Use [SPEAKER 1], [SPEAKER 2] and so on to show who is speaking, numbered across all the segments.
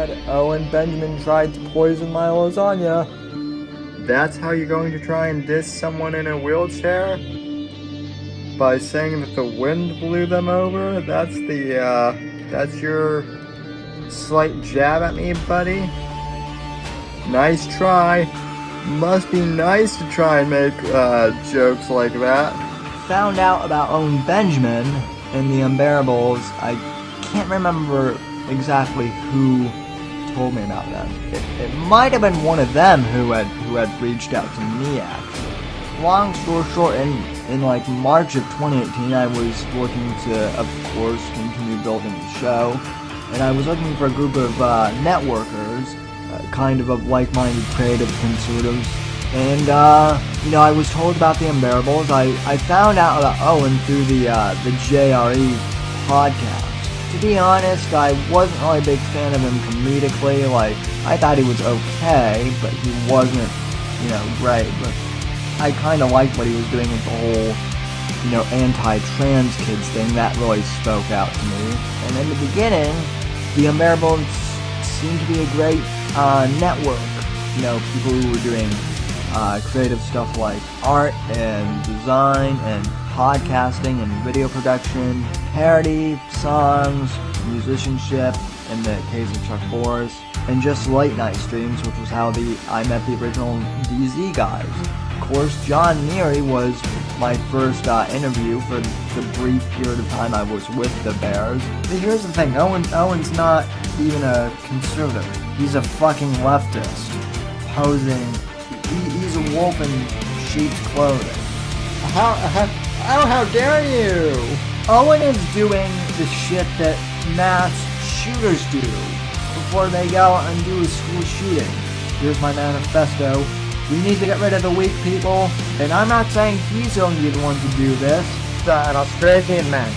[SPEAKER 1] said Owen Benjamin tried to poison my lasagna. That's how you're going to try and diss someone in a wheelchair? By saying that the wind blew them over? That's your slight jab at me, buddy? Nice try. Must be nice to try and make jokes like that. Found out about Owen Benjamin and the Unbearables. I can't remember exactly who told me about them. It might have been one of them who had reached out to me, actually. Long story short, in like March of 2018, I was looking to, of course, continue building the show, and I was looking for a group of networkers, kind of like-minded creative conservatives, and I was told about the Unbearables. I found out about Owen through the JRE podcast. To be honest, I wasn't really a big fan of him comedically. Like, I thought he was okay, but he wasn't, great. But I kind of liked what he was doing with the whole, anti-trans kids thing. That really spoke out to me. And in the beginning, the Unbearables seemed to be a great network. People who were doing creative stuff like art and design and podcasting and video production, parody, songs, musicianship, in the case of Chuck Boris, and just late night streams, which was how I met the original DZ guys. Of course, John Neary was my first interview for the brief period of time I was with the Bears. But here's the thing, Owen's not even a conservative. He's a fucking leftist, posing. He's a wolf in sheep's clothing. How dare you! Owen is doing the shit that mass shooters do before they go out and do a school shooting. Here's my manifesto. We need to get rid of the weak people, and I'm not saying he's going to be the one to do this. An Australian man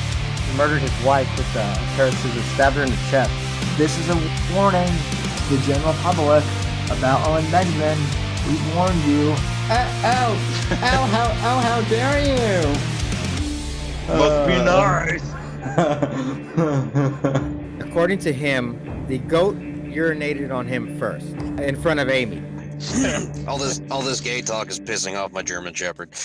[SPEAKER 1] murdered his wife with a pair of scissors, stabbed her in the chest. This is a warning to the general public about Owen Benjamin. We've warned you. How dare you!
[SPEAKER 2] Must be nice.
[SPEAKER 3] According to him, the goat urinated on him first, in front of Amy.
[SPEAKER 2] all this gay talk is pissing off my German Shepherd.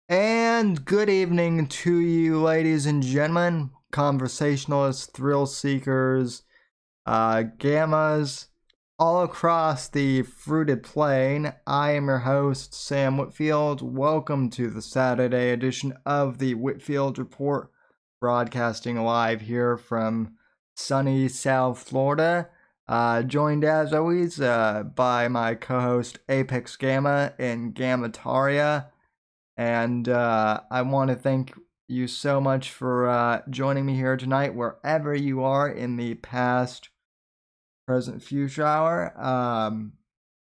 [SPEAKER 1] And good evening to you, ladies and gentlemen, conversationalists, thrill seekers, gammas, all across the fruited plain. I am your host, Sam Whitfield. Welcome to the Saturday edition of the Whitfield Report, broadcasting live here from sunny South Florida. Joined as always by my co-host Apex Gamma and Gammataria. And I want to thank you so much for joining me here tonight, wherever you are in the past, present, future hour,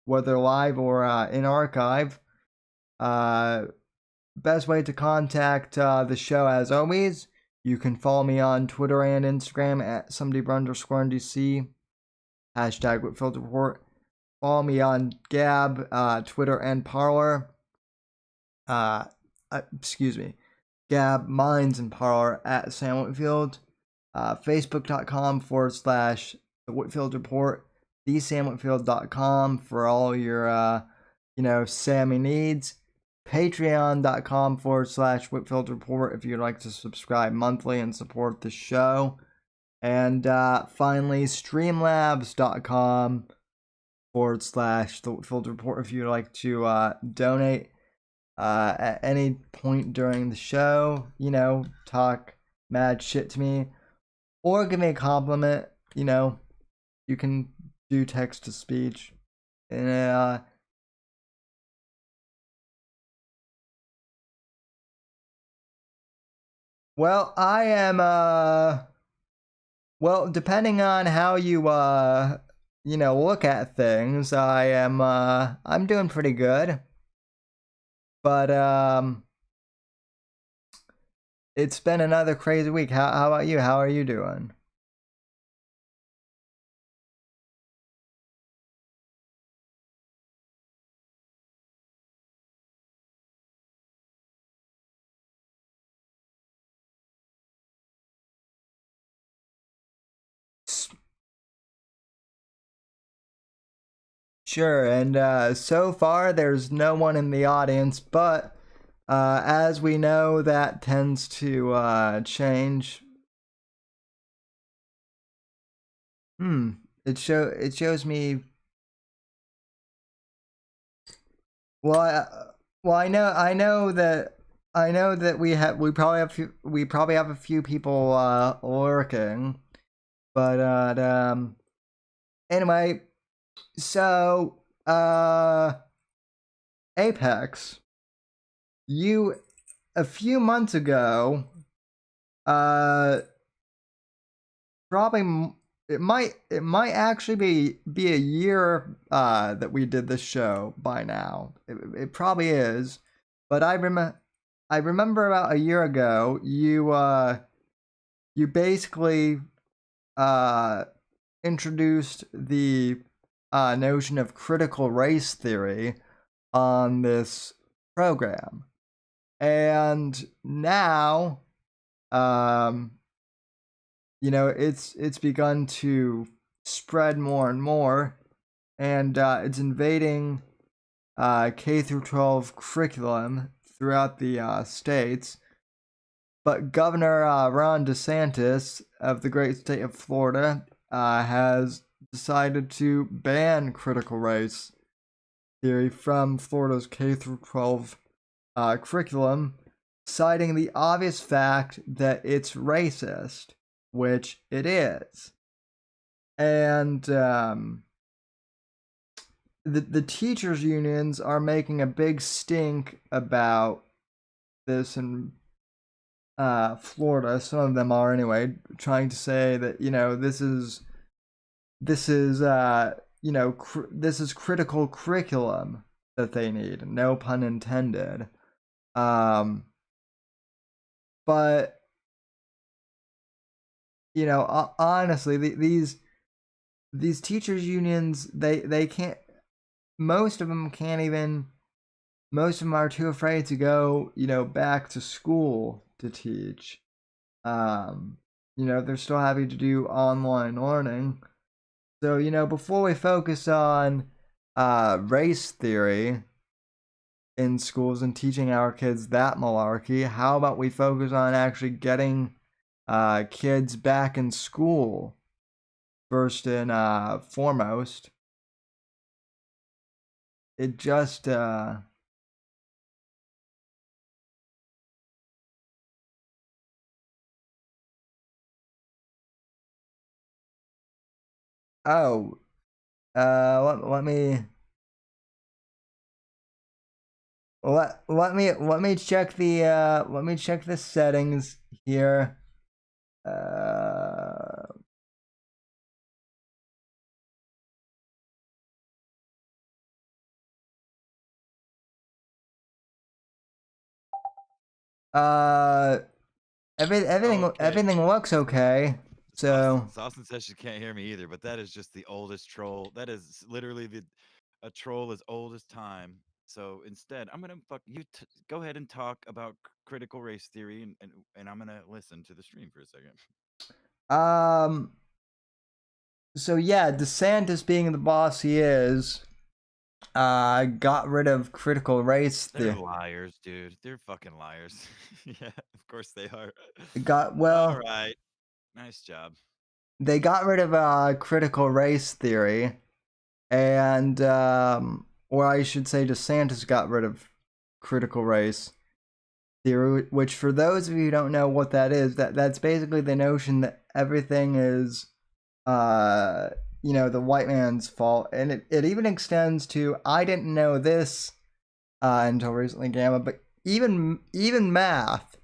[SPEAKER 1] whether live or in archive. Best way to contact the show, as always, you can follow me on Twitter and Instagram at somebody_NDC, hashtag Whitfield Report. Follow me on Gab, Twitter, and Parler. Gab, Minds, and Parler at Sam Whitfield. Facebook.com/The Whitfield Report. TheSamWhitfield.com for all your, Sammy needs. Patreon.com/Whitfield Report if you'd like to subscribe monthly and support the show. And finally, Streamlabs.com/The Whitfield Report if you'd like to donate at any point during the show, talk mad shit to me, or give me a compliment, you can do text to speech. And well, I am well, depending on how you look at things, I'm doing pretty good. But it's been another crazy week. How about you? How are you doing? Sure, and so far there's no one in the audience, but as we know, that tends to change. It shows me. I know that we probably have a few people lurking, but anyway, so Apex, you a few months ago, probably it might actually be a year that we did this show by now. It probably is, but I remember about a year ago you basically introduced the notion of critical race theory on this program, and now it's begun to spread more and more, and it's invading K through 12 curriculum throughout the states. But Governor Ron DeSantis of the great state of Florida has decided to ban critical race theory from Florida's K through 12 curriculum, citing the obvious fact that it's racist, which it is. And the teachers unions are making a big stink about this in Florida. Some of them are anyway, trying to say that this is this is critical curriculum that they need. No pun intended. But honestly, these teachers unions, they can't. Most of them can't even. Most of them are too afraid to go, back to school to teach. They're still having to do online learning. So, before we focus on race theory in schools and teaching our kids that malarkey, how about we focus on actually getting kids back in school first and foremost? It just oh, let me let me check the settings here. Uh, uh,
[SPEAKER 4] Okay.
[SPEAKER 1] everything looks okay. So
[SPEAKER 4] Sauce says she can't hear me either, but that is just the oldest troll. That is literally a troll as old as time. So instead, I'm gonna fuck you. Go ahead and talk about critical race theory, and I'm gonna listen to the stream for a second.
[SPEAKER 1] um, so yeah, DeSantis being the boss he is, got rid of critical race.
[SPEAKER 4] They're liars, dude. They're fucking liars. Yeah, of course they are. All right, nice job.
[SPEAKER 1] They got rid of critical race theory, and or I should say, DeSantis got rid of critical race theory. Which, for those of you who don't know what that is, that's basically the notion that everything is, uh, the white man's fault, and it even extends to, I didn't know this until recently, Gamma, but even math,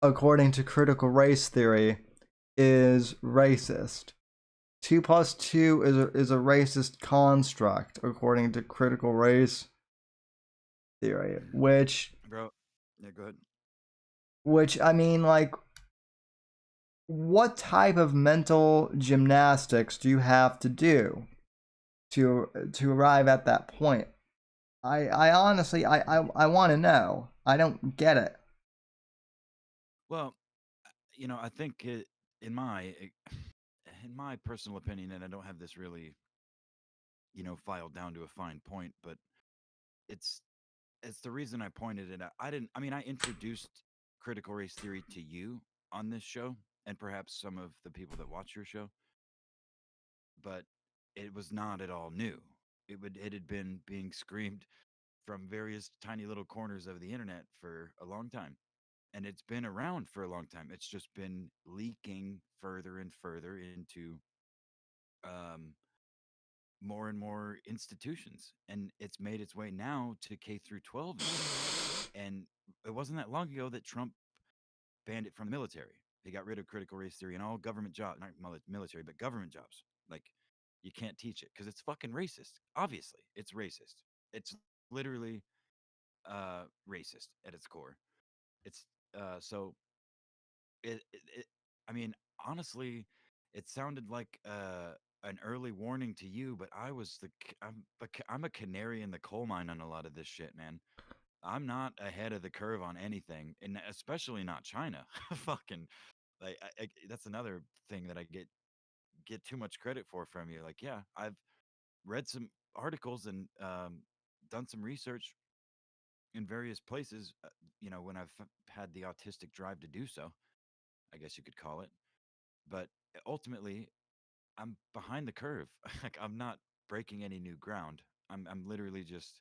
[SPEAKER 1] according to critical race theory, is racist. 2 plus 2 is a racist construct, according to critical race theory,
[SPEAKER 4] Bro, yeah, go ahead.
[SPEAKER 1] which I mean, like, what type of mental gymnastics do you have to do to arrive at that point? I honestly, I want to know. I don't get it.
[SPEAKER 4] Well, I think in my in my personal opinion, and I don't have this really, filed down to a fine point, but it's it's the reason I pointed it out. I introduced critical race theory to you on this show, and perhaps some of the people that watch your show, but it was not at all new. It had been being screamed from various tiny little corners of the internet for a long time. And it's been around for a long time. It's just been leaking further and further into um, more and more institutions, and it's made its way now to K through 12 institutions. And it wasn't that long ago that Trump banned it from the military. He got rid of critical race theory and all government jobs, not military, but government jobs. Like, you can't teach it because it's fucking racist. Obviously, it's racist. It's literally racist at its core. It's so it I mean, honestly, it sounded like an early warning to you, but I'm a canary in the coal mine on a lot of this shit, man. I'm not ahead of the curve on anything, and especially not China. Fucking, like, that's another thing that I get too much credit for from you. Like, yeah, I've read some articles and done some research in various places. When I've had the autistic drive to do so, I guess you could call it. But ultimately, I'm behind the curve. Like, I'm not breaking any new ground. I'm literally just,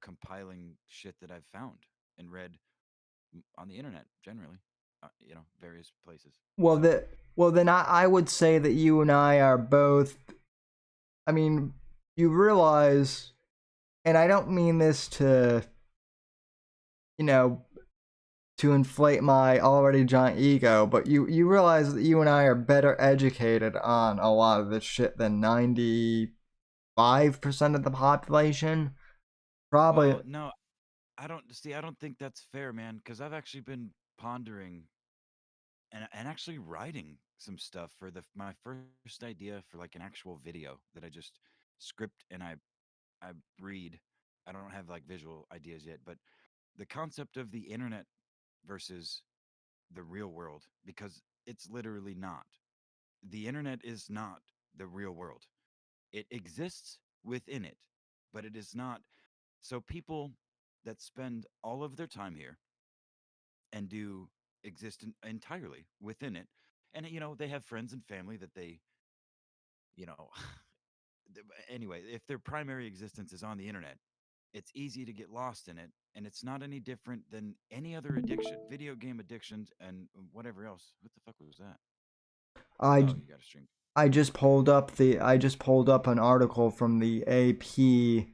[SPEAKER 4] compiling shit that I've found and read on the internet generally, various places.
[SPEAKER 1] Well,
[SPEAKER 4] So,
[SPEAKER 1] then I would say that you and I are both. I mean, you realize, and I don't mean this to, you know, to inflate my already giant ego, but you realize that you and I are better educated on a lot of this shit than 95% of the population. Probably.
[SPEAKER 4] well, no, I don't think that's fair, man, because I've actually been pondering and actually writing some stuff for my first idea for like an actual video that I just script and I read. I don't have like visual ideas yet, but the concept of the internet versus the real world, because it's literally not. The internet is not the real world. It exists within it, but it is not. So people that spend all of their time here and do exist entirely within it, and they have friends and family that they, you know, anyway, if their primary existence is on the internet, it's easy to get lost in it, and it's not any different than any other addiction, video game addictions and whatever else. What the fuck was that?
[SPEAKER 1] I
[SPEAKER 4] Oh, you got a stream.
[SPEAKER 1] I just pulled up an article from the AP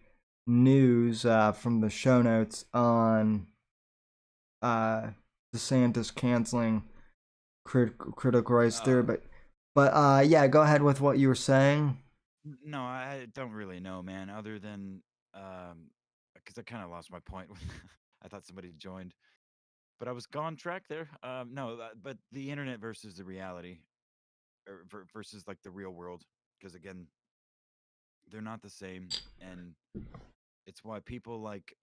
[SPEAKER 1] news from the show notes on uh, DeSantis canceling critical race theory, but yeah, go ahead with what you were saying.
[SPEAKER 4] No, I don't really know, man. Other than because I kind of lost my point. I thought somebody joined, but I was gone track there. No, but the internet versus the reality, or versus like the real world, because again, they're not the same, and it's why people like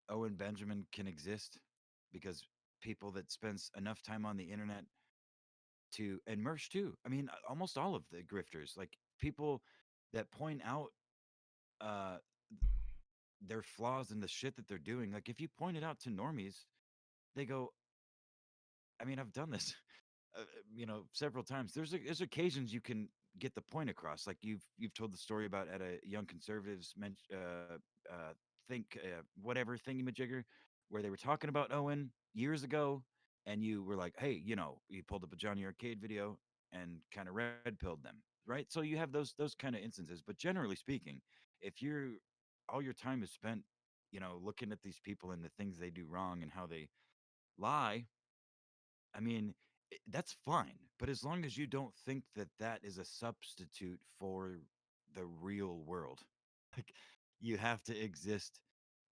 [SPEAKER 4] Owen Benjamin can exist, because people that spends enough time on the internet to and Mersh too. I mean, almost all of the grifters, like people that point out uh their flaws in the shit that they're doing. Like if you point it out to normies, they go, I mean, I've done this, several times. There's occasions you can get the point across. Like you've told the story about at a young conservatives think whatever thingy-majigger, where they were talking about Owen years ago, and you were like, hey, you pulled up a Johnny Arcade video and kind of red pilled them, right? So you have those kind of instances. But generally speaking, if you're all your time is spent, looking at these people and the things they do wrong and how they lie, I mean, that's fine. But as long as you don't think that that is a substitute for the real world, like you have to exist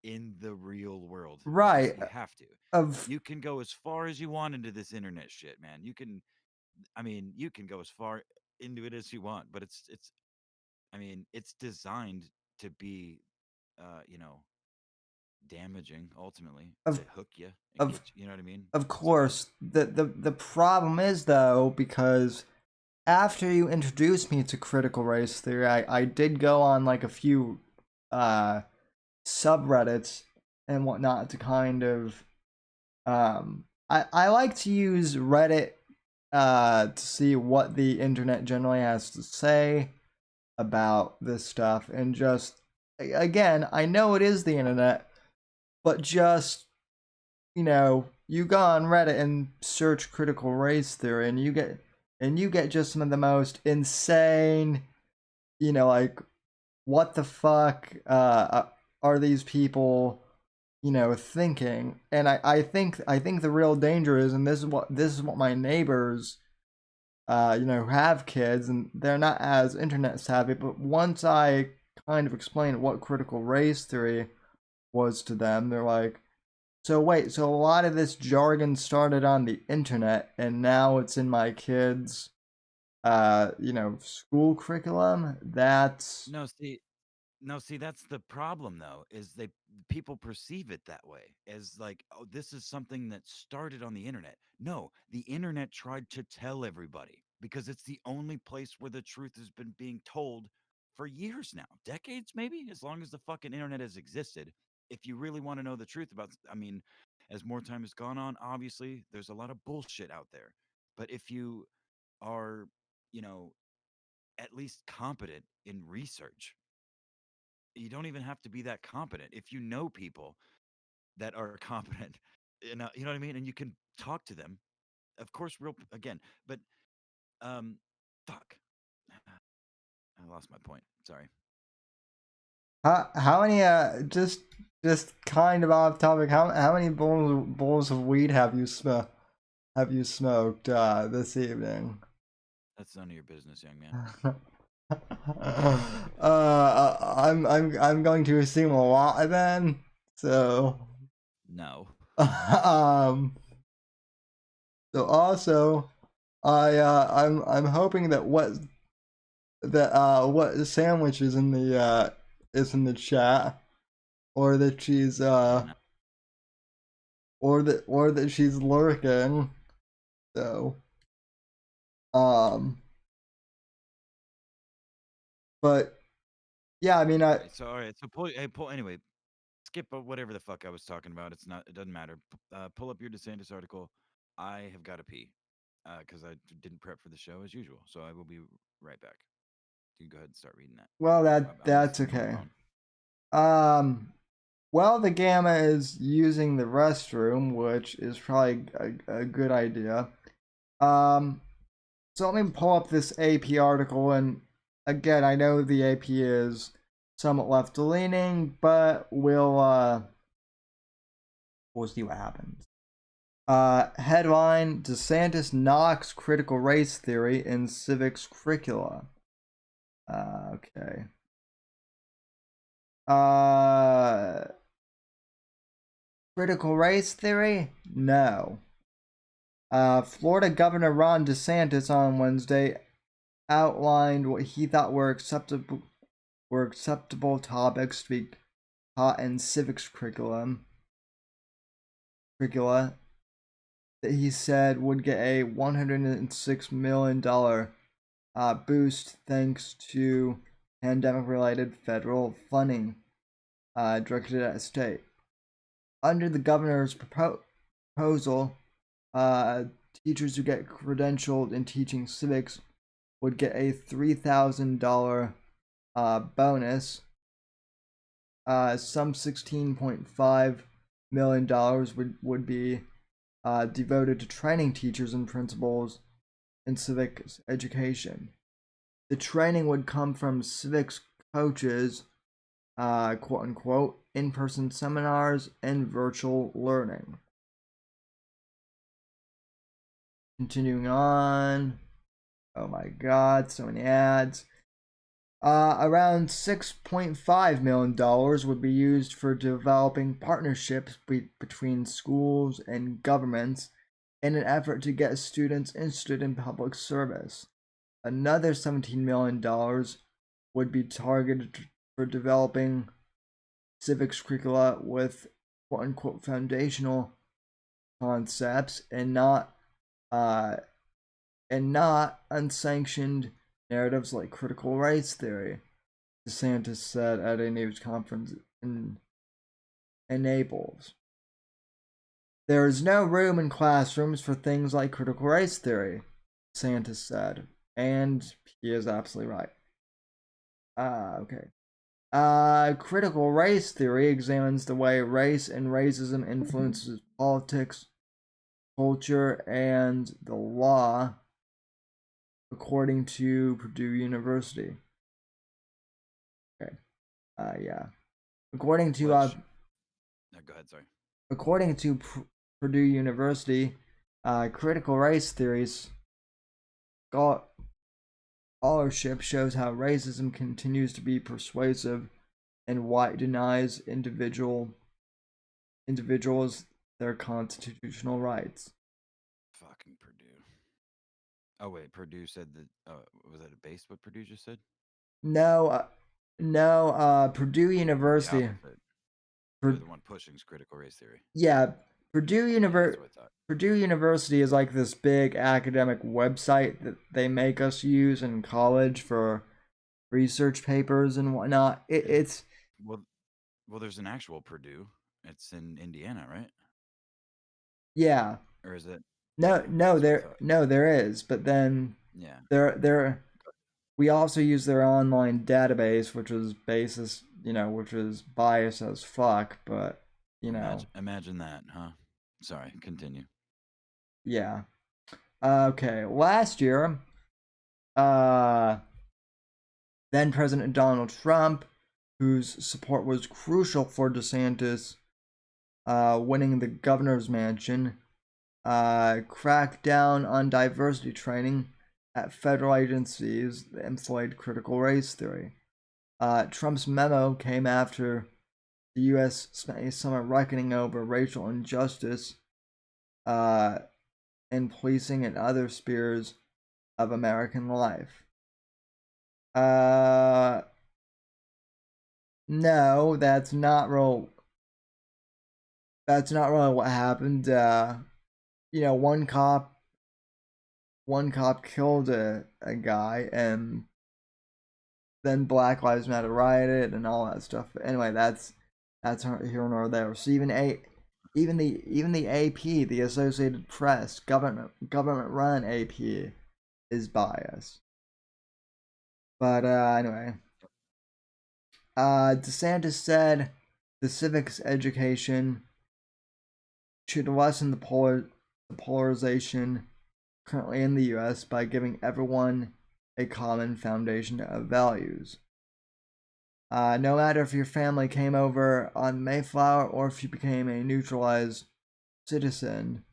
[SPEAKER 4] in the real world.
[SPEAKER 1] Right.
[SPEAKER 4] You have to.
[SPEAKER 1] Of
[SPEAKER 4] You can go as far as you want into this internet shit, man. I mean, you can go as far into it as you want, but I mean, it's designed to be, uh, you know, damaging ultimately to
[SPEAKER 1] of
[SPEAKER 4] hook you and
[SPEAKER 1] of
[SPEAKER 4] get you. You know what I mean?
[SPEAKER 1] of
[SPEAKER 4] So
[SPEAKER 1] course, the problem is though, because after you introduced me to critical race theory, I did go on like a few uh subreddits and whatnot to kind of I like to use Reddit to see what the internet generally has to say about this stuff, and just again, I know it is the internet, but just you go on Reddit and search critical race theory, and you get just some of the most insane, like what the fuck are these people, thinking? And I think the real danger is, and this is what my neighbors, who have kids and they're not as internet savvy, but once I kind of explained what critical race theory was to them, they're like, so wait, so a lot of this jargon started on the internet and now it's in my kids' school curriculum? That's
[SPEAKER 4] no, see, No, see, that's the problem though, is people perceive it that way as like, oh, this is something that started on the internet. No, the internet tried to tell everybody because it's the only place where the truth has been being told for years now, decades maybe, as long as the fucking internet has existed. If you really want to know the truth about, I mean, as more time has gone on, obviously there's a lot of bullshit out there. But if you are, you know, at least competent in research, you don't even have to be that competent. If you know people that are competent, you know what I mean, and you can talk to them, of course, real again. But um, fuck, I lost my point. Sorry.
[SPEAKER 1] how many just kind of off topic, how many bowls of weed have you smoked this evening?
[SPEAKER 4] That's none of your business, young man.
[SPEAKER 1] I'm going to assume a lot then. So
[SPEAKER 4] No.
[SPEAKER 1] um also I'm hoping that what sandwich is in the chat, or that she's
[SPEAKER 4] Yeah. No.
[SPEAKER 1] or that she's lurking. So um but yeah, I mean,
[SPEAKER 4] All right. So pull. Hey, pull. Anyway, skip whatever the fuck I was talking about. It's not. It doesn't matter. Pull up your DeSantis article. I have got to pee because I didn't prep for the show as usual. So I will be right back. You can go ahead and start reading that.
[SPEAKER 1] well,
[SPEAKER 4] I'm
[SPEAKER 1] that's
[SPEAKER 4] listening on
[SPEAKER 1] okay.
[SPEAKER 4] my phone.
[SPEAKER 1] Well, the Gamma is using the restroom, which is probably a good idea. Um, so let me pull up this AP article, and again, I know the AP is somewhat left-leaning, but we'll see what happens. Headline: DeSantis knocks critical race theory in civics curricula. Okay. Critical race theory? No. Florida Governor Ron DeSantis on Wednesday outlined what he thought were acceptable topics to be taught in civics curricula that he said would get a $106 million boost thanks to pandemic-related federal funding directed at state. Under the governor's proposal, teachers who get credentialed in teaching civics would get a $3,000 bonus. Some $16.5 million would be devoted to training teachers and principals in civics education. The training would come from civics coaches, quote unquote, in-person seminars and virtual learning. Continuing on. Oh my god, so many ads. Around $6.5 million would be used for developing partnerships between schools and governments in an effort to get students interested in public service. Another $17 million would be targeted for developing civics curricula with quote-unquote foundational concepts and not unsanctioned narratives like critical race theory, DeSantis said at a news conference in Naples. There is no room in classrooms for things like critical race theory, DeSantis said, and he is absolutely right. Okay. Critical race theory examines the way race and racism influences politics, culture, and the law, according to Purdue University. Okay. Yeah. According to
[SPEAKER 4] no, go ahead, sorry.
[SPEAKER 1] According to Purdue University, critical race theories scholarship shows how racism continues to be persuasive and why it denies individuals their constitutional rights.
[SPEAKER 4] Fucking Purdue. Oh wait, Purdue said that. Was that a base? What Purdue just said?
[SPEAKER 1] No, Purdue University.
[SPEAKER 4] They're the one pushing critical race theory.
[SPEAKER 1] Yeah, Purdue
[SPEAKER 4] Purdue
[SPEAKER 1] University is like this big academic website that they make us use in college for research papers and whatnot. It's
[SPEAKER 4] well, there's an actual Purdue. It's in Indiana, right?
[SPEAKER 1] Yeah.
[SPEAKER 4] Or is it?
[SPEAKER 1] No, there is, but then
[SPEAKER 4] yeah,
[SPEAKER 1] there we also use their online database, which is which is biased as fuck, but
[SPEAKER 4] imagine that, huh? Sorry, continue.
[SPEAKER 1] Yeah. Okay, last year, then President Donald Trump, whose support was crucial for DeSantis winning the governor's mansion, cracked down on diversity training at federal agencies that employed critical race theory. Trump's memo came after the U.S. spent a summer reckoning over racial injustice in policing and other spheres of American life. No, that's not real. That's not really what happened. One cop killed a guy, and then Black Lives Matter rioted and all that stuff. But anyway, that's here nor there. So even the AP, the Associated Press, government run AP, is biased. But anyway, DeSantis said the civics education should lessen the polarization currently in the U.S. by giving everyone a common foundation of values. No matter if your family came over on Mayflower or if you became a neutralized citizen,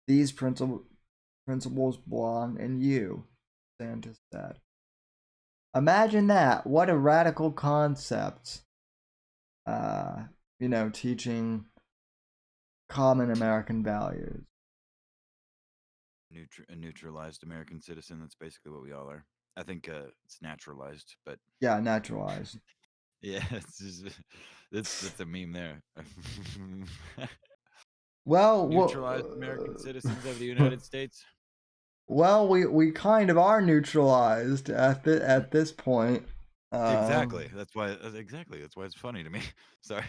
[SPEAKER 1] these principles belong in you, DeSantis said. Imagine that. What a radical concept. Uh, teaching common American values.
[SPEAKER 4] A neutralized American citizen. That's basically what we all are. I think it's naturalized, but
[SPEAKER 1] Yeah, naturalized.
[SPEAKER 4] yeah, it's just, that's a meme there.
[SPEAKER 1] Well,
[SPEAKER 4] Neutralized American citizens of the United States.
[SPEAKER 1] well, we kind of are neutralized at this point.
[SPEAKER 4] Exactly. That's why. Exactly. That's why it's funny to me. Sorry.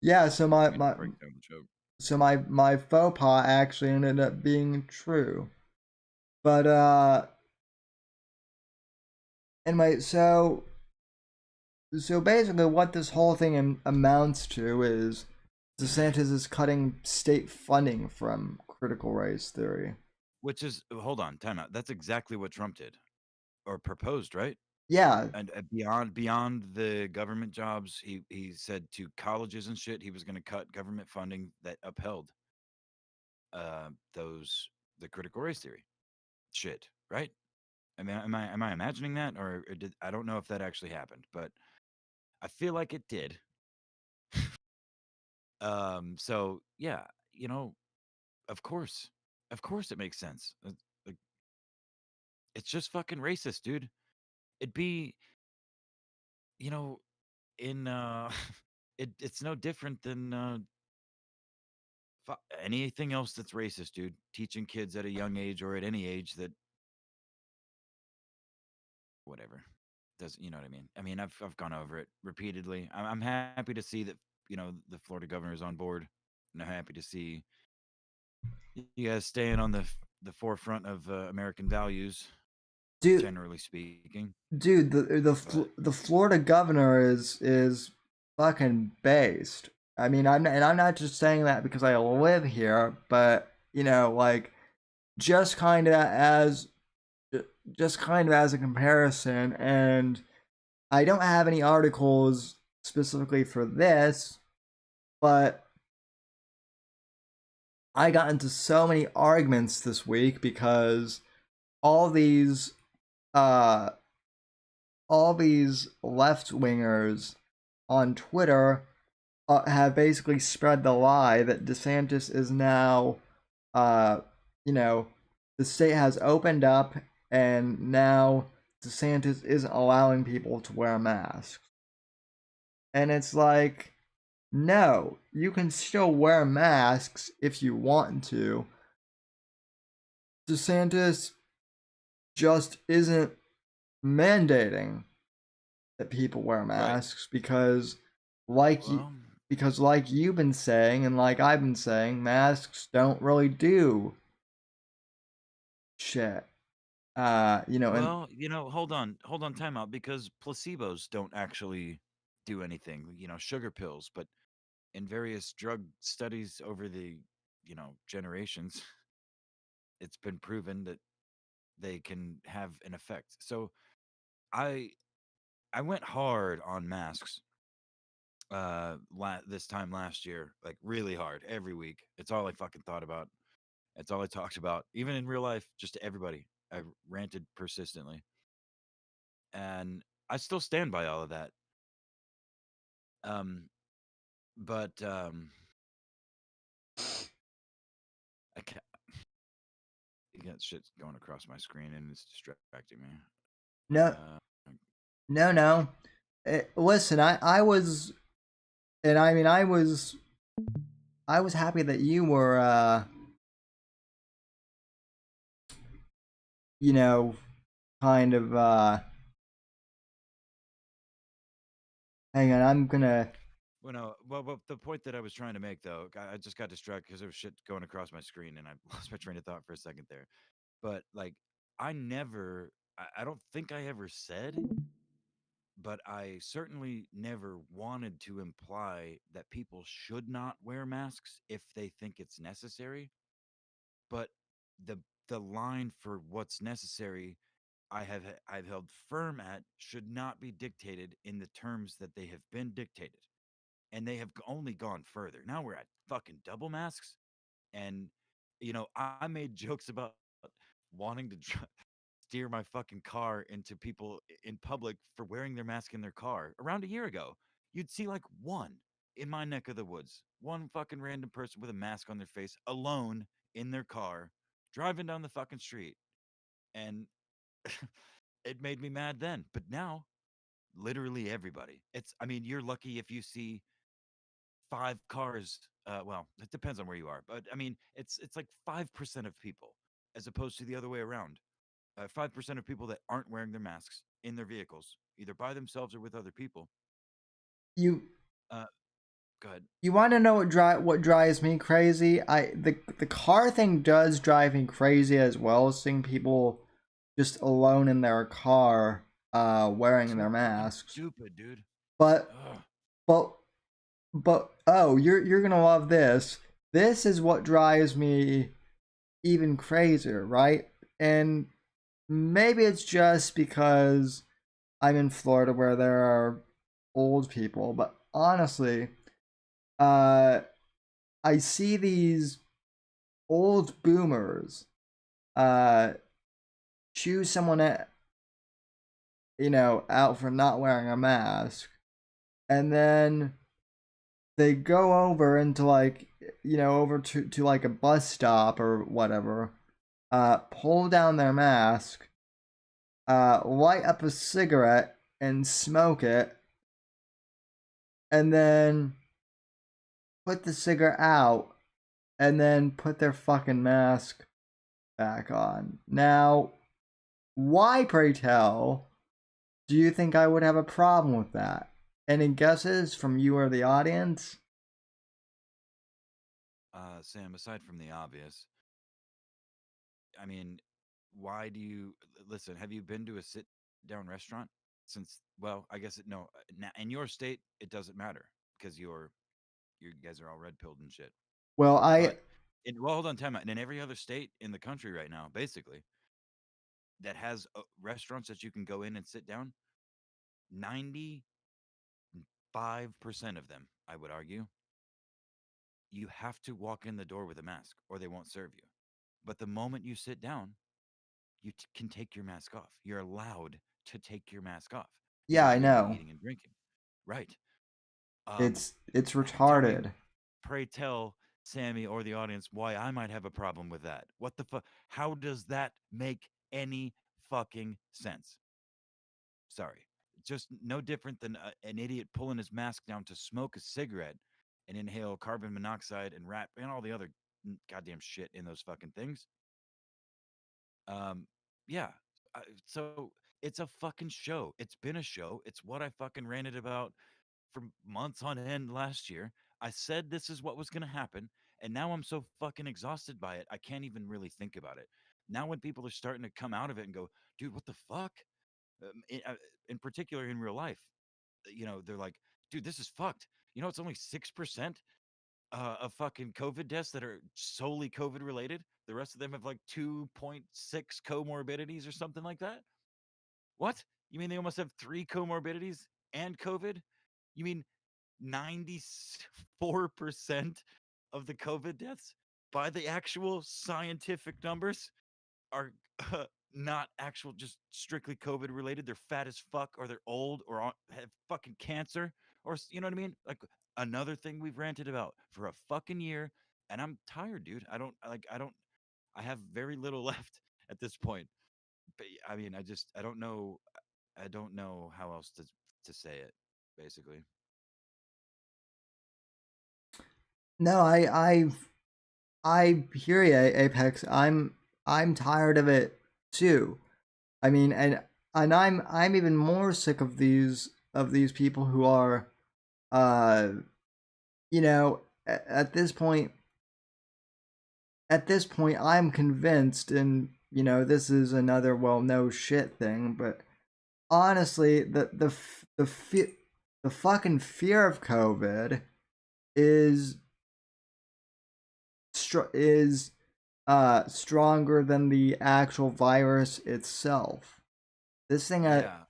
[SPEAKER 1] Yeah. So my
[SPEAKER 4] Trying to
[SPEAKER 1] my
[SPEAKER 4] break down the joke.
[SPEAKER 1] so my faux pas actually ended up being true. But anyway, so basically, what this whole thing amounts to is DeSantis is cutting state funding from critical race theory.
[SPEAKER 4] Which is hold on, time out. That's exactly what Trump did or proposed, right?
[SPEAKER 1] Yeah,
[SPEAKER 4] And beyond the government jobs, he said to colleges and shit, he was going to cut government funding that upheld those the critical race theory shit, right? I mean, am I imagining that, or did I don't know if that actually happened, but I feel like it did. So yeah, you know, of course, it makes sense. Like, it's just fucking racist, dude. It'd be, you know, in it's no different than anything else that's racist, dude. Teaching kids at a young age or at any age that whatever does, you know what I mean? I mean, I've gone over it repeatedly. I'm happy to see that the Florida governor is on board, and I'm happy to see you guys staying on the forefront of American values,
[SPEAKER 1] dude,
[SPEAKER 4] generally speaking.
[SPEAKER 1] dude,
[SPEAKER 4] But
[SPEAKER 1] the Florida governor is fucking based. I mean, I'm not just saying that because I live here, but like just kind of as just kind of as a comparison, and I don't have any articles specifically for this, but I got into so many arguments this week because all these uh all these left wingers on Twitter have basically spread the lie that DeSantis is now, uh, you know, the state has opened up and now DeSantis isn't allowing people to wear masks. And it's like, no, you can still wear masks if you want to. DeSantis just isn't mandating that people wear
[SPEAKER 4] right,
[SPEAKER 1] masks like you
[SPEAKER 4] well,
[SPEAKER 1] because like you've been saying and like I've been saying, masks don't really do shit. And
[SPEAKER 4] hold on, time out because placebos don't actually do anything. Sugar pills, but in various drug studies over the generations, it's been proven that they can have an effect. So I I went hard on masks this time last year, like really hard every week. It's all I fucking thought about. It's all I talked about, even in real life, just to everybody. I ranted persistently, and I still stand by all of that. Um, but I can't. You got shit going across my screen, and it's distracting me.
[SPEAKER 1] no,
[SPEAKER 4] Uh,
[SPEAKER 1] no. Listen, I was, and I mean, I was happy that you were, you know, kind of, hang on, I'm gonna,
[SPEAKER 4] well, no, well, the point that I was trying to make, though, I just got distracted because there was shit going across my screen, and I lost my train of thought for a second there. But like, I don't think I ever said, but I certainly never wanted to imply that people should not wear masks if they think it's necessary. But the the line for what's necessary I've held firm at should not be dictated in the terms that they have been dictated, and they have only gone further. Now we're at fucking double masks, and I made jokes about wanting to steer my fucking car into people in public for wearing their mask in their car around a year ago. You'd see like one in my neck of the woods, one fucking random person with a mask on their face, alone in their car, driving down the fucking street, and it made me mad then. But now, literally everybody. I mean, you're lucky if you see 5 cars. Well, it depends on where you are, but I mean, it's like 5% of people, as opposed to the other way around. 5% of people that aren't wearing their masks in their vehicles, either by themselves or with other people.
[SPEAKER 1] You
[SPEAKER 4] Uh, go ahead.
[SPEAKER 1] you want to know what drives me crazy? The car thing does drive me crazy as well, seeing people just alone in their car wearing
[SPEAKER 4] So
[SPEAKER 1] their
[SPEAKER 4] fucking
[SPEAKER 1] masks.
[SPEAKER 4] stupid, dude.
[SPEAKER 1] But
[SPEAKER 4] Ugh.
[SPEAKER 1] but oh, you're gonna love this. This is what drives me even crazier, right? And maybe it's just because I'm in Florida where there are old people, but honestly, uh, I see these old boomers uh choose someone out for not wearing a mask, and then they go over into like over to like a bus stop or whatever, pull down their mask, light up a cigarette and smoke it, and then put the cigarette out, and then put their fucking mask back on. Now, why, pray tell, do you think I would have a problem with that? Any guesses from you or the audience?
[SPEAKER 4] Sam, aside from the obvious, I mean, why do you listen? Have you been to a sit down restaurant since? Well, I guess no. In your state, it doesn't matter because you guys are all red pilled and shit.
[SPEAKER 1] Well,
[SPEAKER 4] But hold on, time out. And in every other state in the country right now, basically, that has restaurants that you can go in and sit down, 95% of them, I would argue, you have to walk in the door with a mask or they won't serve you. But the moment you sit down, you can take your mask off. You're allowed to take your mask off. You
[SPEAKER 1] yeah,
[SPEAKER 4] can
[SPEAKER 1] I
[SPEAKER 4] still be
[SPEAKER 1] know.
[SPEAKER 4] eating and drinking. Right. Um,
[SPEAKER 1] It's
[SPEAKER 4] Tell me,
[SPEAKER 1] retarded.
[SPEAKER 4] pray tell Sammy or the audience why I might have a problem with that. What the fuck? How does that make any fucking sense? Sorry. Just no different than an idiot pulling his mask down to smoke a cigarette and inhale carbon monoxide and rat and all the other goddamn shit in those fucking things. Um, yeah. So it's a fucking show. It's been a show. It's what I fucking ranted about for months on end last year. I said this is what was going to happen, and now I'm so fucking exhausted by it. I can't even really think about it. Now when people are starting to come out of it and go, "Dude, what the fuck?" In particular in real life, they're like, "Dude, this is fucked." It's only 6% of fucking COVID deaths that are solely COVID related. The rest of them have like 2.6 comorbidities or something like that. What? You mean they almost have 3 comorbidities and COVID? You mean 94% of the COVID deaths by the actual scientific numbers are not actual, just strictly COVID related. They're fat as fuck, or they're old, or have fucking cancer, or you know what I mean? Like another thing we've ranted about for a fucking year, and I'm tired, dude. I don't. I have very little left at this point. But I mean, I don't know. I don't know how else to say it. Basically,
[SPEAKER 1] No, I hear you, Apex. I'm tired of it too. I mean, and I'm even more sick of these people who are, uh, at this point. At this point, I'm convinced, and this is another no shit thing, but honestly, the fucking fear of COVID is is stronger than the actual virus itself. This thing,
[SPEAKER 4] Yeah.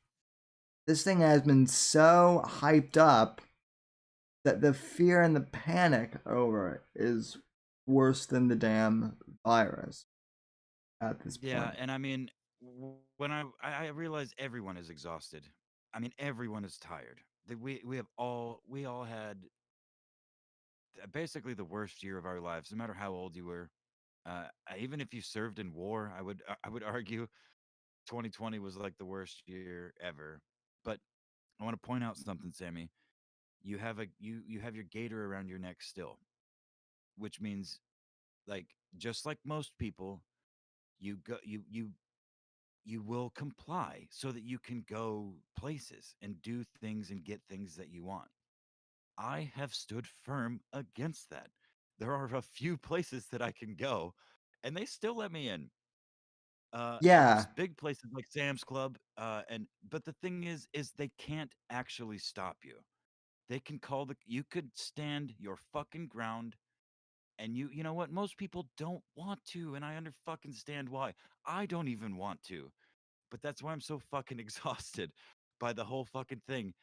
[SPEAKER 1] this thing has been so hyped up that the fear and the panic over it is worse than the damn virus at this
[SPEAKER 4] Yeah,
[SPEAKER 1] point.
[SPEAKER 4] and I mean, when I realize everyone is exhausted. I mean, everyone is tired. We all had basically the worst year of our lives, no matter how old you were. Even if you served in war, I would argue 2020 was like the worst year ever. But I want to point out something, Sammy. You have your gator around your neck still, which means like just like most people, you go you will comply so that you can go places and do things and get things that you want. I have stood firm against that. There are a few places that I can go and they still let me in.
[SPEAKER 1] Yeah,
[SPEAKER 4] Big places like Sam's Club, and but the thing is they can't actually stop you. They can call the you could stand your fucking ground and you know what? Most people don't want to, and I under fucking stand why. I don't even want to. But that's why I'm so fucking exhausted by the whole fucking thing.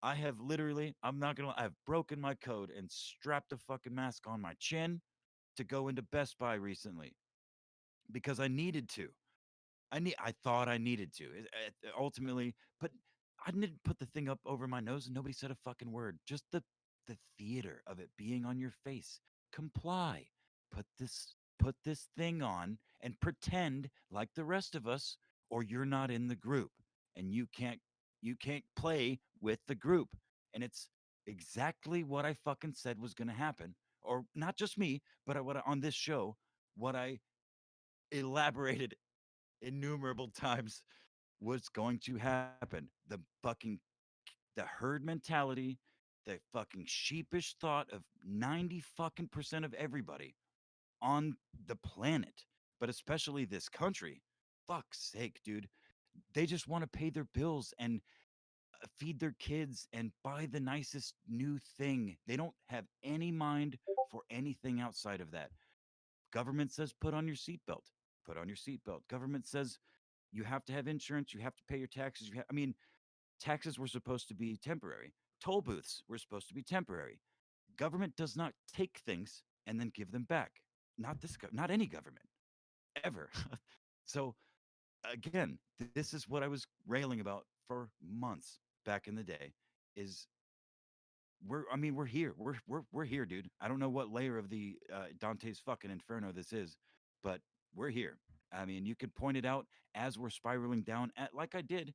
[SPEAKER 4] I have literally, I'm not gonna, I've broken my code and strapped a fucking mask on my chin to go into Best Buy recently because I needed to. I thought I needed to. Ultimately, but I didn't put the thing up over my nose and nobody said a fucking word. Just the theater of it being on your face. Comply. Put this thing on and pretend like the rest of us or you're not in the group and you can't play with the group. And it's exactly what I fucking said was going to happen. Or not just me, but on this show, what I elaborated innumerable times what's going to happen. The herd mentality, the fucking sheepish thought of 90 fucking percent of everybody on the planet, but especially this country. Fuck's sake, dude. They just want to pay their bills and feed their kids and buy the nicest new thing. They don't have any mind for anything outside of that. Government says put on your seatbelt. Put on your seatbelt. Government says you have to have insurance. You have to pay your taxes. I mean, taxes were supposed to be temporary. Toll booths were supposed to be temporary. Government does not take things and then give them back. Not any government ever. So again, this is what I was railing about for months back in the day. Is I mean, we're here. We're here, dude. I don't know what layer of the Dante's fucking inferno this is, but we're here. I mean, you could point it out as we're spiraling down at like I did.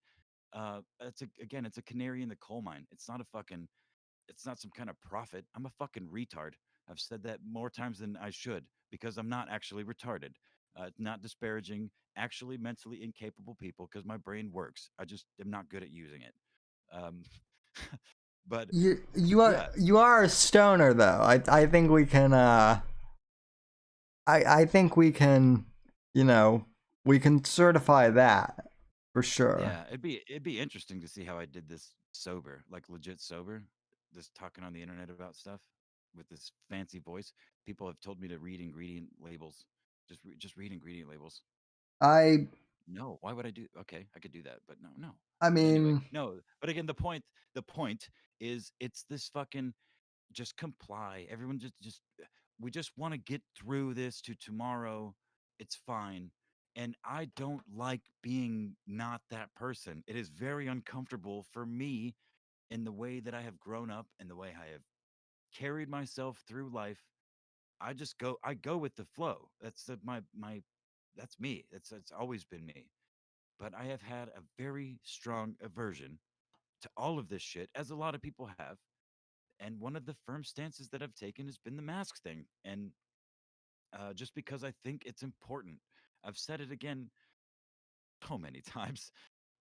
[SPEAKER 4] It's a canary in the coal mine. It's not some kind of prophet. I'm a fucking retard. I've said that more times than I should because I'm not actually retarded. Not disparaging actually mentally incapable people because my brain works. I just am not good at using it. Um, but yeah,
[SPEAKER 1] you are a stoner though. I think we can I think we can, you know, we can certify that for sure.
[SPEAKER 4] yeah, it'd be interesting to see how I did this sober, like legit sober, just talking on the internet about stuff with this fancy voice. People have told me to read ingredient labels. Just read ingredient labels.
[SPEAKER 1] I
[SPEAKER 4] No, why would I do? Okay, I could do that, but no, no.
[SPEAKER 1] I
[SPEAKER 4] Anyway,
[SPEAKER 1] mean,
[SPEAKER 4] no. But again, the point is, it's this fucking just comply. Everyone we just want to get through this to tomorrow. It's fine. And I don't like being not that person. It is very uncomfortable for me in the way that I have grown up and the way I have carried myself through life. I go with the flow. My that's me. It's always been me. But I have had a very strong aversion to all of this shit, as a lot of people have. And one of the firm stances that I've taken has been the mask thing. And just because I think it's important. I've said it again so many times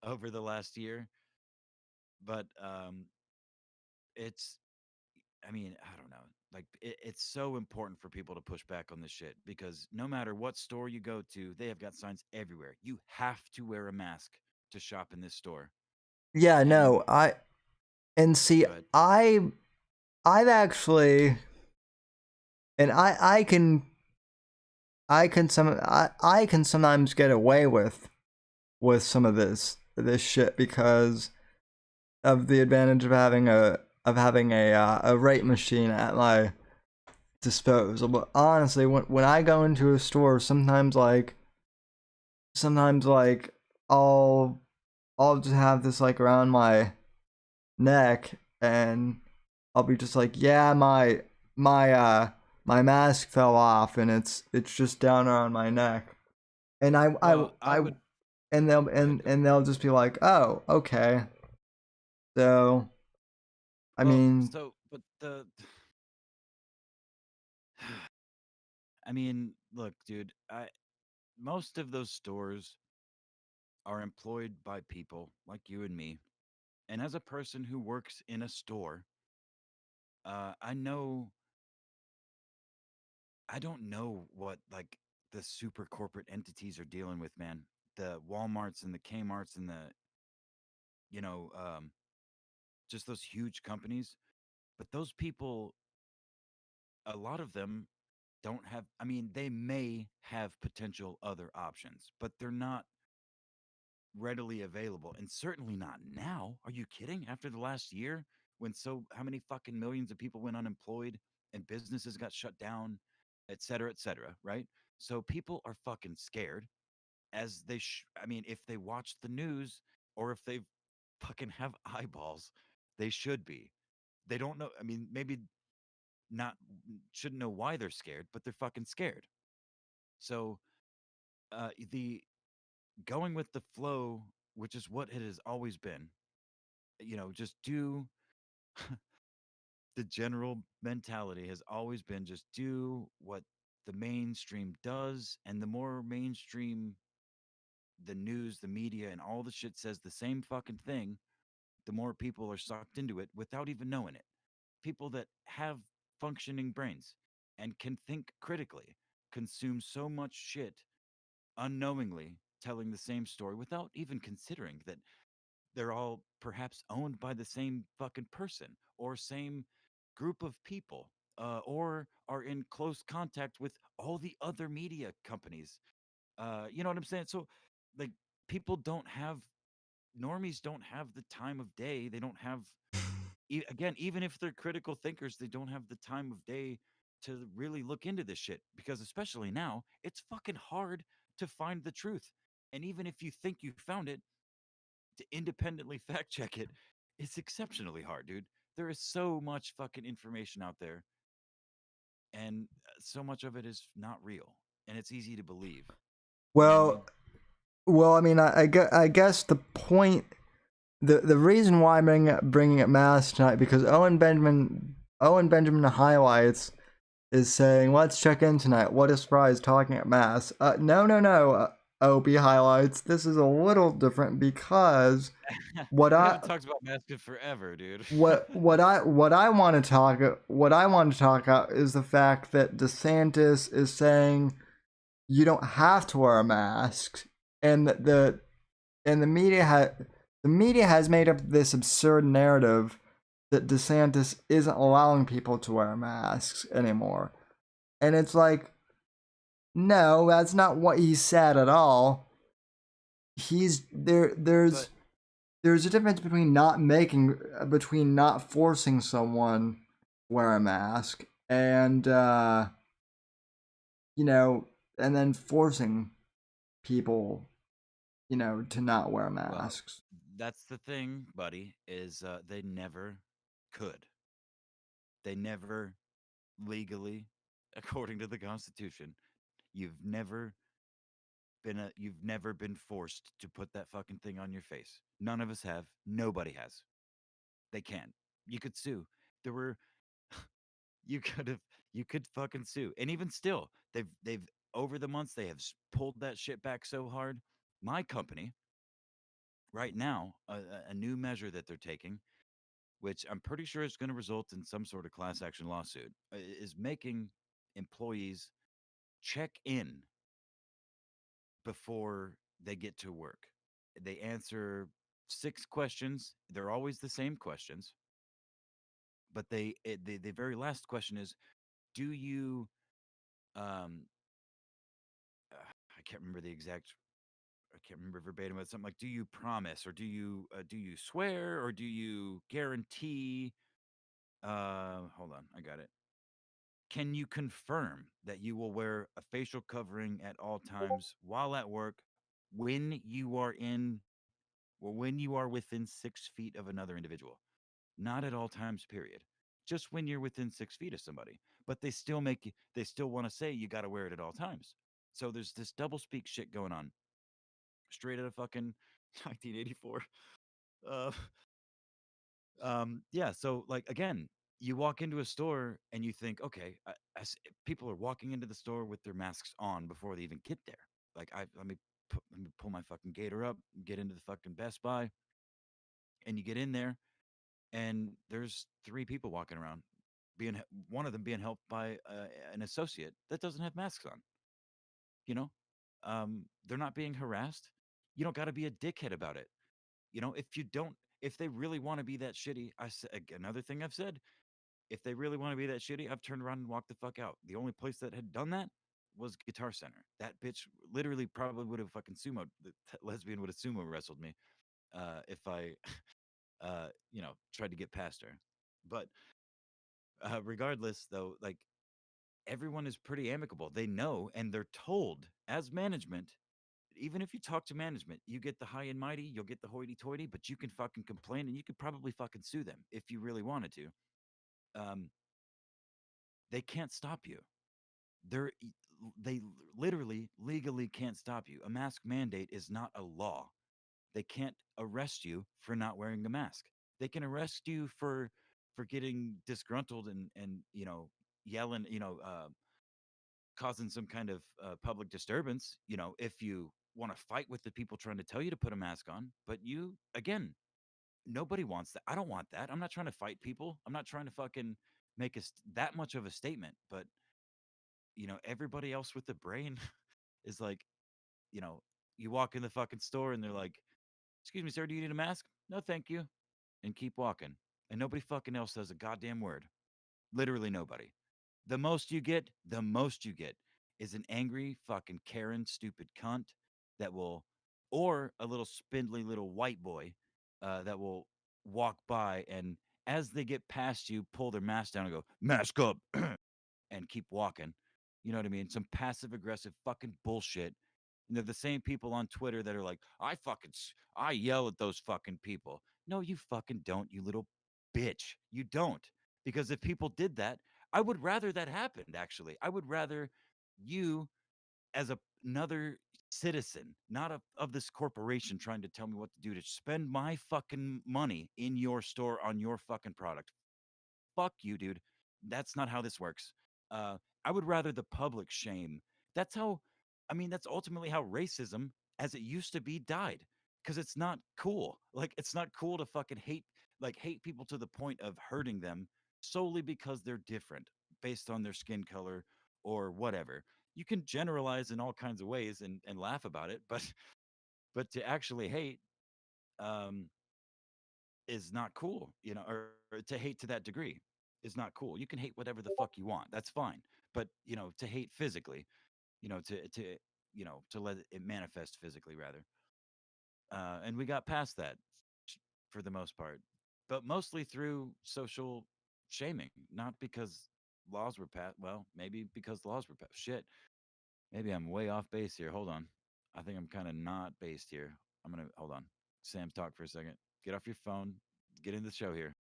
[SPEAKER 4] over the last year, but it's, I mean, I don't know. Like, it's so important for people to push back on this shit because no matter what store you go to, they have got signs everywhere. You have to wear a mask to shop in this store.
[SPEAKER 1] yeah,
[SPEAKER 4] And
[SPEAKER 1] no, I and see
[SPEAKER 4] go ahead.
[SPEAKER 1] I've actually and I can sometimes get away with some of this this shit because of the advantage of having a rate machine at my disposal. But honestly, when I go into a store, sometimes like I'll just have this like around my neck, and I'll be just like, yeah, my mask fell off, and it's just down around my neck, and
[SPEAKER 4] Well, I would.
[SPEAKER 1] and they'll
[SPEAKER 4] Go ahead.
[SPEAKER 1] and they'll just be like, oh, okay. So I
[SPEAKER 4] Well,
[SPEAKER 1] mean,
[SPEAKER 4] so but the. I mean, look, dude. Most of those stores are employed by people like you and me, and as a person who works in a store, I know I don't know what like the super corporate entities are dealing with, man. The Walmarts and the Kmarts and the you know just those huge companies. But those people, a lot of them don't have. I mean, they may have potential other options, but they're not readily available, and certainly not now. Are you kidding? After the last year, when so how many fucking millions of people went unemployed and businesses got shut down, et cetera, right? So people are fucking scared as I mean, if they watch the news or if they fucking have eyeballs, they should be. They don't know. I mean, maybe not shouldn't know why they're scared, but they're fucking scared. So the going with the flow, which is what it has always been, just do the general mentality has always been just do what the mainstream does. And the more mainstream the news, the media, and all the shit says the same fucking thing, the more people are sucked into it without even knowing it. People that have functioning brains and can think critically consume so much shit unknowingly telling the same story without even considering that they're all perhaps owned by the same fucking person or same group of people, or are in close contact with all the other media companies. You know what I'm saying? So, like, people don't have, normies don't have the time of day. They don't have, again, even if they're critical thinkers, they don't have the time of day to really look into this shit because, especially now, it's fucking hard to find the truth. And even if you think you found it, to independently fact check it, it's exceptionally hard, dude. There is so much fucking information out there, and so much of it is not real, and it's easy to believe. You know what I
[SPEAKER 1] well,
[SPEAKER 4] mean?
[SPEAKER 1] I mean, I guess the point, the reason why bringing up mass tonight, because Owen Benjamin highlights is saying, let's check in tonight. What a surprise, talking at mass. No. OB highlights, this is a little different because what
[SPEAKER 4] We
[SPEAKER 1] I
[SPEAKER 4] haven't talked about masking forever, dude.
[SPEAKER 1] what I want to talk about is the fact that DeSantis is saying you don't have to wear a mask, and the media has made up this absurd narrative that DeSantis isn't allowing people to wear masks anymore. And it's like, no, that's not what he said at all. He's there.
[SPEAKER 4] But
[SPEAKER 1] There's a difference between not forcing someone to wear a mask and you know, and then forcing people, to not wear
[SPEAKER 4] well,
[SPEAKER 1] masks.
[SPEAKER 4] that's the thing, buddy. Is they never could. They never legally, according to the Constitution, you've never been forced to put that fucking thing on your face. None of us have. Nobody has. They can. You could sue. There were you could have you could fucking sue. And even still, they've over the months they have pulled that shit back so hard. My company right now, a new measure that they're taking, which I'm pretty sure is going to result in some sort of class action lawsuit, is making employees check in before they get to work. They answer 6 questions. They're always the same questions, but the very last question is, do you um I can't remember the exact can't remember verbatim, but something like, "Do you promise, or do you swear, or do you guarantee?" Hold on, I got it. Can you confirm that you will wear a facial covering at all times while at work when you are in or when you are within 6 feet of another individual? Not at all times, period. Just when you're within 6 feet of somebody. But they still they still want to say you got to wear it at all times. So there's this double speak shit going on straight out of fucking 1984. Uh, yeah. So, like, again, you walk into a store and you think, okay, people are walking into the store with their masks on before they even get there. Like, let me pull my fucking gator up, get into the fucking Best Buy, and you get in there, and there's three people walking around, one of them being helped by an associate that doesn't have masks on. You know, they're not being harassed. You don't got to be a dickhead about it. If they really want to be that shitty, another thing I've said, if they really want to be that shitty, I've turned around and walked the fuck out. The only place that had done that was Guitar Center. That bitch literally probably would have fucking the lesbian would have sumo wrestled me if I, tried to get past her. But regardless, though, like, everyone is pretty amicable. They know and they're told as management. Even if you talk to management, you get the high and mighty, you'll get the hoity-toity, but you can fucking complain and you could probably fucking sue them if you really wanted to. Um, they can't stop you. They're e- they literally legally can't stop you. A mask mandate is not a law. They can't arrest you for not wearing a mask. They can arrest you for getting disgruntled and yelling, causing some kind of public disturbance, if you want to fight with the people trying to tell you to put a mask on. But again, nobody wants that. I don't want that. I'm not trying to fight people. I'm not trying to fucking make that much of a statement. But, everybody else with the brain is like, you know, you walk in the fucking store and they're like, "Excuse me, sir, do you need a mask?" "No, thank you." And keep walking. And nobody fucking else says a goddamn word. Literally nobody. The most you get is an angry fucking Karen stupid cunt that will, or a little spindly little white boy that will walk by and as they get past you, pull their mask down and go, "Mask up," and keep walking. You know what I mean? Some passive aggressive fucking bullshit. And they're the same people on Twitter that are like, I yell at those fucking people. No, you fucking don't, you little bitch. You don't. Because if people did that, I would rather that happened, actually. I would rather you, as another citizen, not of this corporation trying to tell me what to do, to spend my fucking money in your store on your fucking product. Fuck you, dude. That's not how this works. Uh, I would rather the public shame. That's how, I mean, that's ultimately how racism, as it used to be, died. Because it's not cool. Like, it's not cool to fucking hate people to the point of hurting them solely because they're different based on their skin color or whatever. You can generalize in all kinds of ways and laugh about it, but to actually hate, um, is not cool, or to hate to that degree is not cool. You can hate whatever the fuck you want. That's fine. But, to hate physically, to let it manifest physically rather. And we got past that for the most part, but mostly through social shaming, not because laws were passed. Well, maybe because laws were passed. Shit. Maybe I'm way off base here. Hold on. I think I'm kind of not based here. Hold on. Sam, talk for a second. Get off your phone. Get in the show here.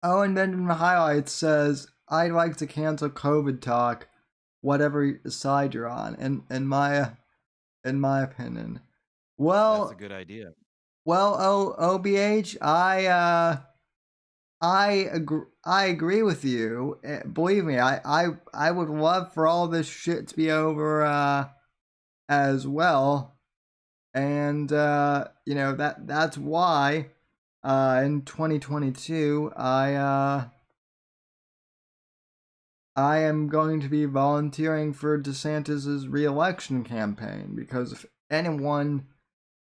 [SPEAKER 1] Owen Bend in the highlights says, "I'd like to cancel COVID talk, whatever side you're on." In my opinion,
[SPEAKER 4] That's a
[SPEAKER 1] well,
[SPEAKER 4] good idea.
[SPEAKER 1] OBH, I agree with you. Believe me, I would love for all this shit to be over as well. And that's why in 2022 I am going to be volunteering for DeSantis's re-election campaign, because if anyone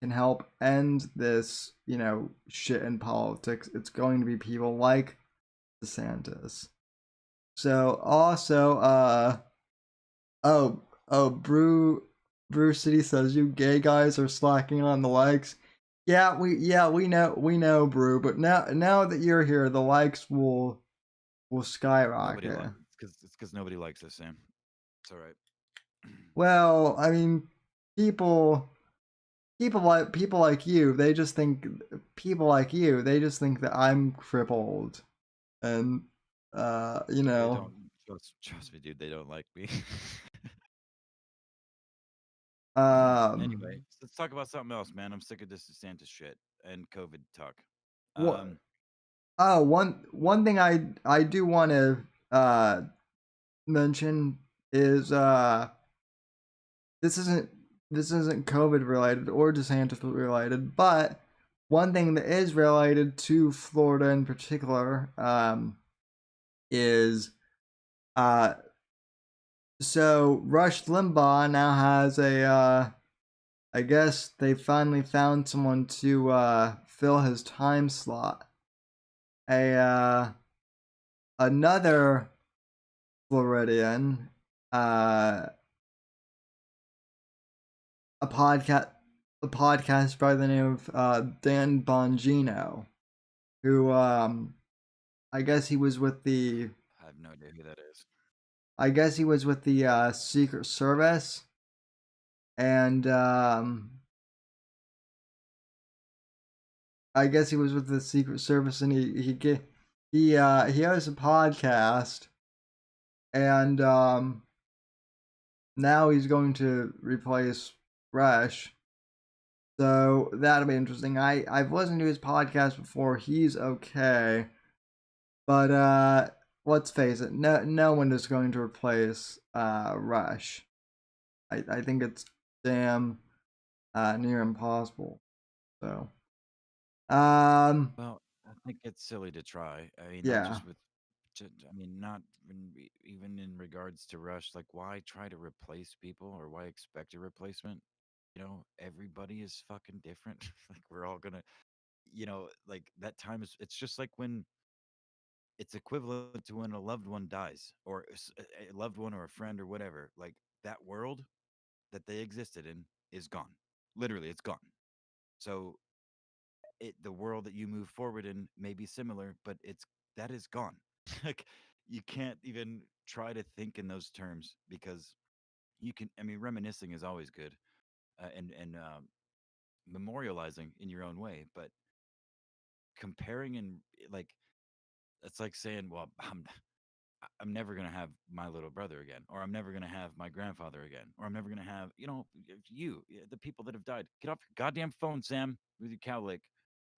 [SPEAKER 1] can help end this, shit in politics, it's going to be people like DeSantis. So also, oh, Bruce City says you gay guys are slacking on the likes. Yeah, we know, Brew. But now that you're here, the likes will
[SPEAKER 4] Nobody
[SPEAKER 1] skyrocket.
[SPEAKER 4] likes it's because nobody likes us, Sam. It's all right.
[SPEAKER 1] Well, I mean, people like you. They just think that I'm crippled, and you
[SPEAKER 4] They
[SPEAKER 1] know.
[SPEAKER 4] don't trust me, dude. They don't like me. Anyway, let's talk about something else, man. I'm sick of this DeSantis shit and COVID talk.
[SPEAKER 1] What? Oh, one thing I do want to mention is this isn't COVID related or DeSantis related, but one thing that is related to Florida in particular is so Rush Limbaugh now has a I guess they finally found someone to fill his time slot. Another Floridian, a podcast by the name of Dan Bongino, who I guess he was with the
[SPEAKER 4] I have no idea who that is.
[SPEAKER 1] I guess he was with the Secret Service, and I guess he was with the Secret Service, and he has a podcast, and now he's going to replace Rush. So that'll be interesting. I've listened to his podcast before. He's okay, but let's face it, no one is going to replace Rush. I think it's damn near impossible. So
[SPEAKER 4] Well, I think it's silly to try. I mean, not
[SPEAKER 1] yeah.
[SPEAKER 4] just with, I mean, not even in regards to Rush. Like, why try to replace people or why expect a replacement? You know, everybody is fucking different. Like, we're all gonna, like that time is. It's just like when it's equivalent to when a loved one dies or a loved one or a friend or whatever. Like that world that they existed in is gone. Literally, it's gone. So the world that you move forward in may be similar, but that is gone. Like you can't even try to think in those terms because you can. I mean, reminiscing is always good, and memorializing in your own way, but comparing and like it's like saying, well, I'm never gonna have my little brother again, or I'm never gonna have my grandfather again, or I'm never gonna have the people that have died. Get off your goddamn phone, Sam, with your cowlick.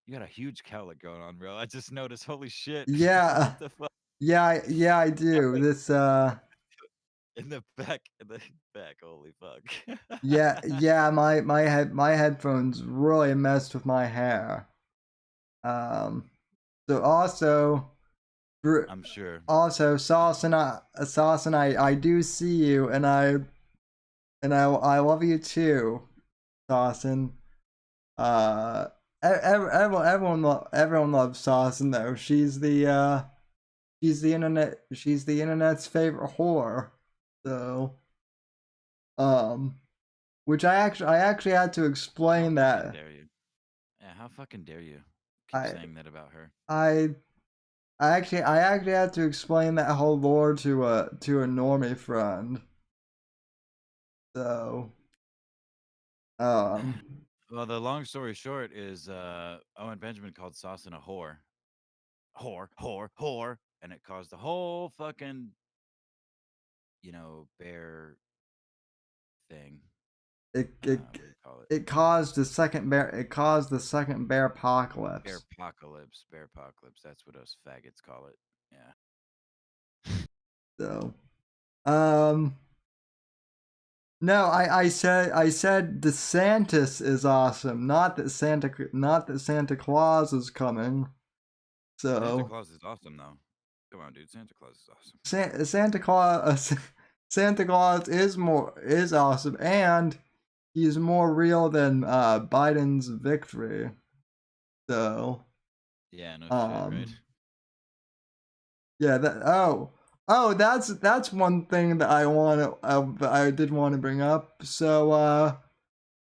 [SPEAKER 4] You got a huge cowlick going on, bro. I just noticed. Holy shit!
[SPEAKER 1] Yeah.
[SPEAKER 4] What the fuck?
[SPEAKER 1] Yeah, I do.
[SPEAKER 4] Like,
[SPEAKER 1] This
[SPEAKER 4] in the back, Holy fuck!
[SPEAKER 1] yeah, my headphones really messed with my hair. So also
[SPEAKER 4] I'm sure.
[SPEAKER 1] Sauce and I do see you, and I love you too, Saucin. Everyone loves Saucin though. She's the internet's favorite whore. So which I actually had to explain
[SPEAKER 4] How
[SPEAKER 1] that.
[SPEAKER 4] fucking dare you? Yeah, how fucking dare you keep
[SPEAKER 1] I
[SPEAKER 4] saying that about her?
[SPEAKER 1] I I actually had to explain that whole lore to a normie friend. So um
[SPEAKER 4] Well, the long story short is Owen Benjamin called Saucin a whore. Whore. And it caused the whole fucking, bear thing.
[SPEAKER 1] it
[SPEAKER 4] What do you call it?
[SPEAKER 1] it caused the second bear apocalypse.
[SPEAKER 4] Bear apocalypse. That's what us faggots call it. Yeah.
[SPEAKER 1] So no, I said DeSantis is awesome, not that Santa Claus is coming.
[SPEAKER 4] Santa
[SPEAKER 1] So
[SPEAKER 4] Claus is awesome, though. Come on, dude. Santa Claus is awesome.
[SPEAKER 1] Santa Claus is awesome, and he's more real than Biden's victory. So
[SPEAKER 4] Yeah, no shit, right?
[SPEAKER 1] yeah, that Oh, that's one thing that I did want to bring up. So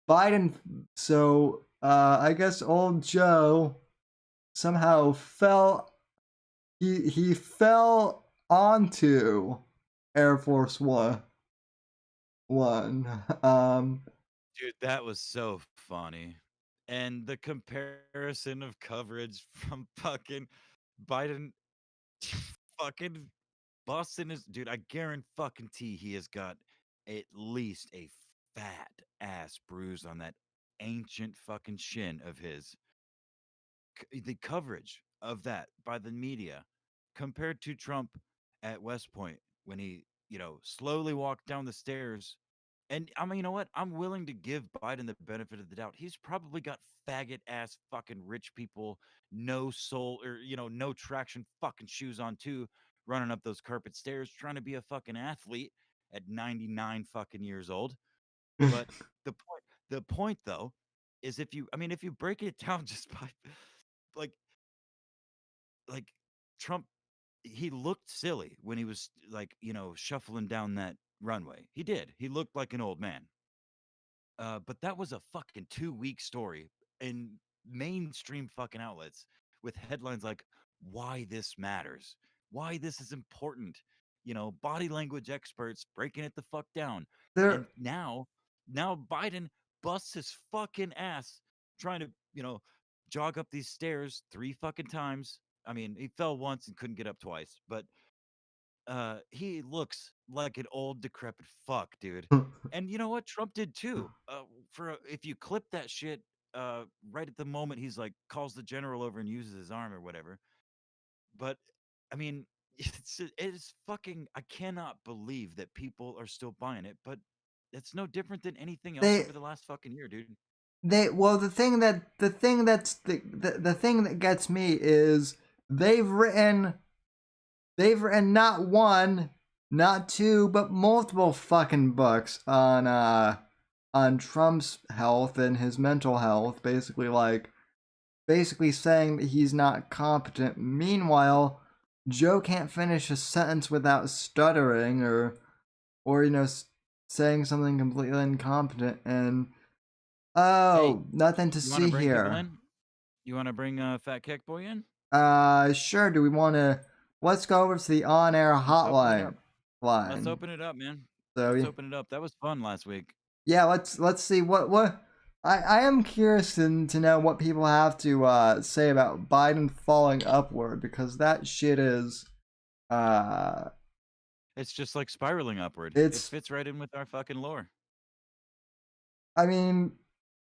[SPEAKER 1] Biden. So I guess old Joe somehow fell. He fell onto Air Force One.
[SPEAKER 4] Dude, that was so funny. And the comparison of coverage from fucking Biden fucking busting his dude, I guarantee he has got at least a fat ass bruise on that ancient fucking shin of his. The coverage of that by the media compared to Trump at West Point when he, slowly walked down the stairs. And I mean, you know what? I'm willing to give Biden the benefit of the doubt. He's probably got faggot ass fucking rich people, no soul or, no traction fucking shoes on too, running up those carpet stairs trying to be a fucking athlete at 99 fucking years old. But the point though is if you break it down just by like like Trump, he looked silly when he was like, shuffling down that runway. He did. He looked like an old man. But that was a fucking 2 week story in mainstream fucking outlets with headlines like why this matters, why this is important, body language experts breaking it the fuck down. And
[SPEAKER 1] there
[SPEAKER 4] now Biden busts his fucking ass trying to, jog up these stairs 3 fucking times. I mean, he fell once and couldn't get up twice, but he looks like an old decrepit fuck, dude. And you know what? Trump did too. If you clip that shit, right at the moment he's like calls the general over and uses his arm or whatever. But I mean, it's fucking. I cannot believe that people are still buying it. But it's no different than anything else
[SPEAKER 1] they
[SPEAKER 4] over the last fucking year, dude.
[SPEAKER 1] well the thing that gets me is they've written not one, not two, but multiple fucking books on Trump's health and his mental health, basically saying that he's not competent. Meanwhile, Joe can't finish a sentence without stuttering or saying something completely incompetent. And
[SPEAKER 4] Hey,
[SPEAKER 1] nothing to
[SPEAKER 4] you want to
[SPEAKER 1] see
[SPEAKER 4] bring people
[SPEAKER 1] here.
[SPEAKER 4] in? You want to bring Fat Kick Boy in?
[SPEAKER 1] Sure. Do we want to? Let's go over to the on-air
[SPEAKER 4] Let's open it up.
[SPEAKER 1] hotline
[SPEAKER 4] Let's
[SPEAKER 1] line.
[SPEAKER 4] open it up, man.
[SPEAKER 1] So
[SPEAKER 4] Let's open it up. That was fun last week.
[SPEAKER 1] yeah, let's see what I am curious to know what people have to say about Biden falling upward, because that shit is uh
[SPEAKER 4] It's just like spiraling upward. It
[SPEAKER 1] it's
[SPEAKER 4] fits right in with our fucking lore.
[SPEAKER 1] I mean,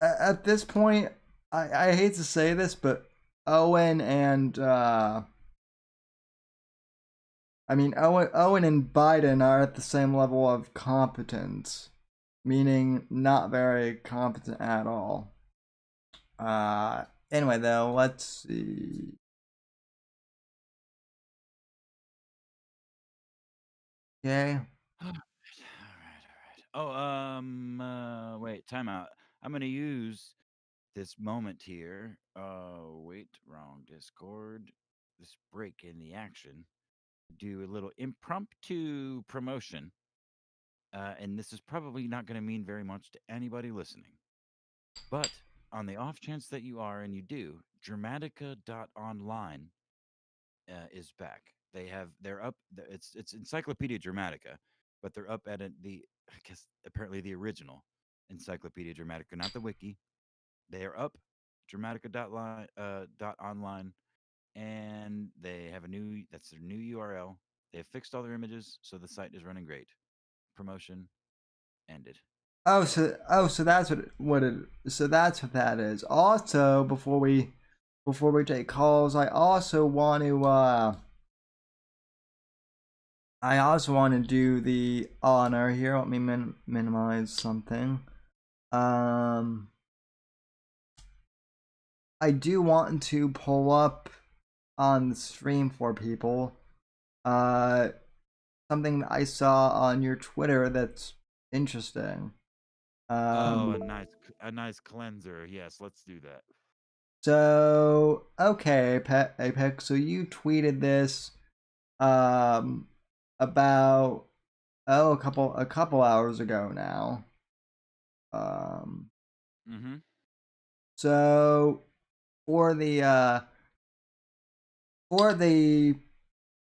[SPEAKER 1] at this point, I hate to say this, but Owen and Owen and Biden are at the same level of competence, meaning not very competent at all. Anyway, though, let's see. Okay.
[SPEAKER 4] All right. Oh, wait, time out. I'm gonna use this moment here. Wait, wrong Discord. This break in the action. Do a little impromptu promotion. And this is probably not going to mean very much to anybody listening. But on the off chance that you are and you do, Dramatica.online is back. They're up. It's Encyclopedia Dramatica, but they're up at I guess apparently the original Encyclopedia Dramatica, not the wiki. They are up. Dramatica.online, and they have that's their new URL. They have fixed all their images, so the site is running great. Promotion ended.
[SPEAKER 1] So that's what that is. Also, before we take calls, I also want to do the honor here. Let me minimize something. I do want to pull up on the stream for people something that I saw on your Twitter that's interesting.
[SPEAKER 4] Oh, a nice cleanser. Yes, let's do that.
[SPEAKER 1] So okay, Apex. So you tweeted this. about a couple hours ago now. Um,
[SPEAKER 4] Mm-hmm.
[SPEAKER 1] so for the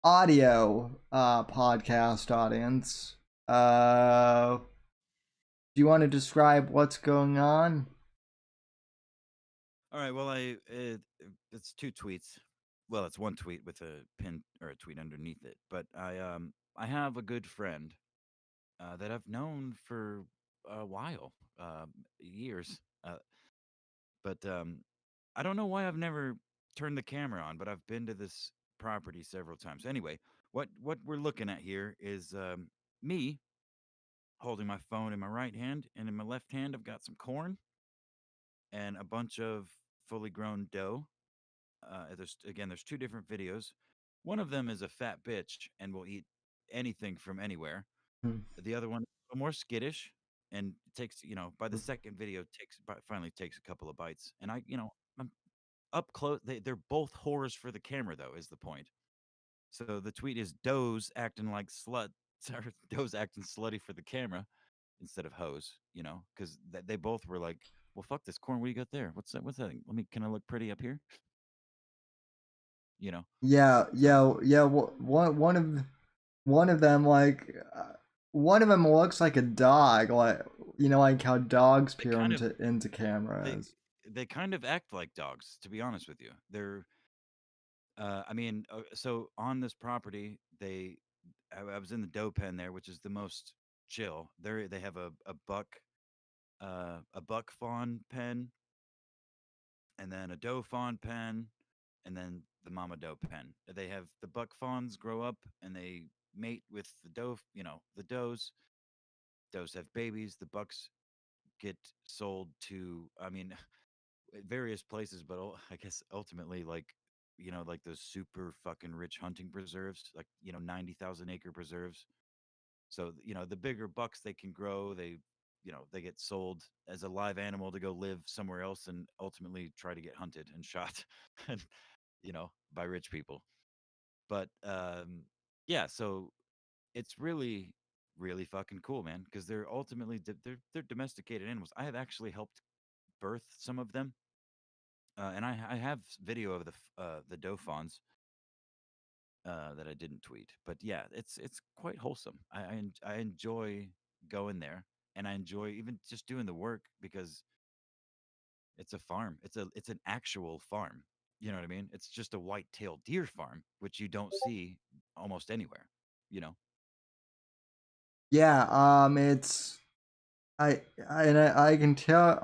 [SPEAKER 1] audio podcast audience, do you want to describe what's going on?
[SPEAKER 4] All right. Well, it's two tweets. Well, it's one tweet with a pin or a tweet underneath it. But I have a good friend that I've known for a while, years. But I don't know why I've never turned the camera on, but I've been to this property several times. Anyway, what we're looking at here is me holding my phone in my right hand, and in my left hand I've got some corn and a bunch of fully grown dough. There's two different videos. One of them is a fat bitch and will eat anything from anywhere. The other one is a little more skittish and takes, by the second video finally takes a couple of bites. And I'm up close. They're both horrors for the camera, though, is the point. So the tweet is Doe's acting like slut. Sorry, Doe's acting slutty for the camera instead of hose, because they both were like, well, fuck this corn. What do you got there? What's that? What's that? Can I look pretty up here? You know,
[SPEAKER 1] Yeah,
[SPEAKER 4] so
[SPEAKER 1] yeah, yeah. One of them one of them looks like a dog, like like how dogs
[SPEAKER 4] they
[SPEAKER 1] peer
[SPEAKER 4] kind of,
[SPEAKER 1] into
[SPEAKER 4] they,
[SPEAKER 1] cameras.
[SPEAKER 4] they kind of act like dogs, to be honest with you. So on this property, I was in the doe pen there, which is the most chill. They have a buck fawn pen, and then a doe fawn pen, and then the mama doe pen. They have the buck fawns grow up and they mate with the doe. The does. Does have babies. The bucks get sold to, various places, but I guess ultimately, like those super fucking rich hunting preserves, like 90,000 acre preserves. So the bigger bucks they can grow, they get sold as a live animal to go live somewhere else and ultimately try to get hunted and shot, and by rich people. But yeah, so it's really really fucking cool, man, because they're ultimately they're domesticated animals. I have actually helped birth some of them, and I have video of the doe fawns that I didn't tweet. But yeah, it's quite wholesome. I enjoy going there, and I enjoy even just doing the work because it's a farm. It's an actual farm. You know what I mean? It's just a white-tailed deer farm, which you don't see almost anywhere. You know?
[SPEAKER 1] Yeah, it's I I can tell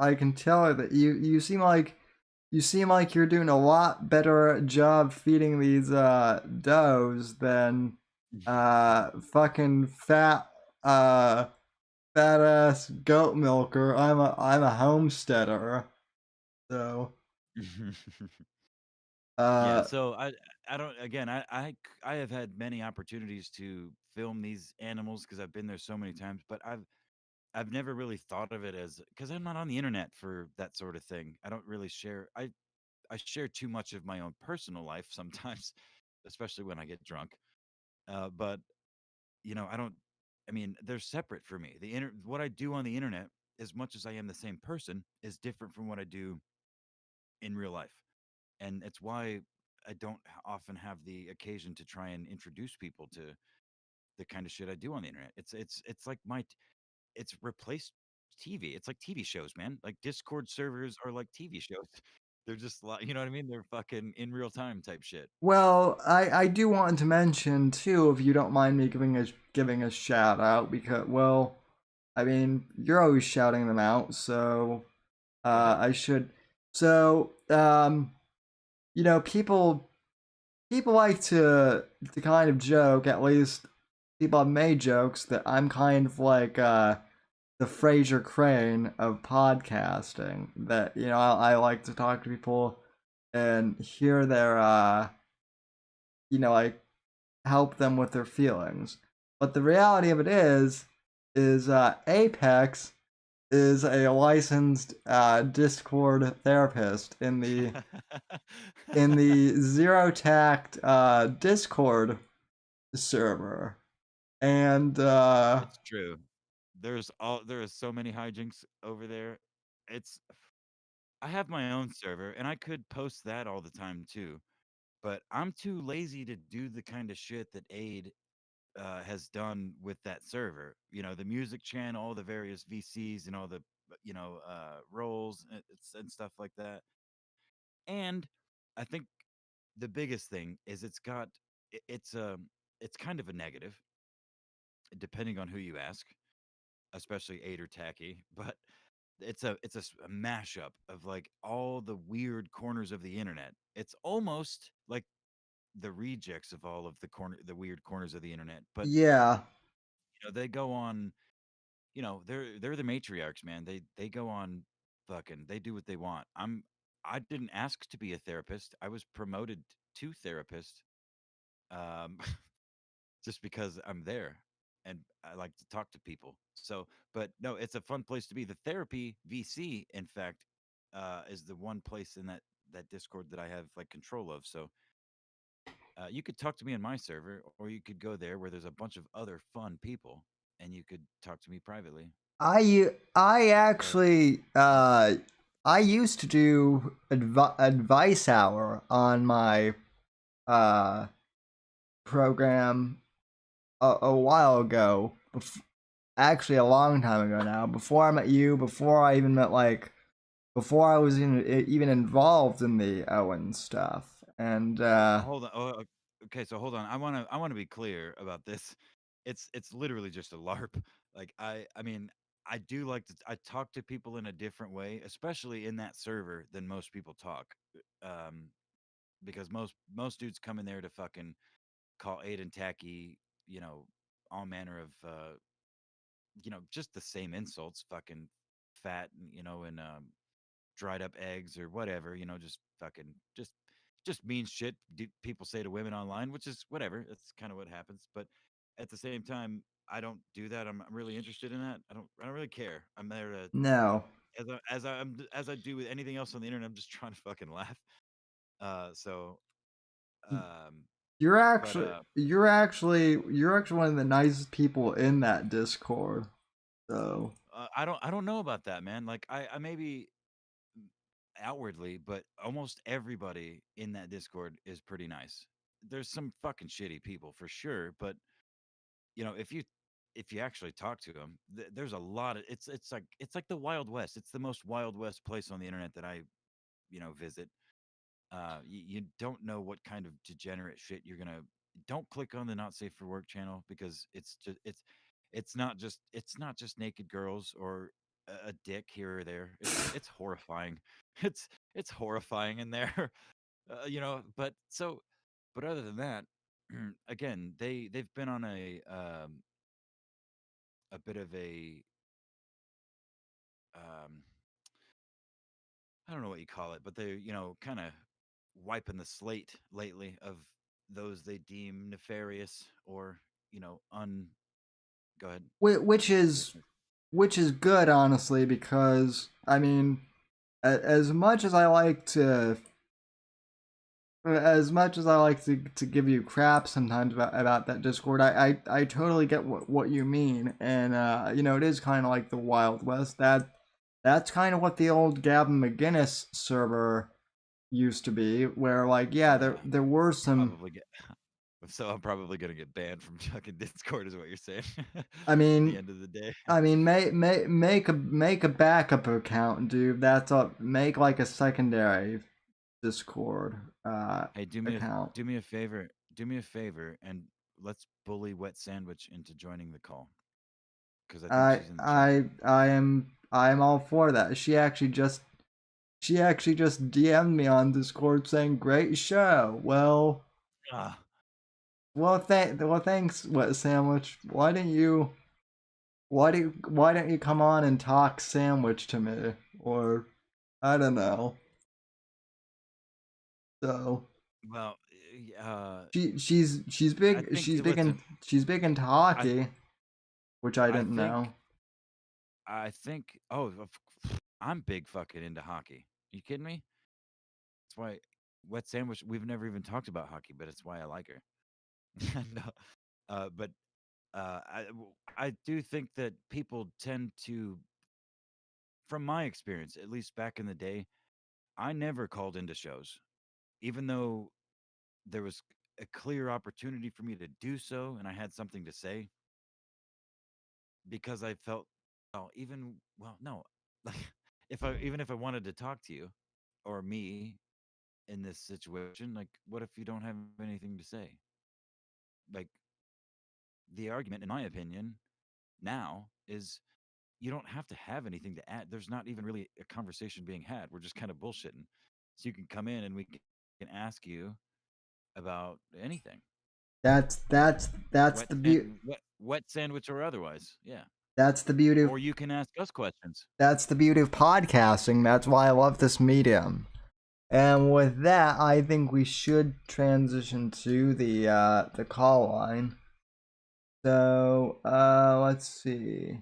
[SPEAKER 1] that you seem like you're doing a lot better job feeding these does than fucking uh fat ass goat milker. I'm a homesteader. So
[SPEAKER 4] Yeah,
[SPEAKER 1] uh
[SPEAKER 4] so I don't again I have had many opportunities to film these animals because I've been there so many times, but I've never really thought of it as because I'm not on the internet for that sort of thing. I don't really share. I share too much of my own personal life sometimes, especially when I get drunk. But I don't. I mean, they're separate for me. What I do on the internet, as much as I am the same person, is different from what I do in real life, and it's why I don't often have the occasion to try and introduce people to the kind of shit I do on the internet. It's like it's replaced TV. It's like TV shows, man. Like Discord servers are like TV shows. They're just like, you know what I mean? They're fucking in real time type shit.
[SPEAKER 1] well, I do want to mention too, if you don't mind me giving a shout out, because well, I mean, you're always shouting them out, so
[SPEAKER 4] Go ahead.
[SPEAKER 1] I should. So, people like to kind of joke, at least people have made jokes that I'm kind of like the Fraser Crane of podcasting. That I like to talk to people and hear their like help them with their feelings. But the reality of it is Apex is a licensed Discord therapist in the Zero Tact Discord server. And
[SPEAKER 4] It's true. There is so many hijinks over there. It's I have my own server and I could post that all the time too, but I'm too lazy to do the kind of shit that Aid has done with that server. You know, the music channel, all the various VCs and all the roles and stuff like that. And I think the biggest thing is it's kind of a negative depending on who you ask, especially Aid or Tacky, but a mashup of like all the weird corners of the internet. It's almost like the rejects of all of the weird corners of the internet. But
[SPEAKER 1] yeah,
[SPEAKER 4] they go on. They're the matriarchs, man. They go on fucking. They do what they want. I didn't ask to be a therapist. I was promoted to therapist. Um, just because I'm there and I like to talk to people. So, but no, it's a fun place to be. The therapy VC, in fact, is the one place in that Discord that I have like control of. So, you could talk to me in my server, or you could go there where there's a bunch of other fun people, and you could talk to me privately.
[SPEAKER 1] I
[SPEAKER 4] So,
[SPEAKER 1] actually
[SPEAKER 4] yeah.
[SPEAKER 1] I used to do advice hour on my uh program a while ago. Actually, a long time ago now. Before I met you, before I even met before I was even involved in the Owen stuff, and
[SPEAKER 4] Hold on. Oh, okay. So hold on. I want to be clear about this. It's literally just a LARP. Like I mean I do like to I talk to people in a different way, especially in that server than most people talk. Um, because most dudes come in there to fucking call Aiden tacky, all manner of just the same insults, fucking fat, and dried up eggs or whatever, just fucking just mean shit people say to women online, which is whatever. That's kind of what happens. But at the same time, I don't do that. I'm really interested in that. I don't really care. I'm there to
[SPEAKER 1] no,
[SPEAKER 4] as I do with anything else on the internet. I'm just trying to fucking laugh. So um,
[SPEAKER 1] you're
[SPEAKER 4] but
[SPEAKER 1] actually one of the nicest people in that Discord. So
[SPEAKER 4] I don't know about that, man. Like I maybe outwardly, but almost everybody in that Discord is pretty nice. There's some fucking shitty people for sure, but if you actually talk to them, there's a lot of it's like the Wild West. It's the most Wild West place on the internet that I visit. You don't know what kind of degenerate shit you're gonna. Don't click on the not safe for work channel because it's not just naked girls or a dick here or there. It's horrifying. It's horrifying in there. But other than that, again, they've been on a bit of a um I don't know what you call it, but they're kind of wiping the slate lately of those they deem nefarious or un. Go ahead.
[SPEAKER 1] which
[SPEAKER 4] I'm
[SPEAKER 1] is
[SPEAKER 4] listening.
[SPEAKER 1] good, honestly, because I mean, as much as I like to to give you crap sometimes about that Discord, I totally get what you mean, and it is kind of like the Wild West. That's kind of what the old Gavin McGinnis server used to be, where like yeah,
[SPEAKER 4] Yeah,
[SPEAKER 1] there were
[SPEAKER 4] I'm
[SPEAKER 1] some.
[SPEAKER 4] probably get. So I'm probably gonna get banned from fucking Discord, is what you're saying.
[SPEAKER 1] I
[SPEAKER 4] At the
[SPEAKER 1] mean,
[SPEAKER 4] end of the day.
[SPEAKER 1] make a backup account, dude. That's up. Make like a secondary Discord
[SPEAKER 4] Hey,
[SPEAKER 1] account.
[SPEAKER 4] do me a favor. Do me a favor, and let's bully Wet Sandwich into joining the call because I think she's in the chat.
[SPEAKER 1] I am all for that. She actually just DM'd me on Discord saying great show.
[SPEAKER 4] Ah,
[SPEAKER 1] Thanks, Wet Sandwich. Why don't you come on and talk sandwich to me? Or I don't know. So
[SPEAKER 4] well,
[SPEAKER 1] she's
[SPEAKER 4] I
[SPEAKER 1] big
[SPEAKER 4] think listen,
[SPEAKER 1] she's big into
[SPEAKER 4] I
[SPEAKER 1] hockey, which I
[SPEAKER 4] I
[SPEAKER 1] didn't know.
[SPEAKER 4] think I think I'm big fucking into hockey. You kidding me? That's why Wet Sandwich. We've never even talked about hockey, but it's why I like her. No, but I do think that people tend to, from my experience, at least back in the day, I never called into shows, even though there was a clear opportunity for me to do so, and I had something to say because I felt, no, like if I wanted to talk to you or me in this situation, like, what if you don't have anything to say? Like, the argument, in my opinion, now is you don't have to have anything to add. There's not even really a conversation being had. We're just kind of bullshitting. So you can come in and we can ask you about anything.
[SPEAKER 1] That's
[SPEAKER 4] Wet,
[SPEAKER 1] the beauty.
[SPEAKER 4] san- wet sandwich or otherwise. Yeah.
[SPEAKER 1] That's the beauty of
[SPEAKER 4] Or you can ask us questions.
[SPEAKER 1] That's the beauty of podcasting. That's why I love this medium. And with that, I think we should transition to the call line. So let's see.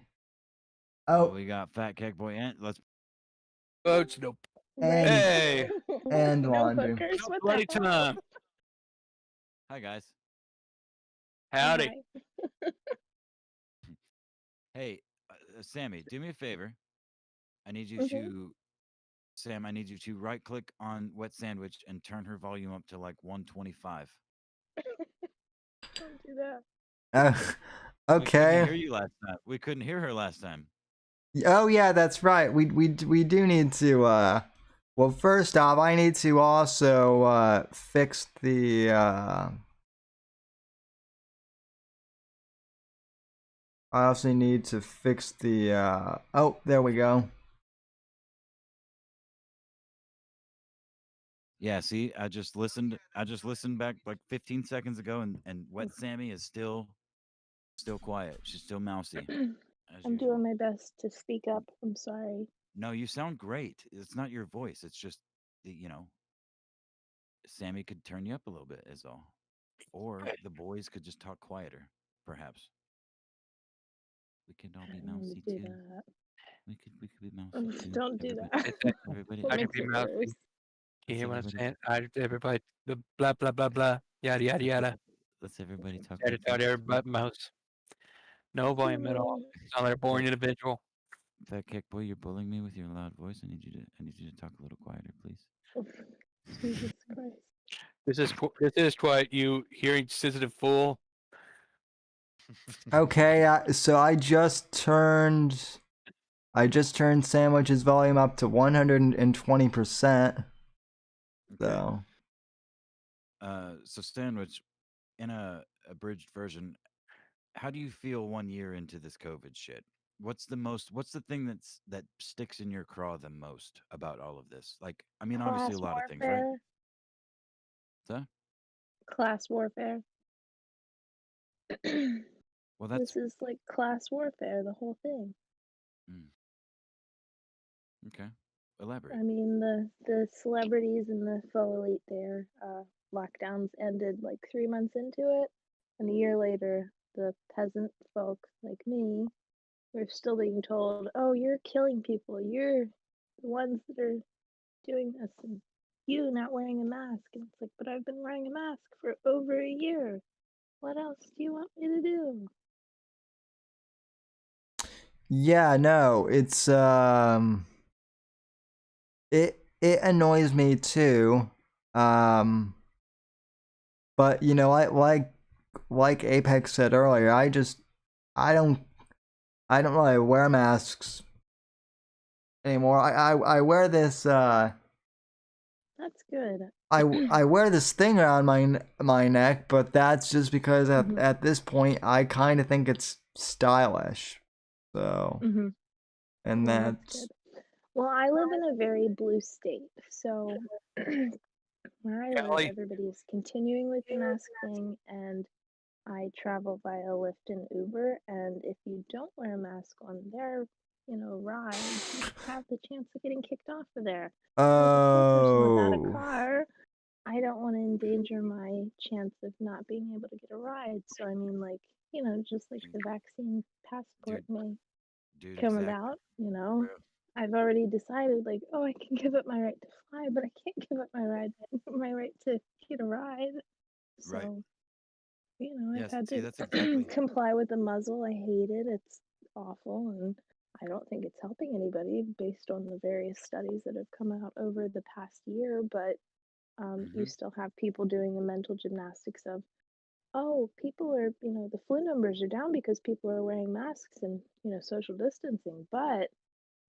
[SPEAKER 4] Oh,
[SPEAKER 1] Oh,
[SPEAKER 4] we got Fat Cake Boy and let's
[SPEAKER 5] Votes, nope.
[SPEAKER 1] and
[SPEAKER 5] Hey,
[SPEAKER 1] and
[SPEAKER 6] no
[SPEAKER 1] Laundry.
[SPEAKER 6] hookers.
[SPEAKER 5] no
[SPEAKER 6] What
[SPEAKER 5] bloody
[SPEAKER 6] the hell?
[SPEAKER 5] time.
[SPEAKER 4] hi guys.
[SPEAKER 5] Howdy.
[SPEAKER 6] Hi.
[SPEAKER 4] Hey, Sammy, do me a favor. I need you
[SPEAKER 6] Mhm.
[SPEAKER 4] to Sam, I need you to right click on Wet Sandwich and turn her volume up to like 125.
[SPEAKER 6] Don't do that.
[SPEAKER 4] We couldn't hear
[SPEAKER 1] Okay.
[SPEAKER 4] you last time. We couldn't hear her last time.
[SPEAKER 1] Oh yeah, that's right. We do need to well, first off, I need to also fix the I also need to fix the oh, there we go.
[SPEAKER 4] Yeah, see, I just listened back like 15 seconds ago and Wet Sammy is still quiet. She's still mousy as
[SPEAKER 6] I'm
[SPEAKER 4] usual.
[SPEAKER 6] doing my best to speak up. I'm sorry.
[SPEAKER 4] No, you sound great. It's not your voice. It's just Sammy could turn you up a little bit is all. Or the boys could just talk quieter, perhaps. We could all
[SPEAKER 6] I
[SPEAKER 4] be
[SPEAKER 6] don't want
[SPEAKER 4] mousy
[SPEAKER 6] to do
[SPEAKER 4] too.
[SPEAKER 6] that.
[SPEAKER 4] We could be mousy too.
[SPEAKER 6] Don't do
[SPEAKER 4] Everybody,
[SPEAKER 6] that.
[SPEAKER 4] everybody,
[SPEAKER 6] What
[SPEAKER 5] I can
[SPEAKER 6] makes
[SPEAKER 5] be
[SPEAKER 6] it
[SPEAKER 5] mousy.
[SPEAKER 6] worse?
[SPEAKER 5] You hear what I'm
[SPEAKER 4] everybody-
[SPEAKER 5] saying? Everybody, the blah, blah, blah, blah, yada, yada, yada.
[SPEAKER 4] let's everybody talk.
[SPEAKER 5] Yada,
[SPEAKER 4] like
[SPEAKER 5] yada,
[SPEAKER 4] this.
[SPEAKER 5] everybody, mouse. No volume at all. Sound like a boring individual.
[SPEAKER 4] Fat Kick Boy, you're bullying me with your loud voice. I need you to talk a little quieter, please.
[SPEAKER 6] Jesus Christ.
[SPEAKER 5] This is what you hearing sensitive fool.
[SPEAKER 1] Okay, so I just turned Sandwich's volume up to 120%. So,
[SPEAKER 4] So Sandwich, in a abridged version, how do you feel 1 year into this COVID shit? What's the thing that sticks in your craw the most about all of this? Like, I mean, obviously
[SPEAKER 6] Class
[SPEAKER 4] a lot of things, right?
[SPEAKER 6] warfare.
[SPEAKER 4] So,
[SPEAKER 6] Class warfare.
[SPEAKER 4] well, that's
[SPEAKER 6] This is like class warfare, the whole thing.
[SPEAKER 4] okay. Elaborate.
[SPEAKER 6] I mean, the celebrities and the faux elite there, lockdowns ended like 3 months into it, and a year later, the peasant folk like me, we're still being told, "Oh, you're killing people. You're the ones that are doing this, and you not wearing a mask." And it's like, "But I've been wearing a mask for over a year. What else do you want me to do?"
[SPEAKER 1] yeah, no, it's it annoys me too. But you know, like Apex said earlier, I don't really wear masks anymore. I wear this
[SPEAKER 6] That's good.
[SPEAKER 1] I wear this thing around my neck, but that's just because
[SPEAKER 6] Mhm.
[SPEAKER 1] at this point I kind of think it's stylish. So,
[SPEAKER 6] Mhm.
[SPEAKER 1] and
[SPEAKER 6] Well,
[SPEAKER 1] that's
[SPEAKER 6] that's good. Well, I live in a very blue state, so where I live,
[SPEAKER 5] Kelly,
[SPEAKER 6] everybody is continuing with the mask thing, and I travel via Lyft and Uber, and if you don't wear a mask on their, rides, you have the chance of getting kicked off of there. As a poor person without a
[SPEAKER 1] oh.
[SPEAKER 6] car, I don't want to endanger my chance of not being able to get a ride. So I mean, like, just like the vaccine passport may
[SPEAKER 4] Dude,
[SPEAKER 6] come
[SPEAKER 4] exactly.
[SPEAKER 6] about,
[SPEAKER 4] Bro.
[SPEAKER 6] I've already decided, like, oh, I can give up my right to fly, but I can't give up my right to get a ride. So
[SPEAKER 4] Right.
[SPEAKER 6] I've
[SPEAKER 4] Yes,
[SPEAKER 6] had
[SPEAKER 4] see,
[SPEAKER 6] to
[SPEAKER 4] that's exactly.
[SPEAKER 6] comply with the muzzle. I hate it. It's awful, and I don't think it's helping anybody based on the various studies that have come out over the past year. But you
[SPEAKER 4] Hmm.
[SPEAKER 6] still have people doing the mental gymnastics of, oh, people are, the flu numbers are down because people are wearing masks and, social distancing. But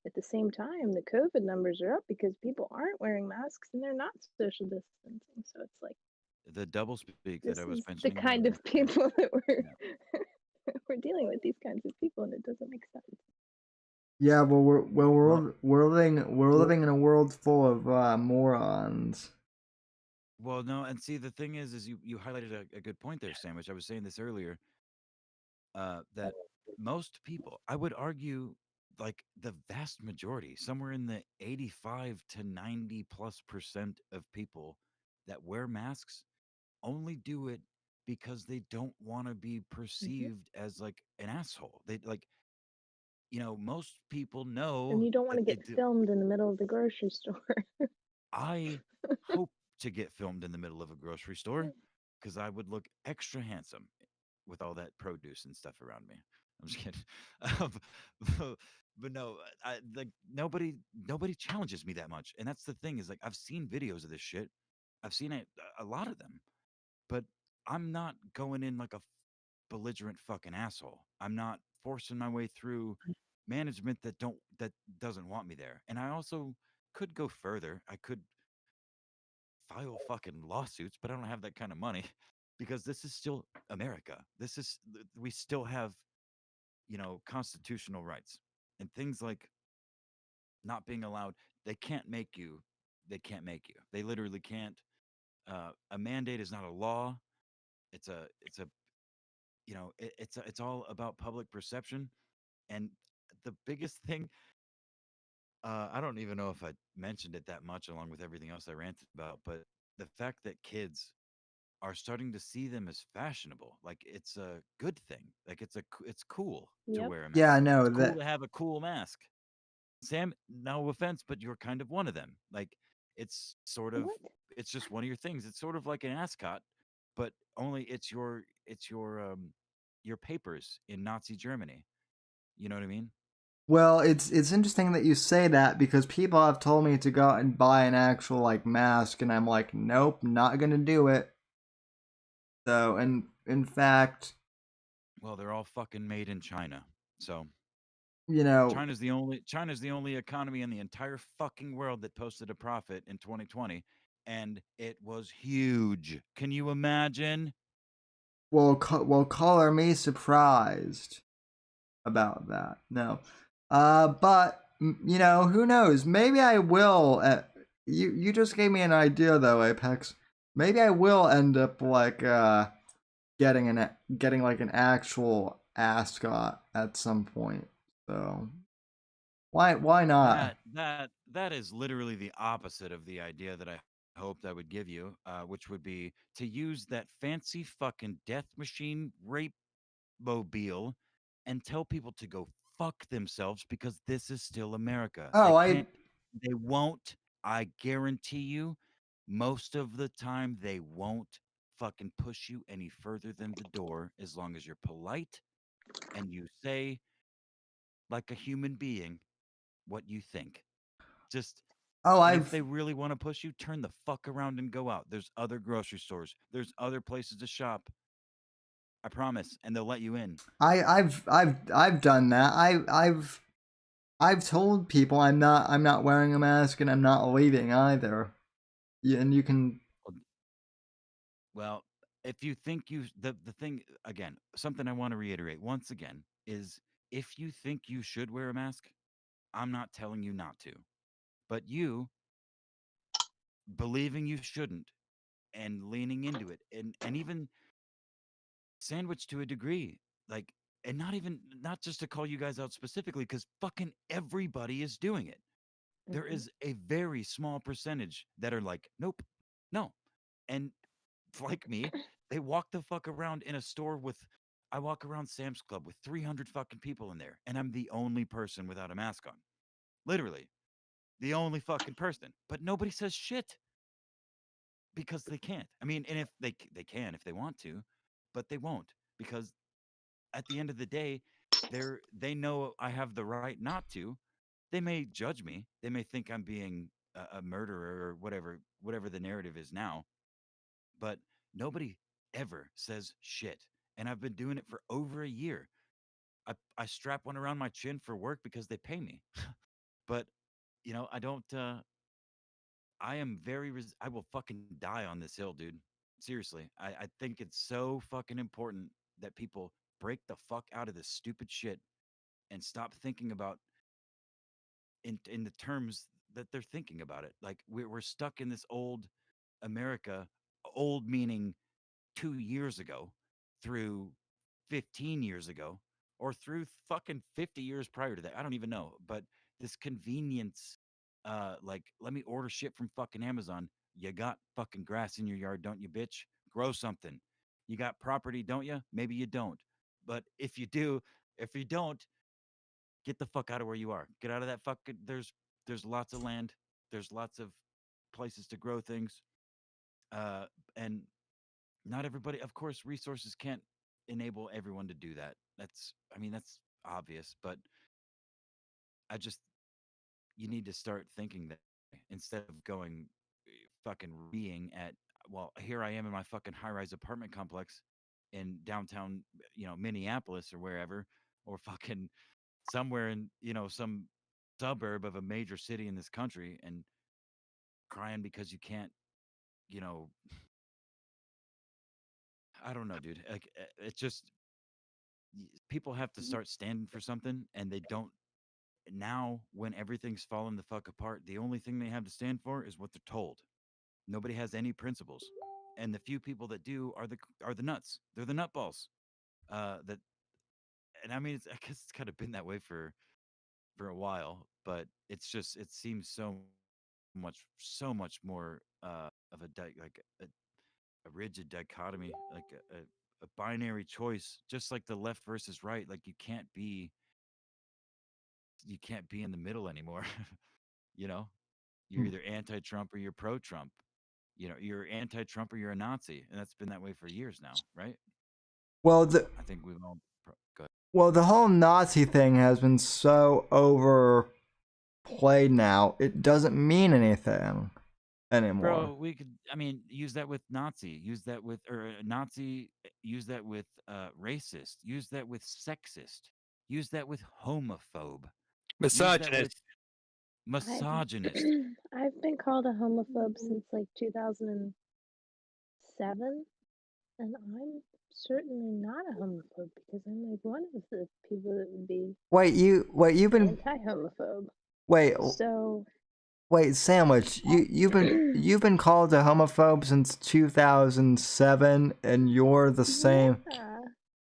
[SPEAKER 6] at the same time, the COVID numbers are up because people aren't wearing masks and they're not social distancing. So it's like,
[SPEAKER 4] The double speak that I
[SPEAKER 6] this
[SPEAKER 4] was
[SPEAKER 6] is the
[SPEAKER 4] mentioning
[SPEAKER 6] kind
[SPEAKER 4] earlier.
[SPEAKER 6] of people that
[SPEAKER 4] Yeah.
[SPEAKER 6] we're dealing with these kinds of people, and it doesn't make sense.
[SPEAKER 1] Yeah, well,
[SPEAKER 4] Well,
[SPEAKER 1] we're living in a world full of morons.
[SPEAKER 4] well, no, and see, the thing is you highlighted a good point there, Sandwich. I was saying this earlier, that most people, I would argue, like the vast majority, somewhere in the 85 to 90+% of people that wear masks only do it because they don't want to be
[SPEAKER 6] Hmm.
[SPEAKER 4] perceived as like an asshole. They like, most people
[SPEAKER 6] And
[SPEAKER 4] know
[SPEAKER 6] you don't want
[SPEAKER 4] that
[SPEAKER 6] to
[SPEAKER 4] they
[SPEAKER 6] get
[SPEAKER 4] do.
[SPEAKER 6] filmed in the middle of the grocery store.
[SPEAKER 4] I hope to get filmed in the middle of a grocery store because I would look extra handsome with all that produce and stuff around me. I'm just kidding. Um, but no, I like nobody challenges me that much. And that's the thing is like I've seen videos of this shit. I've seen it a lot of them, but I'm not going in like a belligerent fucking asshole. I'm not forcing my way through management that doesn't want me there. And I also could go further. I could file fucking lawsuits, but I don't have that kind of money because this is still America. We still have, constitutional rights and things like not being allowed. They can't make you. They can't make you. They literally can't. A mandate is not a law. It's a, it's all about public perception. And the biggest thing, I don't even know if I mentioned it that much along with everything else I ranted about, but the fact that kids are starting to see them as fashionable. Like it's a good thing. Like it's cool to
[SPEAKER 6] Yep.
[SPEAKER 4] wear a
[SPEAKER 1] Yeah,
[SPEAKER 4] mask.
[SPEAKER 1] no,
[SPEAKER 4] It's cool
[SPEAKER 1] that
[SPEAKER 4] to have a cool mask. Sam, no offense, but you're kind of one of them. Like it's sort of
[SPEAKER 6] What?
[SPEAKER 4] it's just one of your things. It's sort of like an ascot, but only it's your papers in Nazi Germany. You know what I mean?
[SPEAKER 1] well, it's interesting that you say that because people have told me to go out and buy an actual like mask, and I'm like, nope, not gonna do it. So, and in fact,
[SPEAKER 4] Well, they're all fucking made in China. So
[SPEAKER 1] you know,
[SPEAKER 4] China's the only economy in the entire fucking world that posted a profit in 2020, and it was huge. Can you imagine?
[SPEAKER 1] well, color me surprised about that. No, but who knows? Maybe I will. You just gave me an idea though, Apex. Maybe I will end up like getting like an actual ascot at some point. So why not?
[SPEAKER 4] That is literally the opposite of the idea that I hoped I would give you, which would be to use that fancy fucking death machine rape mobile and tell people to go fuck themselves because this is still America. They
[SPEAKER 1] Oh, I
[SPEAKER 4] can't, they won't, I guarantee you, most of the time they won't fucking push you any further than the door as long as you're polite and you say, like a human being, what you think. Just,
[SPEAKER 1] oh
[SPEAKER 4] and if
[SPEAKER 1] I've
[SPEAKER 4] they really want to push you, turn the fuck around and go out. There's other grocery stores, there's other places to shop. I promise. And they'll let you in.
[SPEAKER 1] I've done that. I've told people I'm not wearing a mask and I'm not leaving either. Yeah, and you can.
[SPEAKER 4] Well, if you think the thing again, something I want to reiterate once again is if you think you should wear a mask, I'm not telling you not to. But you believing you shouldn't and leaning into it and even sandwich to a degree, like and not just to call you guys out specifically because fucking everybody is doing it. There
[SPEAKER 6] Hmm.
[SPEAKER 4] is a very small percentage that are like, nope, no. And like me, they walk the fuck around in a store with I walk around Sam's Club with 300 fucking people in there, and I'm the only person without a mask on. Literally, the only fucking person. But nobody says shit because they can't. I mean, and if they can if they want to, but they won't, because at the end of the day, they know I have the right not to. They may judge me. They may think I'm being a murderer or whatever the narrative is now, but nobody ever says shit. And I've been doing it for over a year. I strap one around my chin for work because they pay me. But I don't. I am I will fucking die on this hill, dude. Seriously, I think it's so fucking important that people break the fuck out of this stupid shit and stop thinking about in the terms that they're thinking about it. Like we're stuck in this old America, old meaning 2 years ago, through 15 years ago, or through fucking 50 years prior to that. I don't even know. But this convenience, like, let me order shit from fucking Amazon. You got fucking grass in your yard, don't you, bitch? Grow something. You got property, don't you? Maybe you don't. But if you don't, get the fuck out of where you are. Get out of that fucking. There's lots of land. There's lots of places to grow things. And not everybody, of course, resources can't enable everyone to do that. That's obvious, but I just, you need to start thinking that way instead of going fucking being at, well, here I am in my fucking high rise apartment complex in downtown, Minneapolis or wherever, or fucking somewhere in, some suburb of a major city in this country, and crying because you can't, you know, I don't know, dude. Like, it's just, people have to start standing for something, and they don't. Now, when everything's falling the fuck apart, the only thing they have to stand for is what they're told. Nobody has any principles, and the few people that do are the nuts. They're the nutballs. That, and I mean, I guess it's kind of been that way for a while, but it seems so much more of a rigid dichotomy, like a binary choice, just like the left versus right. Like you can't be in the middle anymore. you know, you're either anti-Trump or you're pro-Trump. You're anti-Trump or you're a Nazi, and that's been that way for years now, right?
[SPEAKER 1] Well, the
[SPEAKER 4] I think we've all. Go
[SPEAKER 1] well, the whole Nazi thing has been so overplayed now. It doesn't mean anything anymore.
[SPEAKER 4] Bro, we could. I mean, use that with Nazi. Use that with or Nazi. Use that with racist. Use that with sexist. Use that with homophobe. Use that with
[SPEAKER 5] Misogynist.
[SPEAKER 4] misogynist.
[SPEAKER 6] I've been called a homophobe since like 2007, and I'm certainly not a homophobe because I'm like one of the people that would be
[SPEAKER 1] You've been
[SPEAKER 6] anti-homophobe.
[SPEAKER 1] wait
[SPEAKER 6] So
[SPEAKER 1] wait Sandwich. You've been called a homophobe since 2007, and you're the same.
[SPEAKER 6] yeah,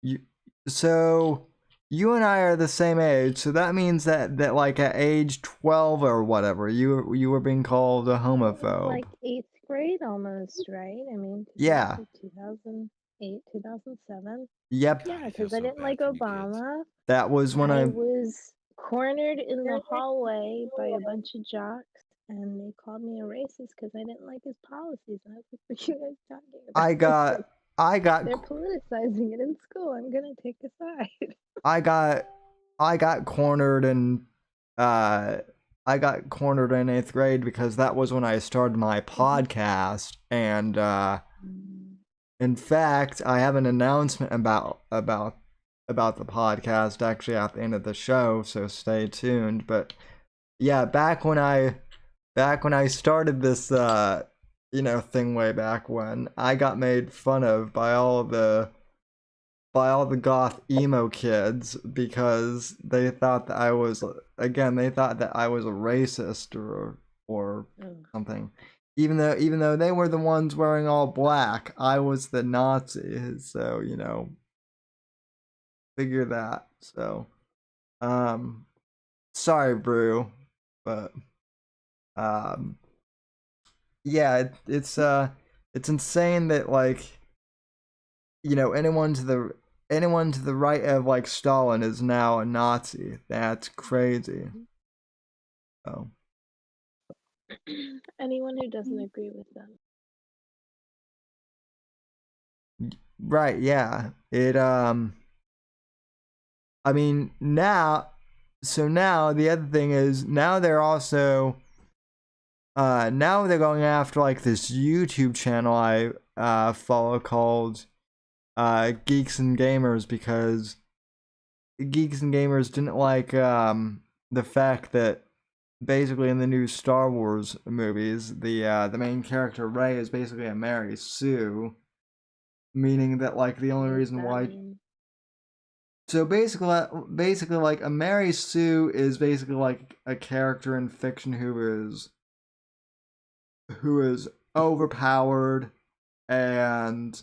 [SPEAKER 1] You so you and I are the same age, so that means that like at age 12 or whatever, you were being called a homophobe.
[SPEAKER 6] like 8th grade almost, right? I mean,
[SPEAKER 1] Yeah.
[SPEAKER 6] 2008, 2007.
[SPEAKER 1] Yep.
[SPEAKER 6] Yeah,
[SPEAKER 4] God, I feel
[SPEAKER 6] because I
[SPEAKER 4] so
[SPEAKER 6] didn't
[SPEAKER 4] bad
[SPEAKER 6] like
[SPEAKER 4] for you kids.
[SPEAKER 6] Obama.
[SPEAKER 1] That was when
[SPEAKER 6] I
[SPEAKER 1] I
[SPEAKER 6] was cornered in the hallway by a bunch of jocks, and they called me a racist because I didn't like his policies. And I was like, "What are you guys talking about?"
[SPEAKER 1] I got
[SPEAKER 6] Like,
[SPEAKER 1] I got
[SPEAKER 6] they're politicizing it in school. I'm gonna take a side.
[SPEAKER 1] I got I got cornered in uh I got cornered in 8th grade because that was when I started my podcast, and in fact, I have an announcement about the podcast actually at the end of the show, so stay tuned. But yeah, back when I started this thing way back when, I got made fun of by all the goth emo kids because they thought that I was a racist or something. Even though they were the ones wearing all black, I was the Nazi. So, figure that. So, sorry, Brew, but yeah, it's insane that, like, anyone to the right of like Stalin is now a Nazi. That's crazy. Oh.
[SPEAKER 6] Anyone who doesn't agree with them.
[SPEAKER 1] right, yeah. I mean, now the other thing is now they're also now they're going after like this YouTube channel I follow called Geeks and Gamers, because Geeks and Gamers didn't like the fact that basically in the new Star Wars movies the main character Rey is basically a Mary Sue, meaning that like the only
[SPEAKER 6] What does
[SPEAKER 1] reason
[SPEAKER 6] that
[SPEAKER 1] why.
[SPEAKER 6] mean?
[SPEAKER 1] So basically, like a Mary Sue is basically like a character in fiction who is overpowered, and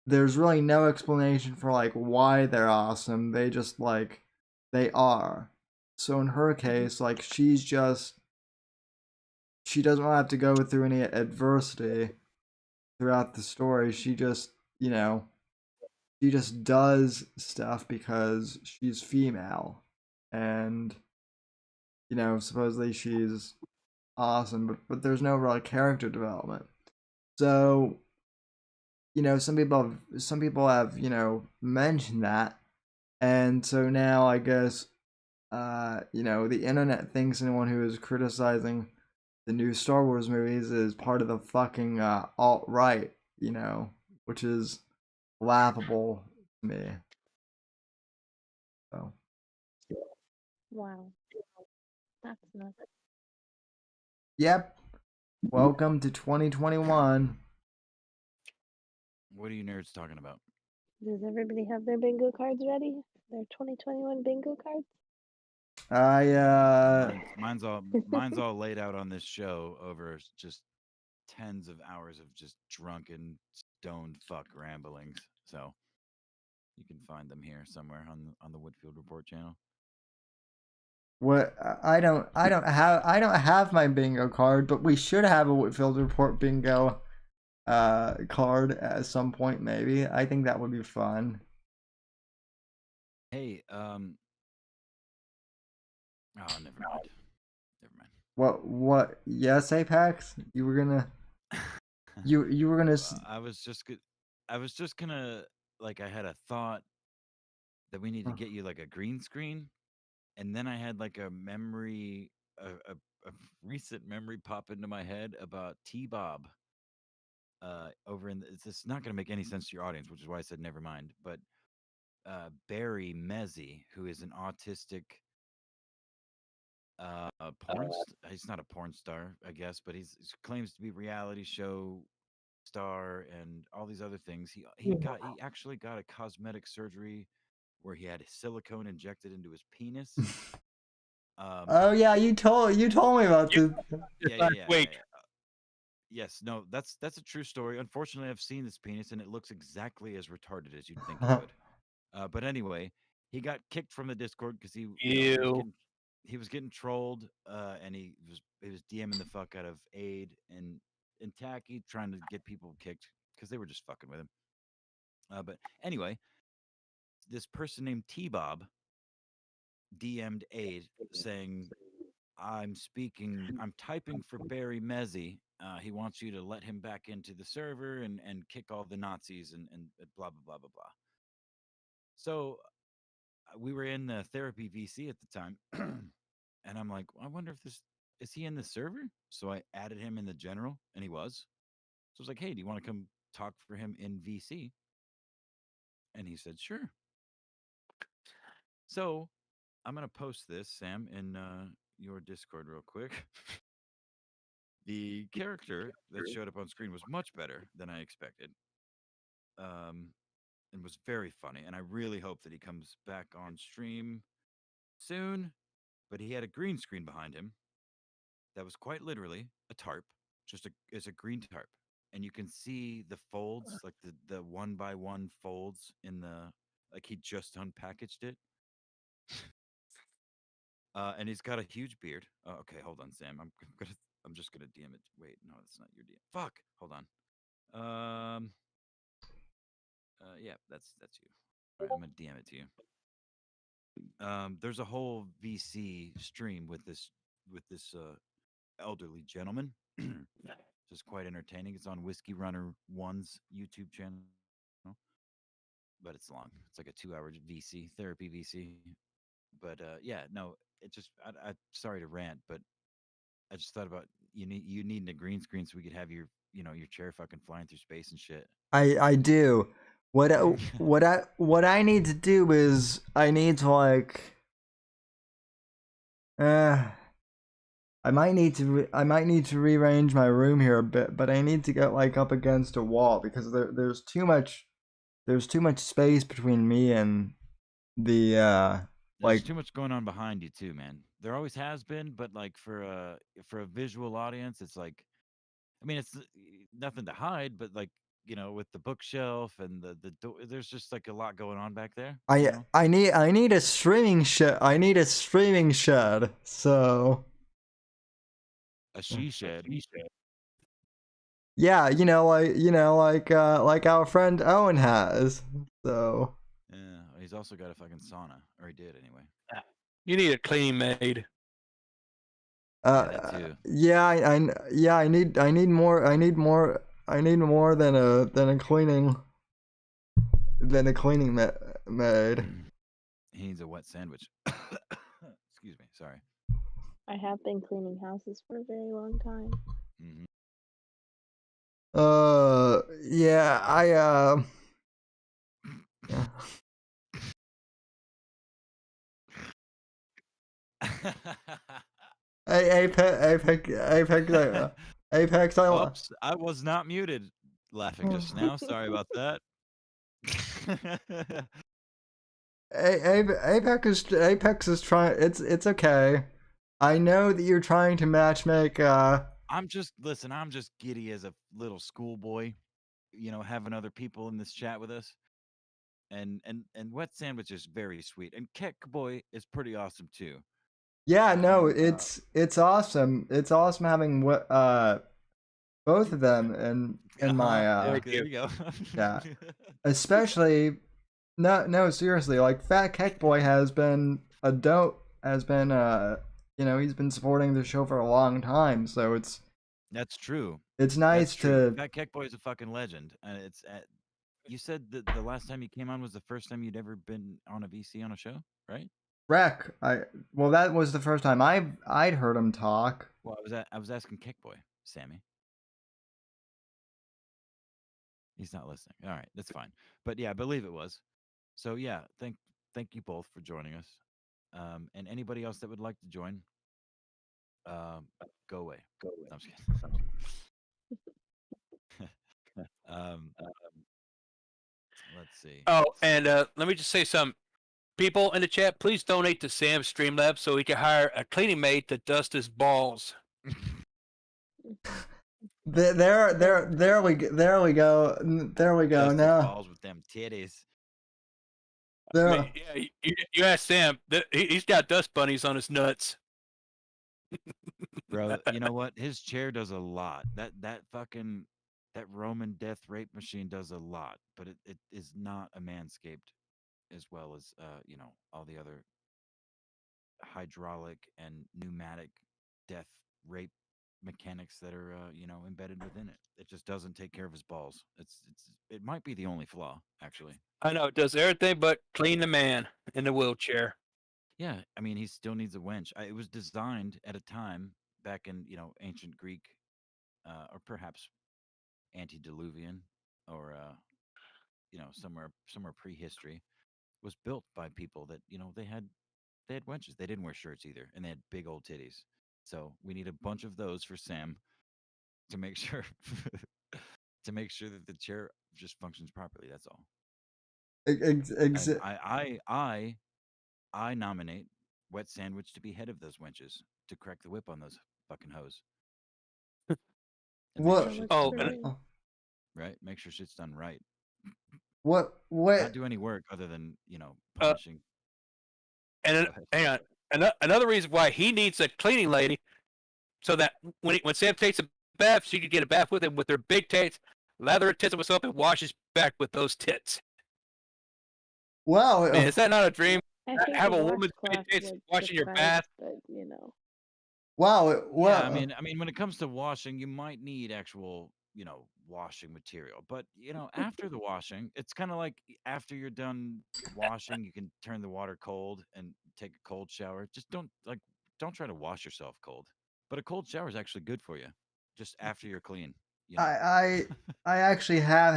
[SPEAKER 1] there's really no explanation for like why they're awesome. They just like they are. So in her case, like she doesn't have to go through any adversity throughout the story. She just does stuff because she's female, and supposedly she's awesome, but there's no real character development. So, some people have, mentioned that, and so now I guess the internet thinks anyone who is criticizing the new Star Wars movies is part of the fucking alt right, which is laughable to me. So,
[SPEAKER 6] Wow, that's nuts.
[SPEAKER 1] yep. Welcome to 2021.
[SPEAKER 4] What are you nerds talking about?
[SPEAKER 6] Does everybody have their bingo cards ready? Their 2021 bingo cards?
[SPEAKER 1] I
[SPEAKER 4] Mine's all laid out on this show over just tens of hours of just drunken, stoned fuck ramblings. So you can find them here somewhere on the Whitfield Report channel.
[SPEAKER 1] what I don't have my bingo card, but we should have a Whitfield Report bingo card at some point maybe. I think that would be fun.
[SPEAKER 4] Hey, oh, never mind. Never mind.
[SPEAKER 1] What yes, Apex? You were gonna you were gonna
[SPEAKER 4] I was just gonna like I had a thought that we need to get you like a green screen, and then I had like a recent memory pop into my head about T Bob. Over in it's not gonna make any sense to your audience, which is why I said never mind. But Barry Mezzi, who is an autistic he's not a porn star, I guess, but he claims to be reality show star and all these other things. He actually got a cosmetic surgery where he had silicone injected into his penis.
[SPEAKER 1] Oh yeah, you told me about
[SPEAKER 5] You
[SPEAKER 1] this.
[SPEAKER 4] Yeah, yeah,
[SPEAKER 5] last
[SPEAKER 4] yeah, yeah,
[SPEAKER 5] week.
[SPEAKER 4] yeah. Yes, no, that's a true story. Unfortunately, I've seen this penis and it looks exactly as retarded as you'd think it would. But anyway, he got kicked from the Discord because
[SPEAKER 5] You.
[SPEAKER 4] he was getting trolled, and he was DMing the fuck out of Aid and Tacky, trying to get people kicked because they were just fucking with him. But anyway, this person named T Bob DM'd Aid saying, I'm typing for Barry Mezzi. He wants you to let him back into the server and kick all the Nazis and blah, blah, blah, blah, blah. So we were in the therapy VC at the time. And I'm like, I wonder if is he in the server? So I added him in the general, and he was. So I was like, hey, do you want to come talk for him in VC? And he said, sure. So I'm going to post this, Sam, in your Discord real quick. The character that showed up on screen was much better than I expected, um, and was very funny. And I really hope that he comes back on stream soon. But he had a green screen behind him that was quite literally a tarp, it's a green tarp, and you can see the folds, like the one by one folds in the like he just unpackaged it. And he's got a huge beard. Okay, hold on, Sam. I'm just gonna DM it. Wait, no, it's not your DM. Fuck. Hold on. Um. Yeah, that's you. All right, I'm gonna DM it to you. There's a whole VC stream with this elderly gentleman. Just quite entertaining. It's on Whiskey Runner One's YouTube channel. but it's long. It's like a 2-hour VC therapy VC. But yeah, no, it just I sorry to rant, but I just thought about you needing a green screen so we could have your chair fucking flying through space and shit.
[SPEAKER 1] I do. What I need to do is I need to like I might need to rearrange my room here a bit, but I need to get like up against a wall because there's too much space between me and the
[SPEAKER 4] There's
[SPEAKER 1] like
[SPEAKER 4] too much going on behind you too, man. There always has been, but like for a visual audience, it's like, I mean, it's nothing to hide, but like with the bookshelf and the door, there's just like a lot going on back there.
[SPEAKER 1] I need a streaming shed. I need a streaming shed. So
[SPEAKER 4] A she shed.
[SPEAKER 1] yeah, like our friend Owen has. So
[SPEAKER 4] Yeah, he's also got a fucking sauna, or he did anyway.
[SPEAKER 5] You need a cleaning maid.
[SPEAKER 4] That too.
[SPEAKER 1] yeah, I need more than a cleaning maid.
[SPEAKER 4] He needs a wet sandwich. Excuse me. Sorry.
[SPEAKER 6] I have been cleaning houses for a very long time.
[SPEAKER 4] Mm-hmm.
[SPEAKER 1] Yeah, yeah. Apex.
[SPEAKER 4] Oops, I was not muted. Laughing just now. Sorry about that.
[SPEAKER 1] Apex is trying. It's okay. I know that you're trying to matchmake.
[SPEAKER 4] I'm just giddy as a little schoolboy, having other people in this chat with us. And Wet Sandwich is very sweet, and Keck Boy is pretty awesome too.
[SPEAKER 1] Yeah, no, it's awesome. It's awesome having both of them in my
[SPEAKER 4] there you go.
[SPEAKER 1] yeah, especially no seriously, like Fat Keck Boy has been he's been supporting the show for a long time, so
[SPEAKER 4] that's true.
[SPEAKER 1] It's nice to
[SPEAKER 4] Fat Keck Boy is a fucking legend, and you said that the last time you came on was the first time you'd ever been on a VC on a show, right?
[SPEAKER 1] Wreck. Well, that was the first time I'd heard him talk.
[SPEAKER 4] Well, I was asking Kick Boy, Sammy. He's not listening. All right, that's fine. But yeah, I believe it was. So yeah, thank you both for joining us. And anybody else that would like to join, go away. No, I'm just kidding. Let's see.
[SPEAKER 5] Oh, and let me just say something. People in the chat, please donate to Sam's Streamlabs so he can hire a cleaning maid to dust his balls.
[SPEAKER 1] There we go.
[SPEAKER 4] Dust
[SPEAKER 1] now.
[SPEAKER 4] his balls with them titties.
[SPEAKER 1] There.
[SPEAKER 5] I mean, yeah, you ask Sam. He's got dust bunnies on his nuts.
[SPEAKER 4] Bro, you know what? His chair does a lot. That Roman death rape machine does a lot, but it is not a Manscaped as well as all the other hydraulic and pneumatic death rape mechanics that are embedded within it. It just doesn't take care of his balls. It might be the only flaw, actually.
[SPEAKER 5] I know, it does everything but clean the man in the wheelchair.
[SPEAKER 4] Yeah, I mean, he still needs a winch. It was designed at a time back in ancient Greek, or perhaps antediluvian, or somewhere prehistory. Was built by people that they had wenches. They didn't wear shirts either, and they had big old titties. So we need a bunch of those for Sam to make sure that the chair just functions properly. That's all. I nominate Wet Sandwich to be head of those wenches to crack the whip on those fucking hoes.
[SPEAKER 1] What?
[SPEAKER 4] Right? Make sure shit's done right.
[SPEAKER 1] What?
[SPEAKER 4] Not do any work other than punishing.
[SPEAKER 5] And hang on, another reason why he needs a cleaning lady, so that when Sam takes a bath, she can get a bath with him with her big tits, lather her tits with soap, and wash his back with those tits.
[SPEAKER 1] Wow,
[SPEAKER 5] man, is that not a dream? Have a woman's big tits washing your bath.
[SPEAKER 6] But
[SPEAKER 1] Wow.
[SPEAKER 4] Yeah, I mean, when it comes to washing, you might need actual, washing material. But after the washing, it's kind of like after you're done washing, you can turn the water cold and take a cold shower. Just don't try to wash yourself cold. But a cold shower is actually good for you. Just after you're clean, you know.
[SPEAKER 1] I actually have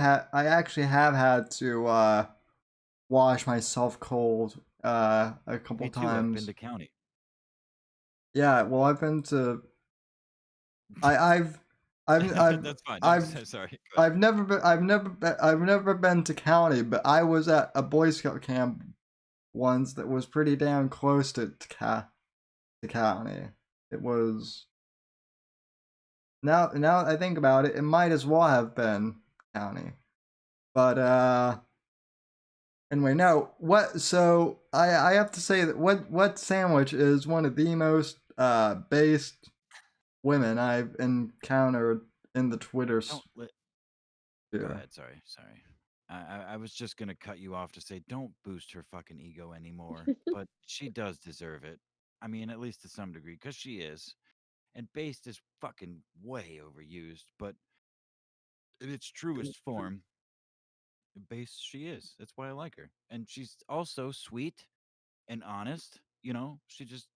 [SPEAKER 1] had to wash myself cold a couple
[SPEAKER 4] Me too. I've been
[SPEAKER 1] times.
[SPEAKER 4] to county.
[SPEAKER 1] Yeah, well, I've been to I
[SPEAKER 4] That's fine. No,
[SPEAKER 1] I've
[SPEAKER 4] sorry. Go ahead.
[SPEAKER 1] I've never been to county, but I was at a Boy Scout camp once that was pretty damn close to county. It was now I think about it, it might as well have been county. But anyway, no. What? So I have to say that what sandwich is one of the most based women I've encountered in the Twitter
[SPEAKER 4] Don't let, Go
[SPEAKER 1] sphere.
[SPEAKER 4] ahead. Sorry. I was just gonna cut you off to say don't boost her fucking ego anymore, but she does deserve it. I mean, at least to some degree, because she is. And based is fucking way overused, but in its truest form, base she is. That's why I like her. And she's also sweet and honest. She just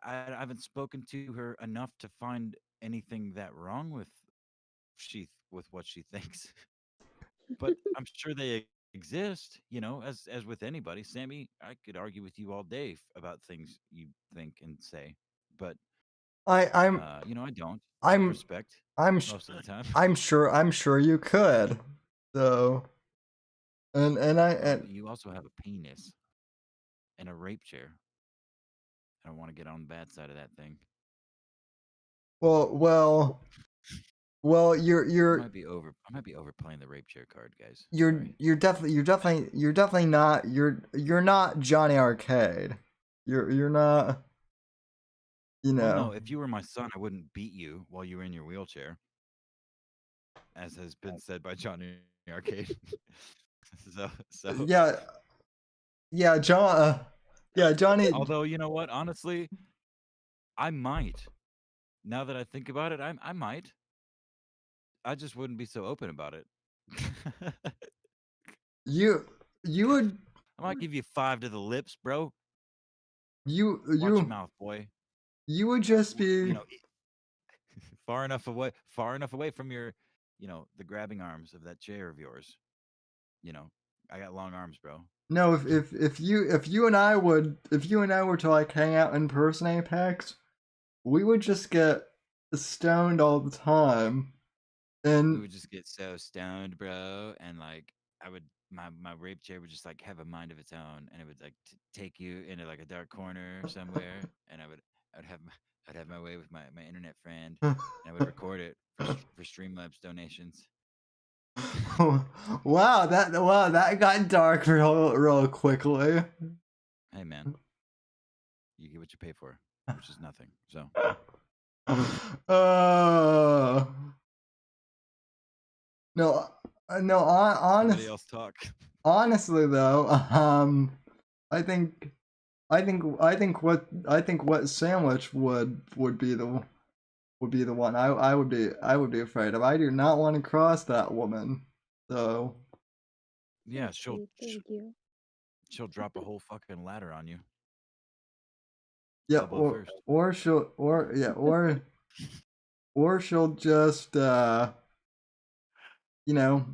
[SPEAKER 4] I haven't spoken to her enough to find anything that wrong with what she thinks. But I'm sure they exist, as with anybody. Sammy, I could argue with you all day about things you think and say, but
[SPEAKER 1] I I'm
[SPEAKER 4] I don't out of
[SPEAKER 1] I'm
[SPEAKER 4] respect
[SPEAKER 1] I'm sh-
[SPEAKER 4] most of the time.
[SPEAKER 1] I'm sure you could. So and I
[SPEAKER 4] Well,
[SPEAKER 1] and
[SPEAKER 4] you also have a penis and a rape chair. I don't want to get on the bad side of that thing.
[SPEAKER 1] well well well
[SPEAKER 4] I might be overplaying the rape chair card, guys.
[SPEAKER 1] you're
[SPEAKER 4] Sorry.
[SPEAKER 1] you're definitely not you're not Johnny Arcade. You're not, you
[SPEAKER 4] Well, no,
[SPEAKER 1] know.
[SPEAKER 4] if you were my son, I wouldn't beat you while you were in your wheelchair, as has been said by Johnny Arcade. so
[SPEAKER 1] Yeah, yeah, yeah, Johnny.
[SPEAKER 4] although you know what, honestly, I might. Now that I think about it, I might. I just wouldn't be so open about it.
[SPEAKER 1] You you would
[SPEAKER 4] I might give you 5 to the lips, bro.
[SPEAKER 1] you
[SPEAKER 4] Watch your
[SPEAKER 1] you
[SPEAKER 4] mouth, boy.
[SPEAKER 1] you would just
[SPEAKER 4] You
[SPEAKER 1] be
[SPEAKER 4] know, far enough away from your, the grabbing arms of that chair of yours. You know, I got long arms, bro.
[SPEAKER 1] no, if you and I would if you and I were to like hang out in person, Apex, we would just get stoned all the time.
[SPEAKER 4] We
[SPEAKER 1] And
[SPEAKER 4] would just get so stoned, bro, and like I would my rape chair would just like have a mind of its own, and it would like take you into like a dark corner somewhere, and I'd have I'd have my way with my internet friend, and I would record it for Streamlabs donations.
[SPEAKER 1] wow, that got dark real quickly.
[SPEAKER 4] Hey man, you get what you pay for, which is nothing. So
[SPEAKER 1] uh, no, no.
[SPEAKER 4] somebody else talk.
[SPEAKER 1] Honestly, though, I think, I think what sandwich would be the one I would be afraid of. I do not want to cross that woman. So
[SPEAKER 4] Yeah,
[SPEAKER 6] Thank you. Thank you.
[SPEAKER 4] she'll drop a whole fucking ladder on you.
[SPEAKER 1] yeah,
[SPEAKER 4] Elbow first.
[SPEAKER 1] or she'll or yeah or she'll just you know,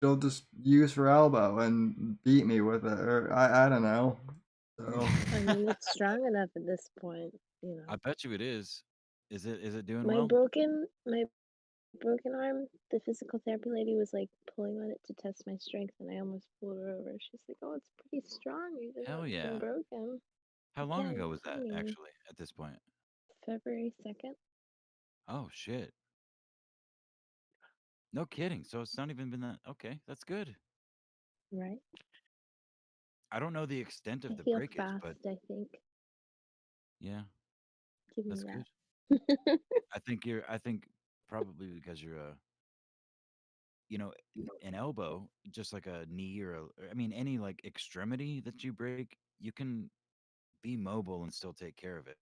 [SPEAKER 1] she'll just use her elbow and beat me with it, or I don't know. So
[SPEAKER 6] I mean, it's strong enough at this point, you know.
[SPEAKER 4] I bet you it is. Is it doing
[SPEAKER 6] My
[SPEAKER 4] well?
[SPEAKER 6] broken arm, the physical therapy lady was like pulling on it to test my strength, and I almost pulled her over. She's like, "Oh, it's pretty strong, even though
[SPEAKER 4] Hell
[SPEAKER 6] it's been
[SPEAKER 4] yeah.
[SPEAKER 6] broken."
[SPEAKER 4] How
[SPEAKER 6] Like,
[SPEAKER 4] long
[SPEAKER 6] yeah,
[SPEAKER 4] ago
[SPEAKER 6] it's
[SPEAKER 4] was that
[SPEAKER 6] tiny.
[SPEAKER 4] actually at this point?
[SPEAKER 6] February 2nd,
[SPEAKER 4] Oh shit. No kidding. So it's not even been that. Okay, that's good.
[SPEAKER 6] right?
[SPEAKER 4] I don't know the extent
[SPEAKER 6] I
[SPEAKER 4] of the
[SPEAKER 6] heal
[SPEAKER 4] breakage, but
[SPEAKER 6] fast, I think.
[SPEAKER 4] yeah,
[SPEAKER 6] Give me
[SPEAKER 4] that's good.
[SPEAKER 6] that.
[SPEAKER 4] I think probably because you're an elbow, just like a knee I mean any like extremity that you break, you can be mobile and still take care of it,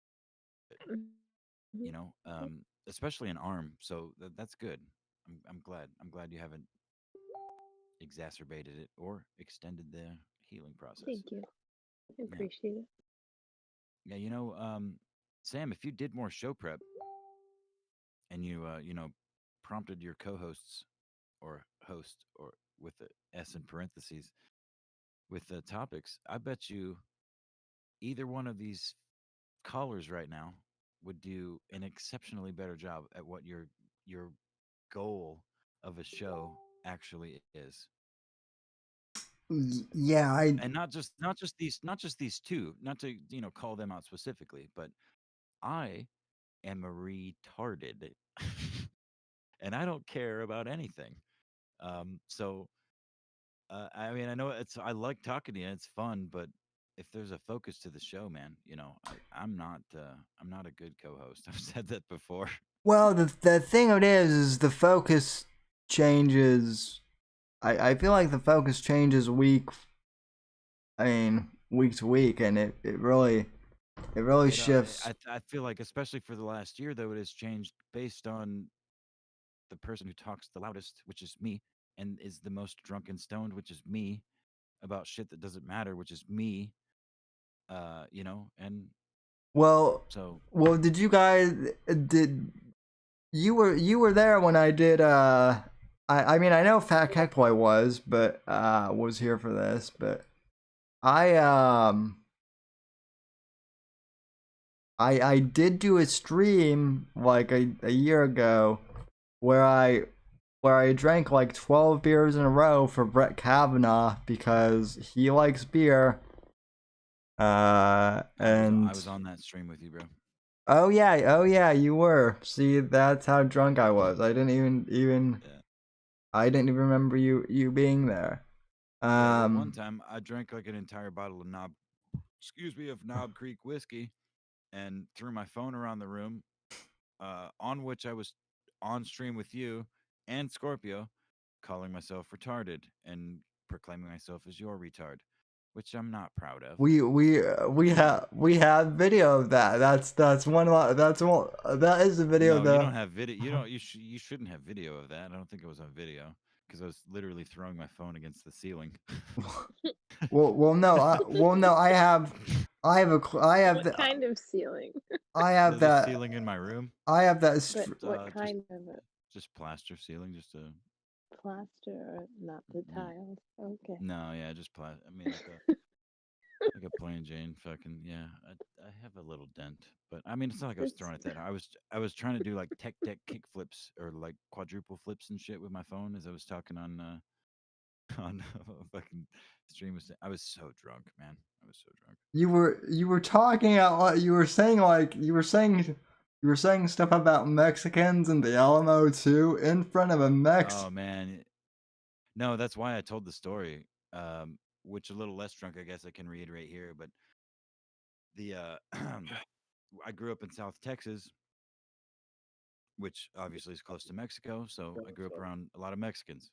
[SPEAKER 6] Mhm.
[SPEAKER 4] especially an arm. So that's good. I'm glad. I'm glad you haven't exacerbated it or extended the healing process.
[SPEAKER 6] Thank you. I
[SPEAKER 4] Yeah.
[SPEAKER 6] appreciate it.
[SPEAKER 4] Yeah, Sam, if you did more show prep and you prompted your co-hosts or host or with the S in parentheses with the topics, I bet you either one of these callers right now would do an exceptionally better job at what your goal of a show actually is.
[SPEAKER 1] Yeah,
[SPEAKER 4] And not just these two, not to, call them out specifically, but I am a retarded and I don't care about anything. So I mean, I know I like talking to you, it's fun, but if there's a focus to the show, man, I'm not a good co-host. I've said that before.
[SPEAKER 1] well, the thing of it is the focus changes. I feel like the focus changes week to week, and it really shifts.
[SPEAKER 4] I feel like, especially for the last year, though, it has changed based on the person who talks the loudest, which is me, and is the most drunk and stoned, which is me, about shit that doesn't matter, which is me. And
[SPEAKER 1] Well,
[SPEAKER 4] so
[SPEAKER 1] did you guys did you were there when I did I mean I know Fat Keckboy was here for this, but I I did do a stream like a year ago where I drank like 12 beers in a row for Brett Kavanaugh because he likes beer.
[SPEAKER 4] I
[SPEAKER 1] And
[SPEAKER 4] was on that stream with you, bro.
[SPEAKER 1] oh yeah, you were. See, that's how drunk I was. I didn't even
[SPEAKER 4] Yeah.
[SPEAKER 1] I didn't even remember you being there.
[SPEAKER 4] Yeah, well, one time I drank like an entire bottle of Knob Creek whiskey and threw my phone around the room, on which I was on stream with you and Scorpio, calling myself retarded and proclaiming myself as your retard, which I'm not proud of.
[SPEAKER 1] We have video of that. That's one that is a video
[SPEAKER 4] No, you
[SPEAKER 1] though.
[SPEAKER 4] don't have video. You don't. You shouldn't have video of that. I don't think it was on video because I was literally throwing my phone against the ceiling.
[SPEAKER 1] No, I have
[SPEAKER 6] What kind of ceiling?
[SPEAKER 1] I have
[SPEAKER 4] The
[SPEAKER 1] that
[SPEAKER 4] ceiling in my room,
[SPEAKER 1] I have that
[SPEAKER 6] But what
[SPEAKER 4] just
[SPEAKER 6] kind of it?
[SPEAKER 4] just plaster ceiling, just a
[SPEAKER 6] Plaster or not the
[SPEAKER 4] yeah.
[SPEAKER 6] tiles? Okay.
[SPEAKER 4] No, yeah, just plaster. I mean, like a plain Jane fucking yeah. I have a little dent, but I mean, it's not like I was
[SPEAKER 6] It's
[SPEAKER 4] throwing it that. I was trying to do like tech kick flips or like quadruple flips and shit with my phone as I was talking on on fucking stream. I was so drunk, man. I was so drunk.
[SPEAKER 1] you were talking out you were saying stuff about Mexicans and the Alamo too in front of a Mex.
[SPEAKER 4] Oh man, no, that's why I told the story. Which a little less drunk, I guess I can reiterate here. But the I grew up in South Texas, which obviously is close to Mexico. So I grew up around a lot of Mexicans,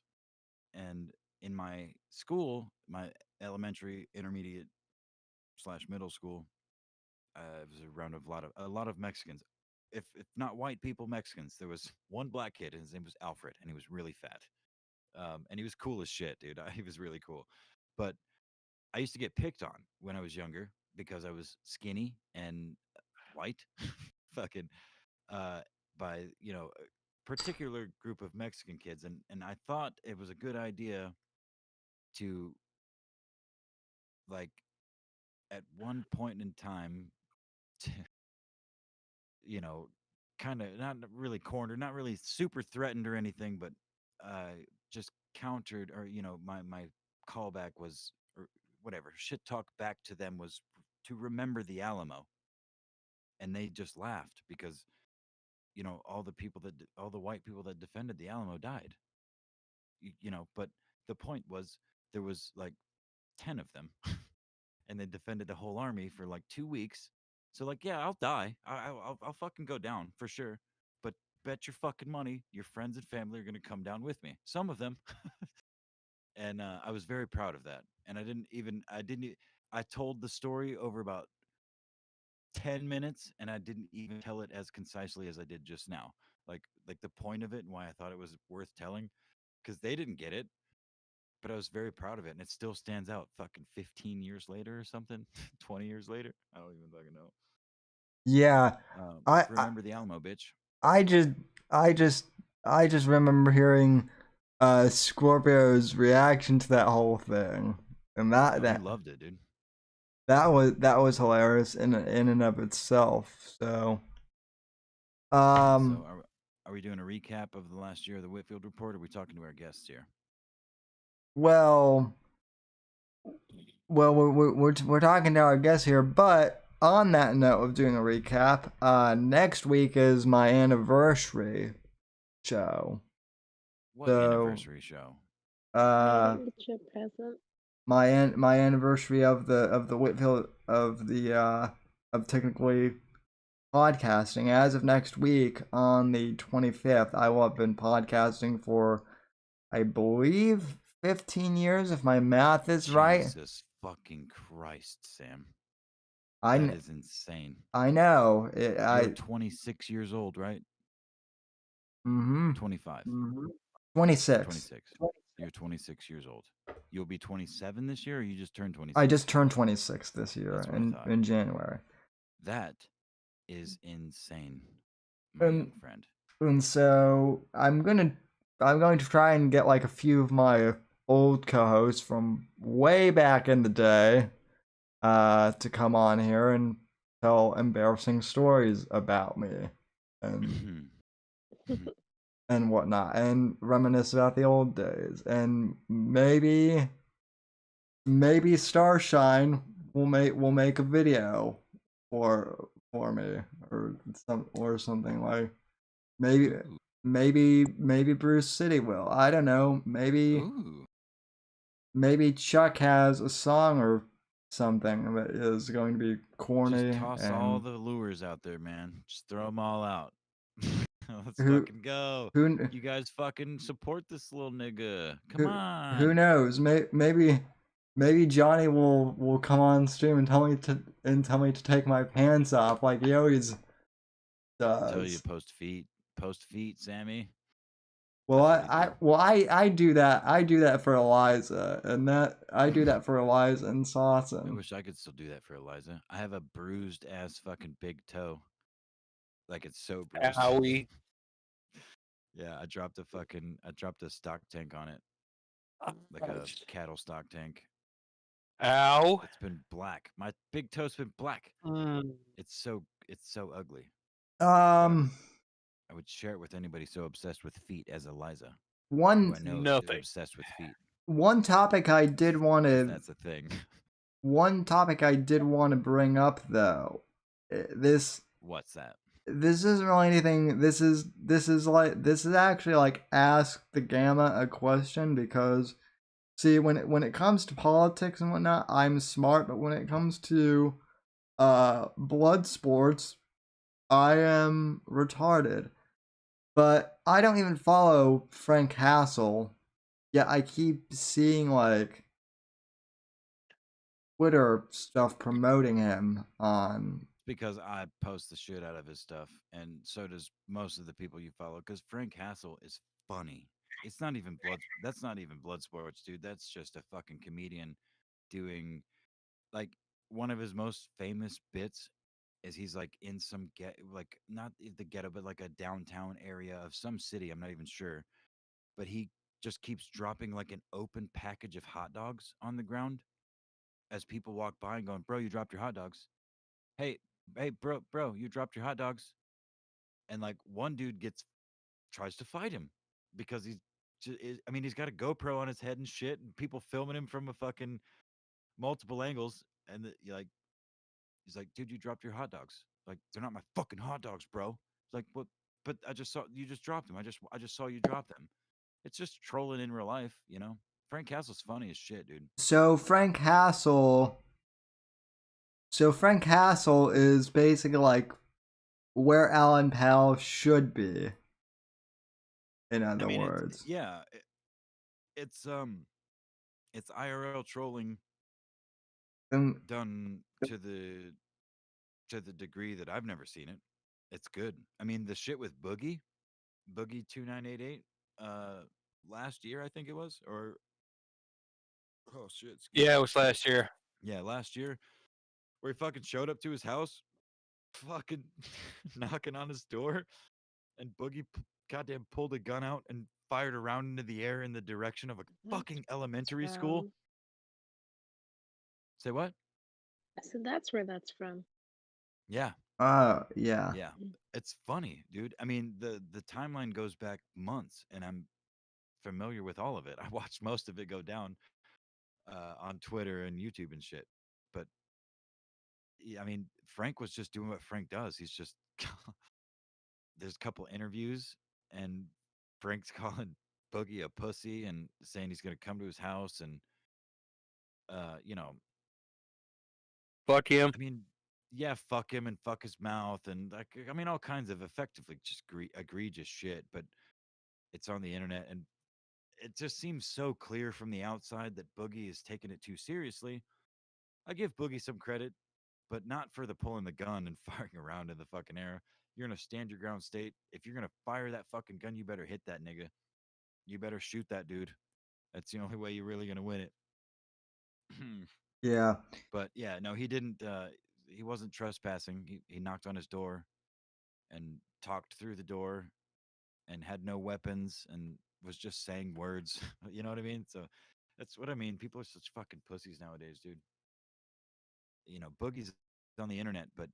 [SPEAKER 4] and in my school, my elementary, intermediate slash middle school, it was around a lot of Mexicans. If not white people, Mexicans. There was one black kid, and his name was Alfred, and he was really fat. And he was cool as shit, dude. He was really cool. But I used to get picked on when I was younger because I was skinny and white, fucking, uh, by a particular group of Mexican kids, and I thought it was a good idea to like at one point in time, to, you know, kind of not really cornered, not really super threatened or anything, but just countered or my callback was or whatever shit talk back to them was to remember the Alamo, and they just laughed because all the white people that defended the Alamo died. But the point was there was like 10 of them, and they defended the whole army for like 2 weeks. So like, yeah, I'll die. I'll fucking go down for sure. But bet your fucking money, your friends and family are gonna come down with me. Some of them, and I was very proud of that. And I told the story over about 10 minutes, and I didn't even tell it as concisely as I did just now. like the point of it and why I thought it was worth telling, because they didn't get it, but I was very proud of it, and it still stands out. Fucking 15 years later or something, 20 years later. I don't even fucking know.
[SPEAKER 1] Yeah, I, I
[SPEAKER 4] Remember the Alamo, bitch.
[SPEAKER 1] I just I just I just remember hearing Scorpio's reaction to that whole thing, and
[SPEAKER 4] Oh, he loved it, dude.
[SPEAKER 1] that was hilarious in and of itself. So
[SPEAKER 4] So are we doing a recap of the last year of the Whitfield report? Or are we talking to our guests here?
[SPEAKER 1] well we're talking to our guest here, but on that note of doing a recap, next week is my anniversary show.
[SPEAKER 4] What
[SPEAKER 1] So
[SPEAKER 4] anniversary show?
[SPEAKER 1] uh
[SPEAKER 6] Get you a present.
[SPEAKER 1] my anniversary of the Whitfield of technically podcasting as of next week on the 25th. I will have been podcasting for, I believe, 15 years if my math is right.
[SPEAKER 4] Jesus fucking Christ, Sam.
[SPEAKER 1] I
[SPEAKER 4] That is insane.
[SPEAKER 1] I know.
[SPEAKER 4] You're 26 years old, right?
[SPEAKER 1] Mm-hmm.
[SPEAKER 4] 25.
[SPEAKER 1] 26.
[SPEAKER 4] 26. You're 26 years old. You'll be 27 this year, or you just turned 26?
[SPEAKER 1] I just turned 26 this year
[SPEAKER 4] That's what I thought.
[SPEAKER 1] in January.
[SPEAKER 4] That is insane, my young friend.
[SPEAKER 1] And so I'm going to try and get like a few of my old co-hosts from way back in the day to come on here and tell embarrassing stories about me and and whatnot, and reminisce about the old days, and maybe Starshine will make a video for me, or something like maybe
[SPEAKER 4] Ooh.
[SPEAKER 1] maybe Bruce City will. I don't know.
[SPEAKER 4] Ooh.
[SPEAKER 1] Maybe Chuck has a song or something that is going to be corny.
[SPEAKER 4] Just toss
[SPEAKER 1] and
[SPEAKER 4] all the lures out there, man. Just throw them all out. Let's
[SPEAKER 1] Who-
[SPEAKER 4] fucking go.
[SPEAKER 1] who
[SPEAKER 4] You guys fucking support this little nigga. Come
[SPEAKER 1] who,
[SPEAKER 4] on.
[SPEAKER 1] who knows? Maybe Johnny will come on stream and tell me to take my pants off like he always does.
[SPEAKER 4] Tell you to post feet, Sammy.
[SPEAKER 1] Well,
[SPEAKER 4] That's what
[SPEAKER 1] I do that. I do that for Eliza, and I do that for Eliza and
[SPEAKER 4] I
[SPEAKER 1] Sawson.
[SPEAKER 4] wish I could still do that for Eliza. I have a bruised ass fucking big toe. Like it's so bruised.
[SPEAKER 5] Owie.
[SPEAKER 4] Yeah, I dropped a stock tank on it, like a cattle stock tank.
[SPEAKER 5] Ow.
[SPEAKER 4] It's been black. My big toe's been black.
[SPEAKER 5] Mm.
[SPEAKER 4] It's so ugly. I would share it with anybody so obsessed with feet as Eliza, who
[SPEAKER 1] one
[SPEAKER 4] I know
[SPEAKER 5] No
[SPEAKER 4] is
[SPEAKER 5] thanks.
[SPEAKER 4] obsessed with feet.
[SPEAKER 1] one topic I did want
[SPEAKER 4] If
[SPEAKER 1] to
[SPEAKER 4] that's a thing.
[SPEAKER 1] one topic I did want to bring up though. This
[SPEAKER 4] What's that?
[SPEAKER 1] this isn't really anything. This is actually like ask the Gamma a question, because see, when it comes to politics and whatnot, I'm smart, but when it comes to blood sports, I am retarded. But I don't even follow Frank Hassel, yet I keep seeing like Twitter stuff promoting him on.
[SPEAKER 4] Because I post the shit out of his stuff, and so does most of the people you follow. Because Frank Hassel is funny. It's not even blood. That's not even blood sports, dude. That's just a fucking comedian doing, like, one of his most famous bits is he's like in some like not the ghetto, but like a downtown area of some city. I'm not even sure, but he just keeps dropping like an open package of hot dogs on the ground as people walk by and going, "Bro, you dropped your hot dogs. Hey, hey, bro, you dropped your hot dogs." And like one dude tries to fight him because I mean, he's got a GoPro on his head and shit, and people filming him from a fucking multiple angles, and like he's like, "Dude, you dropped your hot dogs. Like, they're not my fucking hot dogs, bro." It's like, "What? But I just saw you just dropped them. I just saw you drop them." It's just trolling in real life, you know. Frank Castle's funny as shit, dude.
[SPEAKER 1] So Frank Hassel is basically like where Alan Powell should be. In other words,
[SPEAKER 4] yeah, it's IRL trolling done to the degree that I've never seen it. It's good. I mean, the shit with Boogie, Boogie 2988 last year, I think it was, or oh shit, excuse
[SPEAKER 5] Yeah,
[SPEAKER 4] me.
[SPEAKER 5] it was last year.
[SPEAKER 4] Yeah, last year, where he fucking showed up to his house, fucking knocking on his door, and Boogie goddamn pulled a gun out and fired a round into the air in the direction of a fucking
[SPEAKER 6] That's
[SPEAKER 4] elementary school.
[SPEAKER 6] from.
[SPEAKER 4] Say what?
[SPEAKER 6] I said that's where that's from.
[SPEAKER 4] Yeah,
[SPEAKER 1] Yeah.
[SPEAKER 4] yeah. It's funny, dude. I mean, the timeline goes back months, and I'm familiar with all of it. I watched most of it go down on Twitter and YouTube and shit. But I mean, Frank was just doing what Frank does. He's just there's a couple interviews, and Frank's calling Boogie a pussy and saying he's gonna come to his house, and you know,
[SPEAKER 5] Fuck him.
[SPEAKER 4] I mean, yeah, fuck him and fuck his mouth, and like, I mean, all kinds of effectively just egregious shit. But it's on the internet, and it just seems so clear from the outside that Boogie is taking it too seriously. I give Boogie some credit, but not for the pulling the gun and firing around in the fucking air. You're in a stand your ground state. If you're gonna fire that fucking gun, you better hit that nigga. You better shoot that dude. That's the only way you're really gonna win it.
[SPEAKER 1] Yeah.
[SPEAKER 4] But yeah, no, he didn't. He wasn't trespassing. He knocked on his door and talked through the door and had no weapons and was just saying words. You know what I mean? So that's what I mean. People are such fucking pussies nowadays, dude. You know, Boogie's on the internet, but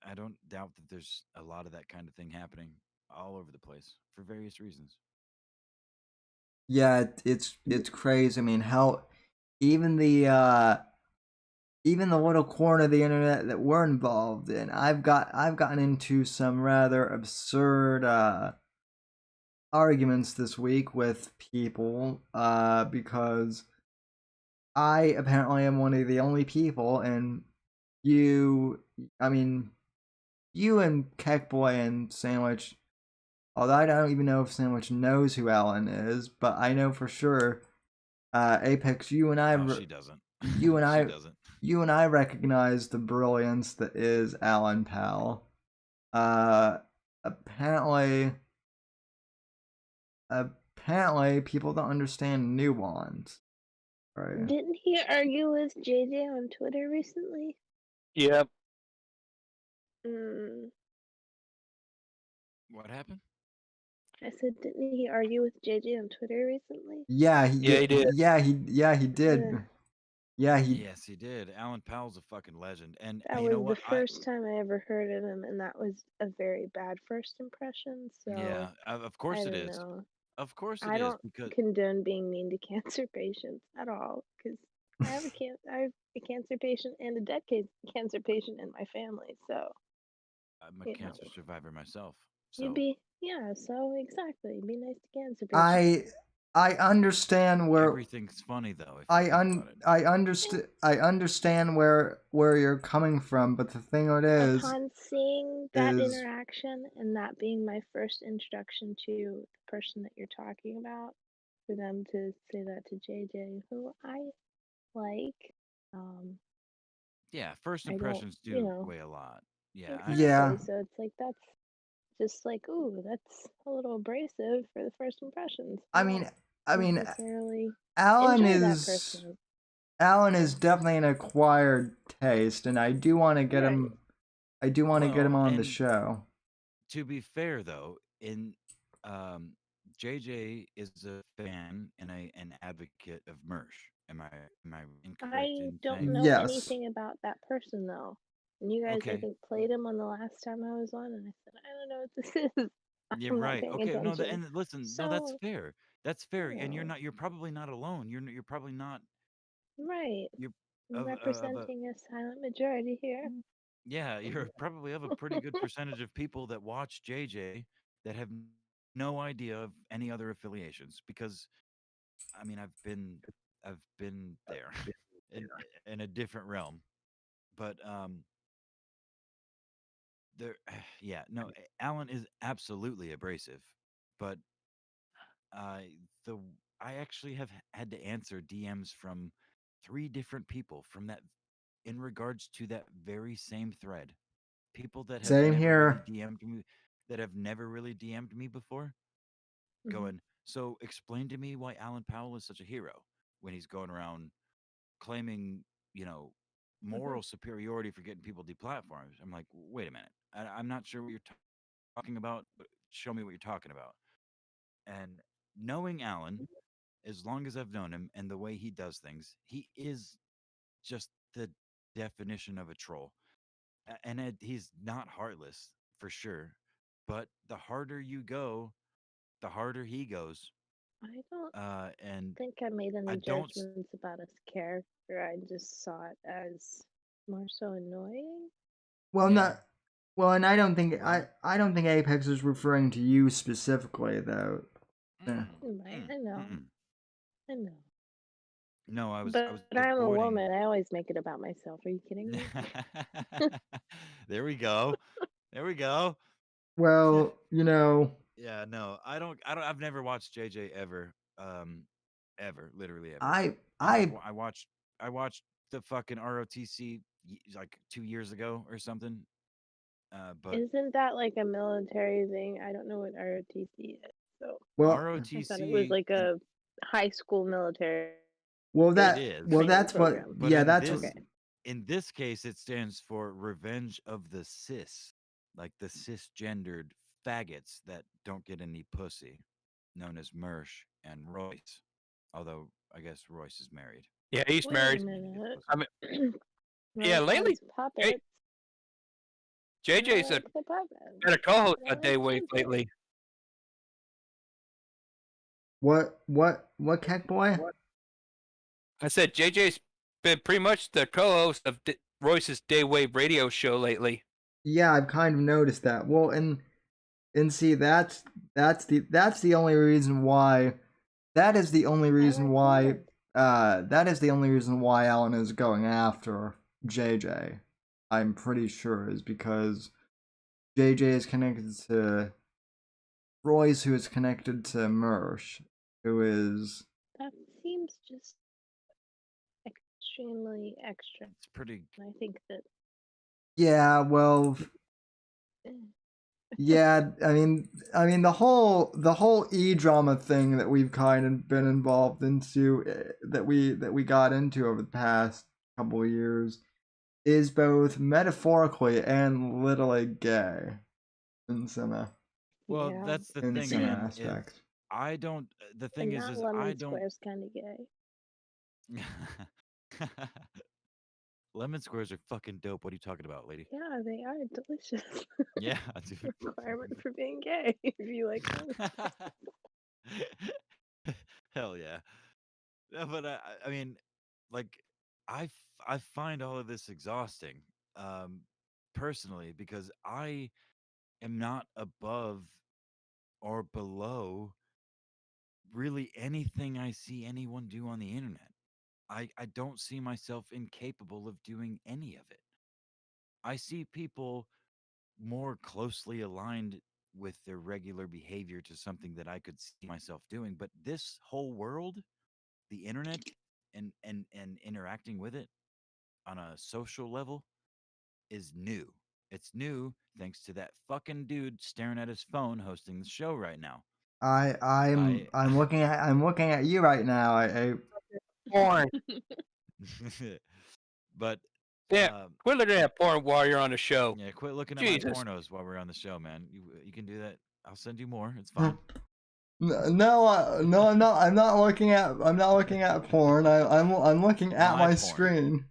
[SPEAKER 4] I don't doubt that there's a lot of that kind of thing happening all over the place for various reasons.
[SPEAKER 1] Yeah, it's crazy. I mean, how even the even the little corner of the internet that we're involved in, I've gotten into some rather absurd arguments this week with people because I apparently am one of the only people, and you, I mean, you and Keckboy and Sandwich, although I don't even know if Sandwich knows who Alan is, but I know for sure, Apex,
[SPEAKER 4] No, she doesn't.
[SPEAKER 1] you and
[SPEAKER 4] She
[SPEAKER 1] I,
[SPEAKER 4] doesn't.
[SPEAKER 1] you and I recognize the brilliance that is Alan Powell. Apparently, people don't understand nuance, right?
[SPEAKER 6] Didn't he argue with JJ on Twitter recently?
[SPEAKER 5] Yep.
[SPEAKER 6] Mm.
[SPEAKER 4] What happened?
[SPEAKER 6] I said, didn't he argue with JJ on Twitter recently?
[SPEAKER 1] Yeah,
[SPEAKER 5] Yeah, he did.
[SPEAKER 1] he did. Yeah, he.
[SPEAKER 4] Yes, he did. Alan Powell's a fucking legend, and
[SPEAKER 6] That
[SPEAKER 4] you know
[SPEAKER 6] was
[SPEAKER 4] what?
[SPEAKER 6] the first time I ever heard of him, and that was a very bad first impression. So
[SPEAKER 4] Yeah, of
[SPEAKER 6] I
[SPEAKER 4] course it
[SPEAKER 6] don't
[SPEAKER 4] is.
[SPEAKER 6] know.
[SPEAKER 4] Of course it
[SPEAKER 6] I
[SPEAKER 4] is
[SPEAKER 6] don't
[SPEAKER 4] because
[SPEAKER 6] condone being mean to cancer patients at all, because I have a cancer patient and a dead cancer patient in my family. So
[SPEAKER 4] I'm a
[SPEAKER 6] you
[SPEAKER 4] cancer
[SPEAKER 6] know,
[SPEAKER 4] survivor myself.
[SPEAKER 6] you'd
[SPEAKER 4] So
[SPEAKER 6] be So exactly, be nice to cancer patients.
[SPEAKER 1] I understand where
[SPEAKER 4] everything's funny though if you think about it.
[SPEAKER 1] I understand where you're coming from, but the thing it
[SPEAKER 6] Upon seeing that
[SPEAKER 1] is
[SPEAKER 6] interaction and that being my first introduction to the person that you're talking about, for them to say that to JJ, who I like,
[SPEAKER 4] Yeah, first
[SPEAKER 6] I don't,
[SPEAKER 4] impressions do weigh a lot. Yeah, I
[SPEAKER 6] exactly.
[SPEAKER 1] yeah.
[SPEAKER 6] So it's like that's just like, ooh, that's a little abrasive for the first impressions.
[SPEAKER 1] I
[SPEAKER 6] Don't
[SPEAKER 1] mean,
[SPEAKER 6] necessarily
[SPEAKER 1] Alan
[SPEAKER 6] enjoy that
[SPEAKER 1] is
[SPEAKER 6] person.
[SPEAKER 1] Alan is definitely an acquired taste, and I do want to get
[SPEAKER 6] Right.
[SPEAKER 1] him. I do want to get him
[SPEAKER 4] Well,
[SPEAKER 1] on the
[SPEAKER 4] and
[SPEAKER 1] show.
[SPEAKER 4] to be fair though, in um JJ is a fan and an advocate of Mersh. Am I incorrect
[SPEAKER 6] I
[SPEAKER 4] in
[SPEAKER 6] don't
[SPEAKER 4] saying?
[SPEAKER 6] know
[SPEAKER 1] Yes.
[SPEAKER 6] anything about that person though. And you guys, I
[SPEAKER 4] Okay.
[SPEAKER 6] think, played him on the last time I was on, and I said, I don't know what this is.
[SPEAKER 4] Yeah,
[SPEAKER 6] I'm not
[SPEAKER 4] right.
[SPEAKER 6] paying
[SPEAKER 4] Okay, no,
[SPEAKER 6] attention.
[SPEAKER 4] and listen, no, that's
[SPEAKER 6] So,
[SPEAKER 4] fair. That's fair,
[SPEAKER 6] you
[SPEAKER 4] and
[SPEAKER 6] know,
[SPEAKER 4] you're probably not alone. You're probably not.
[SPEAKER 6] right.
[SPEAKER 4] You're
[SPEAKER 6] I'm
[SPEAKER 4] of a
[SPEAKER 6] representing a silent majority here.
[SPEAKER 4] yeah. You're probably of a pretty good percentage of people that watch JJ that have no idea of any other affiliations because I mean I've been there in in a different realm, but there yeah no Alan is absolutely abrasive, but I the I actually have had to answer DMs from 3 different people from that in regards to that very same thread. People that have
[SPEAKER 1] Same
[SPEAKER 4] never really
[SPEAKER 1] here.
[SPEAKER 4] DM'd me that have never really DM'd me before,
[SPEAKER 6] Mhm.
[SPEAKER 4] going, so explain to me why Alan Powell is such a hero when he's going around claiming, moral superiority for getting people deplatformed. I'm like, wait a minute. I'm not sure what you're talking about, but show me what you're talking about. And knowing Alan, as long as I've known him and the way he does things, he is just the definition of a troll. And he's not heartless for sure. But the harder you go, the harder he goes.
[SPEAKER 6] I don't
[SPEAKER 4] And
[SPEAKER 6] think I made
[SPEAKER 4] I
[SPEAKER 6] any
[SPEAKER 4] don't.
[SPEAKER 6] judgments about his character. I just saw it as more so annoying.
[SPEAKER 1] Well,
[SPEAKER 4] Yeah.
[SPEAKER 1] not well, and I don't think
[SPEAKER 4] Well-
[SPEAKER 1] I don't think Apex is referring to you specifically though. Yeah.
[SPEAKER 6] I know. I know.
[SPEAKER 4] No, I was.
[SPEAKER 6] But
[SPEAKER 4] I was
[SPEAKER 6] I'm a
[SPEAKER 4] avoiding.
[SPEAKER 6] woman. I always make it about myself. Are you kidding me?
[SPEAKER 4] There we go. There we go.
[SPEAKER 1] Well,
[SPEAKER 4] Yeah, no, I don't. I've never watched JJ ever. Ever, literally ever.
[SPEAKER 1] I
[SPEAKER 4] I watched. I watched the fucking ROTC like 2 years ago or something. But
[SPEAKER 6] Isn't that like a military thing? I don't know what ROTC is. So
[SPEAKER 1] well,
[SPEAKER 6] I thought it was
[SPEAKER 4] ROTC.
[SPEAKER 6] like a high school military
[SPEAKER 1] well
[SPEAKER 4] It is.
[SPEAKER 1] well
[SPEAKER 6] training
[SPEAKER 1] that's what
[SPEAKER 6] program.
[SPEAKER 4] But
[SPEAKER 1] yeah,
[SPEAKER 4] in
[SPEAKER 1] that's
[SPEAKER 4] this,
[SPEAKER 1] what
[SPEAKER 4] in this case, it stands for Revenge of the Cis, like the cisgendered faggots that don't get any pussy, known as Mersh and Royce. Although I guess Royce is married.
[SPEAKER 5] Yeah, he's
[SPEAKER 6] Wait
[SPEAKER 5] married.
[SPEAKER 6] a minute.
[SPEAKER 5] I mean,
[SPEAKER 6] Royce
[SPEAKER 5] lately,
[SPEAKER 6] has puppets.
[SPEAKER 5] JJ's
[SPEAKER 6] I like the puppets.
[SPEAKER 5] been a co-host
[SPEAKER 6] I
[SPEAKER 5] on
[SPEAKER 6] like
[SPEAKER 5] Daywave
[SPEAKER 6] puppets.
[SPEAKER 5] lately.
[SPEAKER 1] what Keck boy?
[SPEAKER 5] I said JJ's been pretty much the co-host of Royce's Daywave radio show lately.
[SPEAKER 1] Yeah, I've kind of noticed that. Well, and see that's the only reason why that is the only reason why that is the only reason why Alan is going after JJ. I'm pretty sure is because JJ is connected to Royce, who is connected to Mersh, who is
[SPEAKER 6] That seems just extremely extra.
[SPEAKER 4] It's pretty.
[SPEAKER 6] I think that
[SPEAKER 1] yeah. Well, yeah. I mean, the whole e-drama thing that we've kind of been involved into, that we got into over the past couple of years, is both metaphorically and literally gay in some
[SPEAKER 4] Well,
[SPEAKER 6] yeah.
[SPEAKER 4] that's the
[SPEAKER 1] in
[SPEAKER 4] thing,
[SPEAKER 1] some
[SPEAKER 4] man.
[SPEAKER 1] aspects.
[SPEAKER 4] I don't. The thing
[SPEAKER 6] And
[SPEAKER 4] is
[SPEAKER 6] not lemon
[SPEAKER 4] I don't.
[SPEAKER 6] squares kind of gay.
[SPEAKER 4] Lemon squares are fucking dope. What are you talking about, lady?
[SPEAKER 6] Yeah, they are delicious.
[SPEAKER 4] Yeah, dude.
[SPEAKER 6] Requirement for being gay if you like lemon.
[SPEAKER 4] Hell yeah. No, but I mean, like, I find all of this exhausting, personally, because I am not above or below really anything I see anyone do on the internet. I don't see myself incapable of doing any of it. I see people more closely aligned with their regular behavior to something that I could see myself doing. But this whole world, the internet, and interacting with it on a social level is new. It's new thanks to that fucking dude staring at his phone hosting the show right now.
[SPEAKER 1] I'm looking at you right now. I
[SPEAKER 5] Porn.
[SPEAKER 4] But
[SPEAKER 5] Yeah, quit looking at porn while you're on the show.
[SPEAKER 4] yeah, quit looking at
[SPEAKER 5] Jesus.
[SPEAKER 4] my pornos while we're on the show, man. You can do that. I'll send you more. It's fine.
[SPEAKER 1] no, I'm not looking at porn. I'm looking at
[SPEAKER 4] My
[SPEAKER 1] my
[SPEAKER 4] porn.
[SPEAKER 1] screen.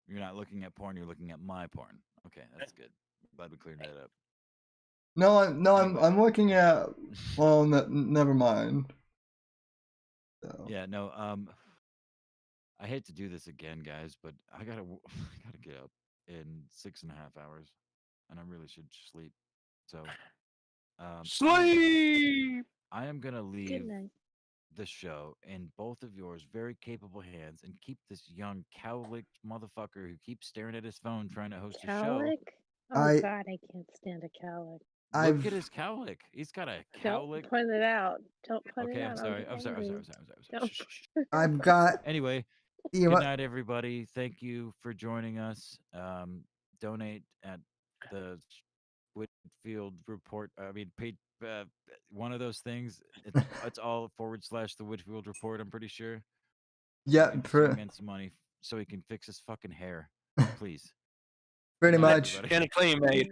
[SPEAKER 4] You're not looking at porn. You're looking at my porn. Okay, that's good. Glad we cleared that up.
[SPEAKER 1] No,
[SPEAKER 4] Anyway.
[SPEAKER 1] I'm looking at. Well, never mind. So.
[SPEAKER 4] Yeah, no. I hate to do this again, guys, but I gotta get up in 6.5 hours, and I really should sleep. So,
[SPEAKER 5] Sleep.
[SPEAKER 4] I am gonna
[SPEAKER 6] Good
[SPEAKER 4] leave
[SPEAKER 6] night.
[SPEAKER 4] the show in both of yours very capable hands, and keep this young cowlick motherfucker who keeps staring at his phone trying to host a show.
[SPEAKER 6] Cowlick? Oh God, I can't stand a cowlick.
[SPEAKER 4] Look at his cowlick. He's got a cowlick.
[SPEAKER 6] Don't point it out. Don't point
[SPEAKER 4] Okay,
[SPEAKER 6] it out.
[SPEAKER 4] I'm sorry.
[SPEAKER 6] I'll
[SPEAKER 4] I'm
[SPEAKER 6] get
[SPEAKER 4] sorry. I'm
[SPEAKER 6] angry.
[SPEAKER 4] sorry. I'm sorry. Shh, shh, shh.
[SPEAKER 1] I've got.
[SPEAKER 4] Anyway,
[SPEAKER 1] You
[SPEAKER 4] good
[SPEAKER 1] know,
[SPEAKER 4] night, everybody. Thank you for joining us. Donate at the Whitfield report. I mean, one of those things. It's all / the Whitfield report. I'm pretty sure.
[SPEAKER 1] Yeah,
[SPEAKER 4] Give this young man some money so he can fix his fucking hair, please.
[SPEAKER 1] pretty
[SPEAKER 4] Good night,
[SPEAKER 1] much.
[SPEAKER 4] everybody.
[SPEAKER 5] And a clean made.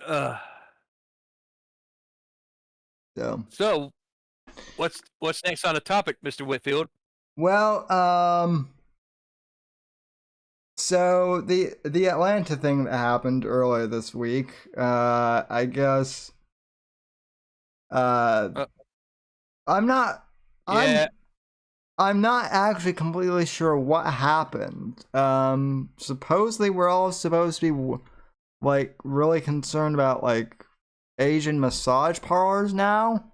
[SPEAKER 5] uh,
[SPEAKER 1] So,
[SPEAKER 5] so, what's next on the topic, Mr. Whitfield?
[SPEAKER 1] well, so the Atlanta thing that happened earlier this week, I guess, I'm not,
[SPEAKER 5] Yeah.
[SPEAKER 1] I'm not actually completely sure what happened. Supposedly we're all supposed to be like really concerned about like Asian massage parlors now.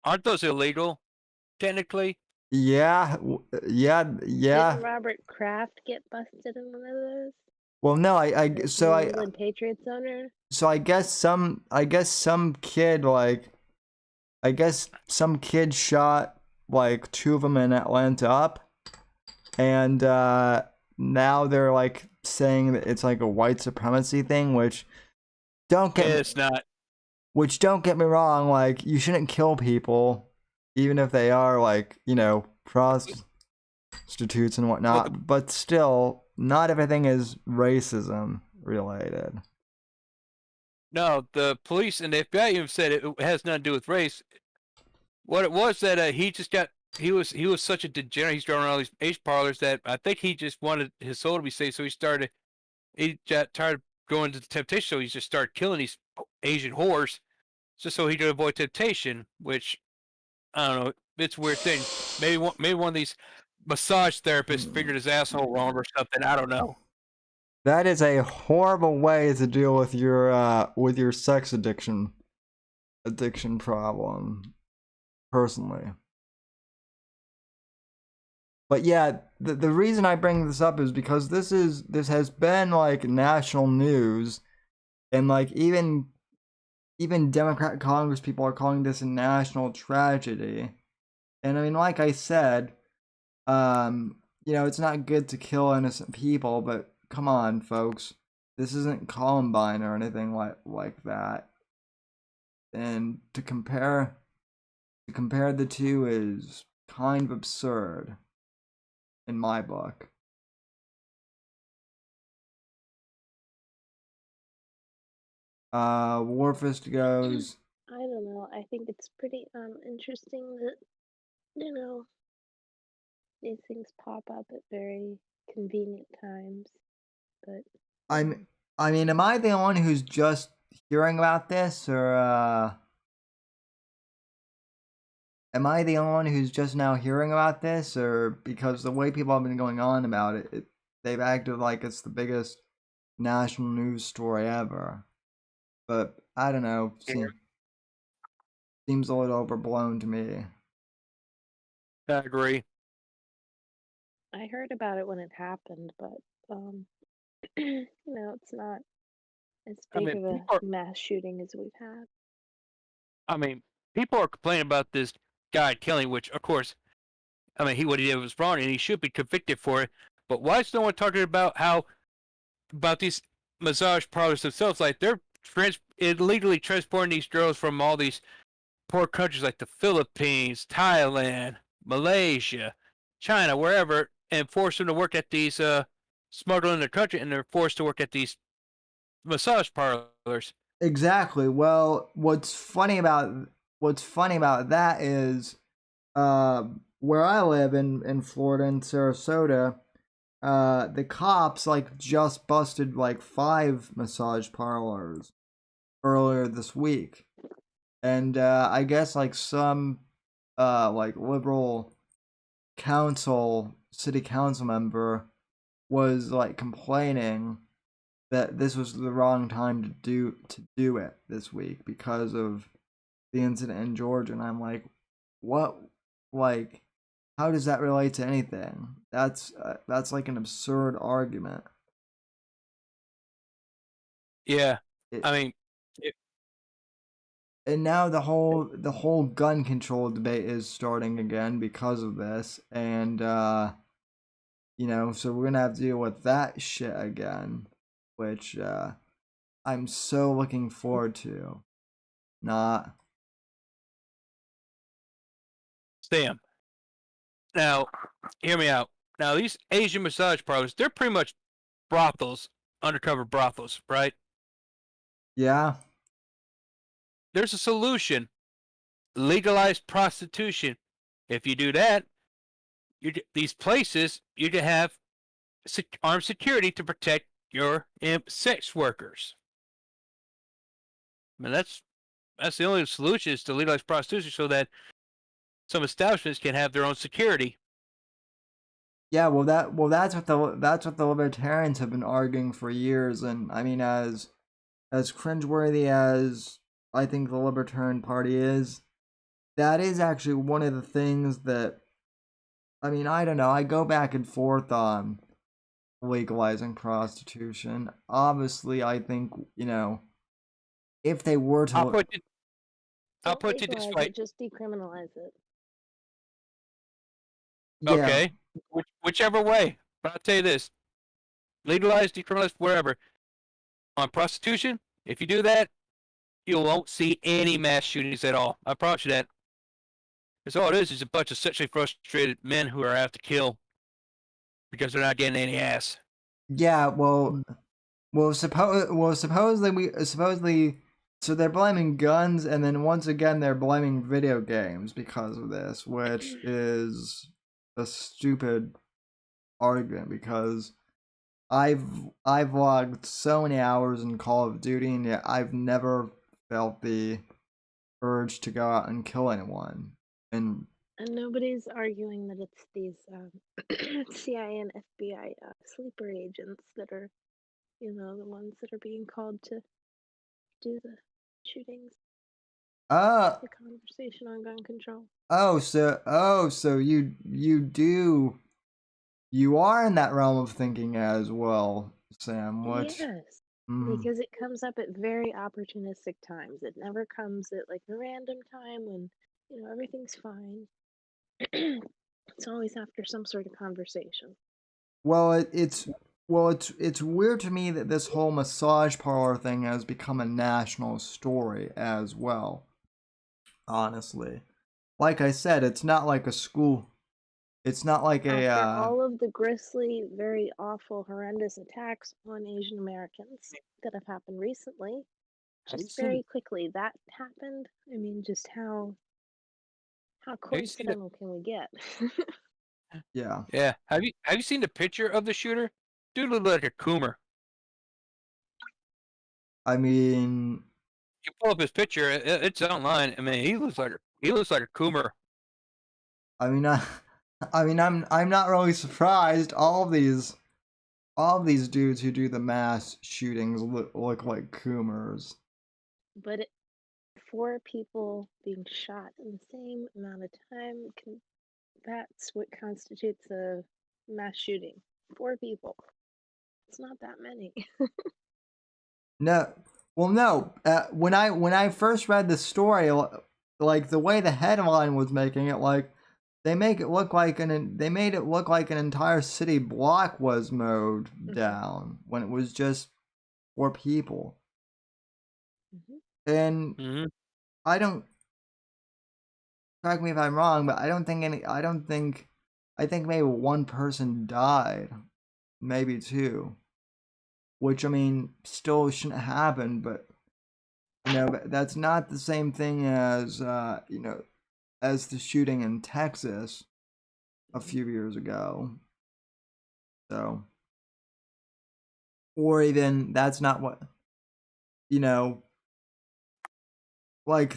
[SPEAKER 5] Aren't those illegal, technically?
[SPEAKER 1] Yeah, yeah.
[SPEAKER 6] Didn't Robert Kraft get busted in one of those?
[SPEAKER 1] Well, no,
[SPEAKER 6] The
[SPEAKER 1] so
[SPEAKER 6] New
[SPEAKER 1] I,
[SPEAKER 6] England Patriots owner.
[SPEAKER 1] so I guess some kid like, I guess some kid shot like two of them in Atlanta up, and now they're like saying that it's like a white supremacy thing, which don't get
[SPEAKER 5] It's not.
[SPEAKER 1] which don't get me wrong, like you shouldn't kill people, even if they are like, you know, prostitutes and whatnot, but still, not everything is racism related.
[SPEAKER 5] No, the police and the FBI even said it has nothing to do with race. What it was that he was such a degenerate. He's drawing all these ace parlors that I think he just wanted his soul to be saved. So he got tired of going to the temptation. So he just started killing these Asian whores just so he could avoid temptation. Which I don't know. It's a weird thing. Maybe one of these massage therapists figured his asshole wrong or something. I don't know.
[SPEAKER 1] That is a horrible way to deal with your sex addiction problem, personally. But yeah, the reason I bring this up is because this has been like national news, and like even Democrat Congress people are calling this a national tragedy. And I mean, like I said, you know, it's not good to kill innocent people, but come on, folks. This isn't Columbine or anything like that. And to compare the two is kind of absurd in my book. Warfist goes,
[SPEAKER 6] I don't know. I think it's pretty interesting that, you know, these things pop up at very convenient times. But
[SPEAKER 1] I mean, am I the only one who's just hearing about this, or am I the only one who's just now hearing about this, or because the way people have been going on about it, they've acted like it's the biggest national news story ever. But I don't know, seems a little overblown to me.
[SPEAKER 5] I agree.
[SPEAKER 6] I heard about it when it happened, but you know, it's not as big of a mass shooting as we've had.
[SPEAKER 5] I mean, people are complaining about this guy killing, which, of course, I mean, what he did was wrong, and he should be convicted for it. But why is no one talking about about these massage parlors themselves? Like they're illegally transporting these girls from all these poor countries, like the Philippines, Thailand, Malaysia, China, wherever, and force them to work at these smuggling in the country, and they're forced to work at these massage parlors.
[SPEAKER 1] Exactly. Well, what's funny about that is, where I live in Florida, in Sarasota, the cops like just busted like 5 massage parlors earlier this week, and I guess like some like liberal city council member was like complaining that this was the wrong time to do it this week because of the incident in Georgia. And I'm like, what? Like, how does that relate to anything? That's like an absurd argument.
[SPEAKER 5] Yeah, I mean,
[SPEAKER 1] and now the whole gun control debate is starting again because of this, and You know, so we're gonna have to deal with that shit again, which I'm so looking forward to. Not.
[SPEAKER 5] Sam. Now, hear me out. Now, these Asian massage parlors, they're pretty much brothels, undercover brothels, right?
[SPEAKER 1] Yeah.
[SPEAKER 5] There's a solution. Legalize prostitution. If you do that, these places, you can have armed security to protect your sex workers. I mean, that's the only solution is to legalize prostitution so that some establishments can have their own security.
[SPEAKER 1] Yeah, that's what the libertarians have been arguing for years, and I mean, as cringeworthy as I think the Libertarian Party is, that is actually one of the things that, I mean, I don't know, I go back and forth on legalizing prostitution. Obviously, I think, you know, if they were to,
[SPEAKER 5] I'll put it
[SPEAKER 6] Don't
[SPEAKER 5] this
[SPEAKER 6] legalize
[SPEAKER 5] way.
[SPEAKER 6] it, just decriminalize it.
[SPEAKER 1] yeah,
[SPEAKER 5] Okay, whichever way. But I'll tell you this: legalize, decriminalize, wherever. On prostitution, if you do that, you won't see any mass shootings at all. I promise you that. Because all it is a bunch of sexually frustrated men who are out to kill because they're not getting any ass.
[SPEAKER 1] yeah, supposedly, so they're blaming guns, and then once again they're blaming video games because of this, which is a stupid argument because I've logged so many hours in Call of Duty, and yet I've never felt the urge to go out and kill anyone. And
[SPEAKER 6] nobody's arguing that it's these CIA and FBI sleeper agents that are, the ones that are being called to do the shootings.
[SPEAKER 1] the
[SPEAKER 6] conversation on gun control.
[SPEAKER 1] so you are in that realm of thinking as well, Sam, which
[SPEAKER 6] Yes, because it comes up at very opportunistic times. It never comes at like a random time when everything's fine. It's always after some sort of conversation.
[SPEAKER 1] well, it's weird to me that this whole massage parlor thing has become a national story as well. Honestly, like I said, it's not like a school. It's not like
[SPEAKER 6] After
[SPEAKER 1] a
[SPEAKER 6] all of the grisly, very awful, horrendous attacks on Asian Americans that have happened recently, just very quickly that happened. I mean, just how coincidental can we get?
[SPEAKER 1] yeah.
[SPEAKER 5] Yeah. Have you seen the picture of the shooter? Dude looked like a coomer.
[SPEAKER 1] I mean,
[SPEAKER 5] You pull up his picture; it's online. I mean, he looks like a coomer.
[SPEAKER 1] I mean, I'm not really surprised. All of these dudes who do the mass shootings look like coomers.
[SPEAKER 6] But 4 people being shot in the same amount of time that's what constitutes a mass shooting. 4 people. It's not that many.
[SPEAKER 1] No, well, no. When I first read the story, like the way the headline was making it, like they made it look like an entire city block was mowed down when it was just 4 people. And I don't, correct me if I'm wrong, but I think maybe 1 person died, maybe 2. Which, I mean, still shouldn't happen, but that's not the same thing as as the shooting in Texas a few years ago. So, or even that's not what like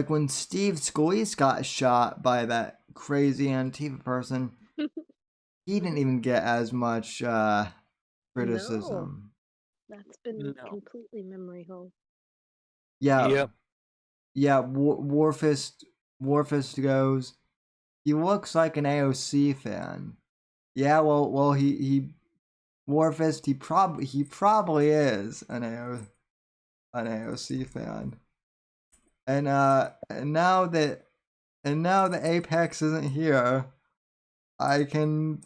[SPEAKER 1] when Steve Scalise got shot by that crazy Antifa person, he didn't even get as much criticism.
[SPEAKER 6] No, that's been completely memory hole.
[SPEAKER 1] Yeah.
[SPEAKER 5] Yep.
[SPEAKER 1] Yeah, Warfist goes, he looks like an AOC fan. Yeah, well he Warfist, he probably is an AOC fan. And now that Apex isn't here, I can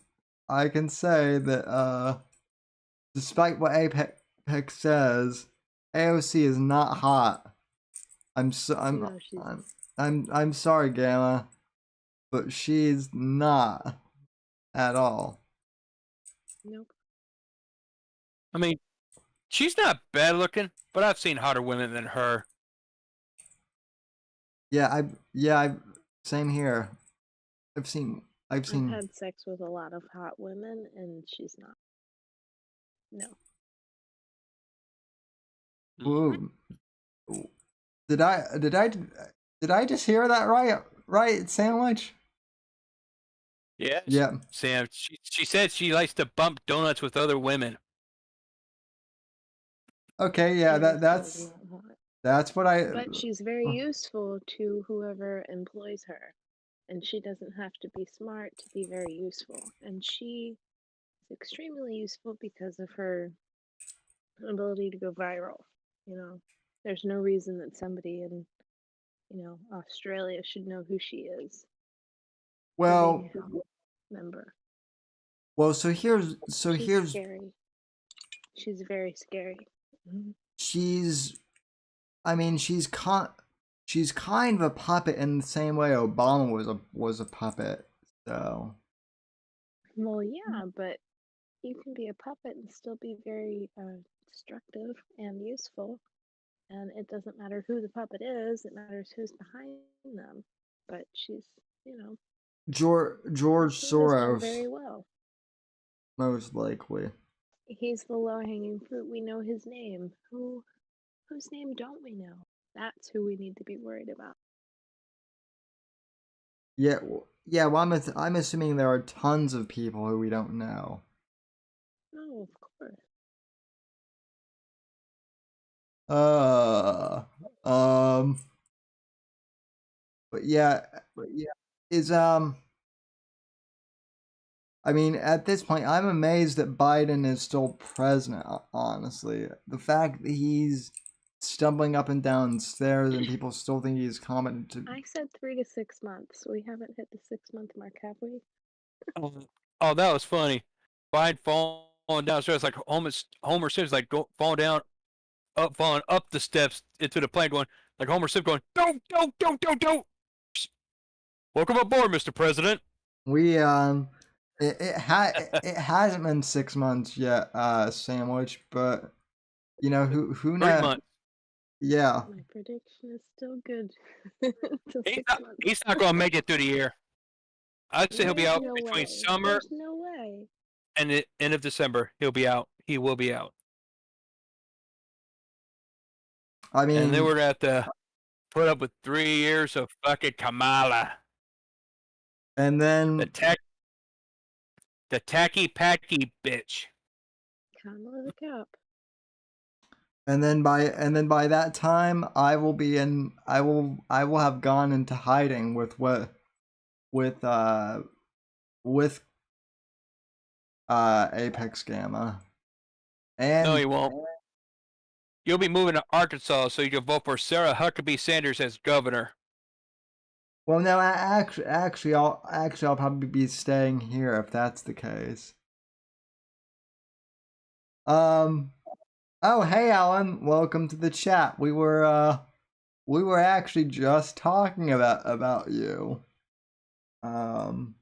[SPEAKER 1] I can say that despite what Apex says, AOC is not hot. I'm
[SPEAKER 6] No, she's
[SPEAKER 1] I'm sorry, Gamma, but she's not at all.
[SPEAKER 6] nope.
[SPEAKER 5] I mean, she's not bad looking, but I've seen hotter women than her.
[SPEAKER 1] Yeah, same here. I've seen
[SPEAKER 6] I've had sex with a lot of hot women, and she's not. No.
[SPEAKER 1] Ooh. Did I just hear that right? Right, Sandwich?
[SPEAKER 5] Yeah.
[SPEAKER 1] Yeah.
[SPEAKER 5] Sam, she said she likes to bump donuts with other women.
[SPEAKER 1] Okay, yeah,
[SPEAKER 6] AOC is not hot.
[SPEAKER 1] that's what I.
[SPEAKER 6] But she's very useful to whoever employs her. And she doesn't have to be smart to be very useful. And she is extremely useful because of her ability to go viral. You know, there's no reason that somebody in, Australia should know who she is.
[SPEAKER 1] Well,
[SPEAKER 6] Member.
[SPEAKER 1] well,
[SPEAKER 6] She's scary. She's very scary.
[SPEAKER 1] She's, I mean, she's kind of a puppet in the same way Obama was a puppet. So.
[SPEAKER 6] Well, yeah, but you can be a puppet and still be very destructive and useful. And it doesn't matter who the puppet is, it matters who's behind them. But she's,
[SPEAKER 1] George Soros.
[SPEAKER 6] Very well.
[SPEAKER 1] Most likely.
[SPEAKER 6] He's the low-hanging fruit. We know his name. Whose name don't we know? That's who we need to be worried about.
[SPEAKER 1] Yeah, well, I'm assuming there are tons of people who we don't know.
[SPEAKER 6] Oh, of course.
[SPEAKER 1] But yeah, is I mean, at this point, I'm amazed that Biden is still president. Honestly, the fact that he's stumbling up and down stairs and people still think he's competent to.
[SPEAKER 6] I said 3 to 6 months. We haven't hit the 6-month mark, have we?
[SPEAKER 5] Oh, that was funny. Biden falling downstairs like Homer Simpson, like falling up the steps into the plane, going like Homer Simpson, going, don't. Welcome aboard, Mr. President.
[SPEAKER 1] We it hasn't been 6 months yet, Sandwich, but who
[SPEAKER 5] 3
[SPEAKER 1] knows?
[SPEAKER 5] months.
[SPEAKER 1] Yeah.
[SPEAKER 6] My prediction is still good.
[SPEAKER 5] He's not going to make it through the year. I'd say he'll be out between summer.
[SPEAKER 6] There's no way.
[SPEAKER 5] And the end of December. He'll be out. He will be out.
[SPEAKER 1] I mean,
[SPEAKER 5] and then we're going to have to put up with 3 years of fucking Kamala.
[SPEAKER 1] And then
[SPEAKER 5] the tacky packy bitch.
[SPEAKER 6] Kamala the cop.
[SPEAKER 1] And then by that time, I will have gone into hiding with Apex Gamma. And
[SPEAKER 5] no, you won't. You'll be moving to Arkansas so you can vote for Sarah Huckabee Sanders as governor.
[SPEAKER 1] Well, no, actually, I'll probably be staying here if that's the case. Oh, hey, Alan. Welcome to the chat. We were actually just talking about you. But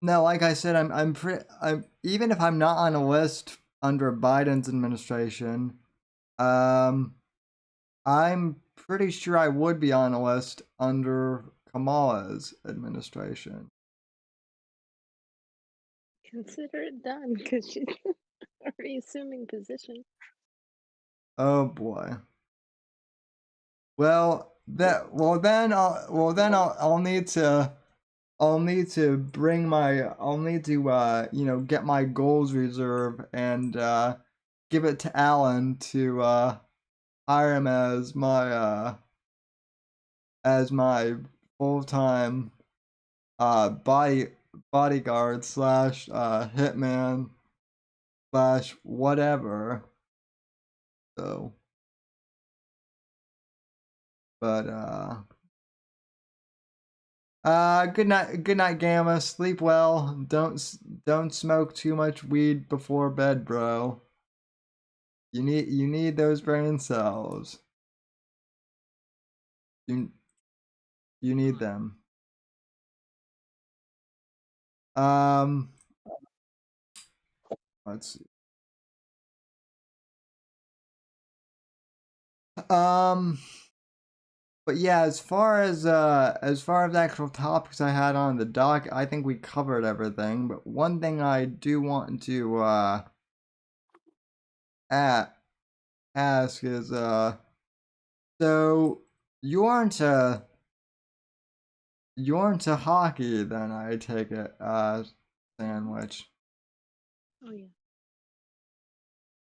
[SPEAKER 1] no, like I said, I'm even if I'm not on a list under Biden's administration, I'm pretty sure I would be on a list under Kamala's administration.
[SPEAKER 6] Consider it done because she's already assuming position.
[SPEAKER 1] Oh boy. Well, then I'll need to get my goals reserve and give it to Alan to hire him as my full-time bodyguard / hitman / whatever. So, but Good night, Gamma. Sleep well. Don't smoke too much weed before bed, bro. You need those brain cells. You need them. Let's see. But yeah, as far as the actual topics I had on the doc, I think we covered everything. But one thing I do want to ask is so you aren't a hockey then, I take it, Sandwich.
[SPEAKER 6] Oh yeah.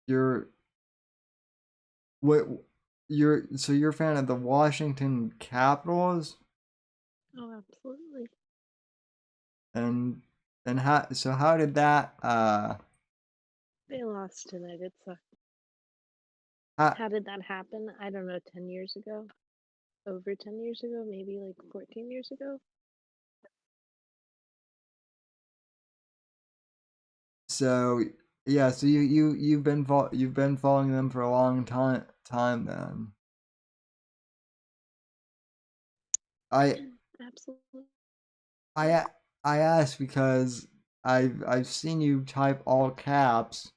[SPEAKER 1] You're you're a fan of the Washington Capitals?
[SPEAKER 6] Oh, absolutely.
[SPEAKER 1] And how did that
[SPEAKER 6] They lost tonight. It sucked.
[SPEAKER 1] how,
[SPEAKER 6] How did that happen? I don't know. 10 years ago, over 10 years ago, maybe like 14 years ago.
[SPEAKER 1] so yeah, so you've been following them for a long time then. I
[SPEAKER 6] Absolutely.
[SPEAKER 1] I I asked because I've seen you type all caps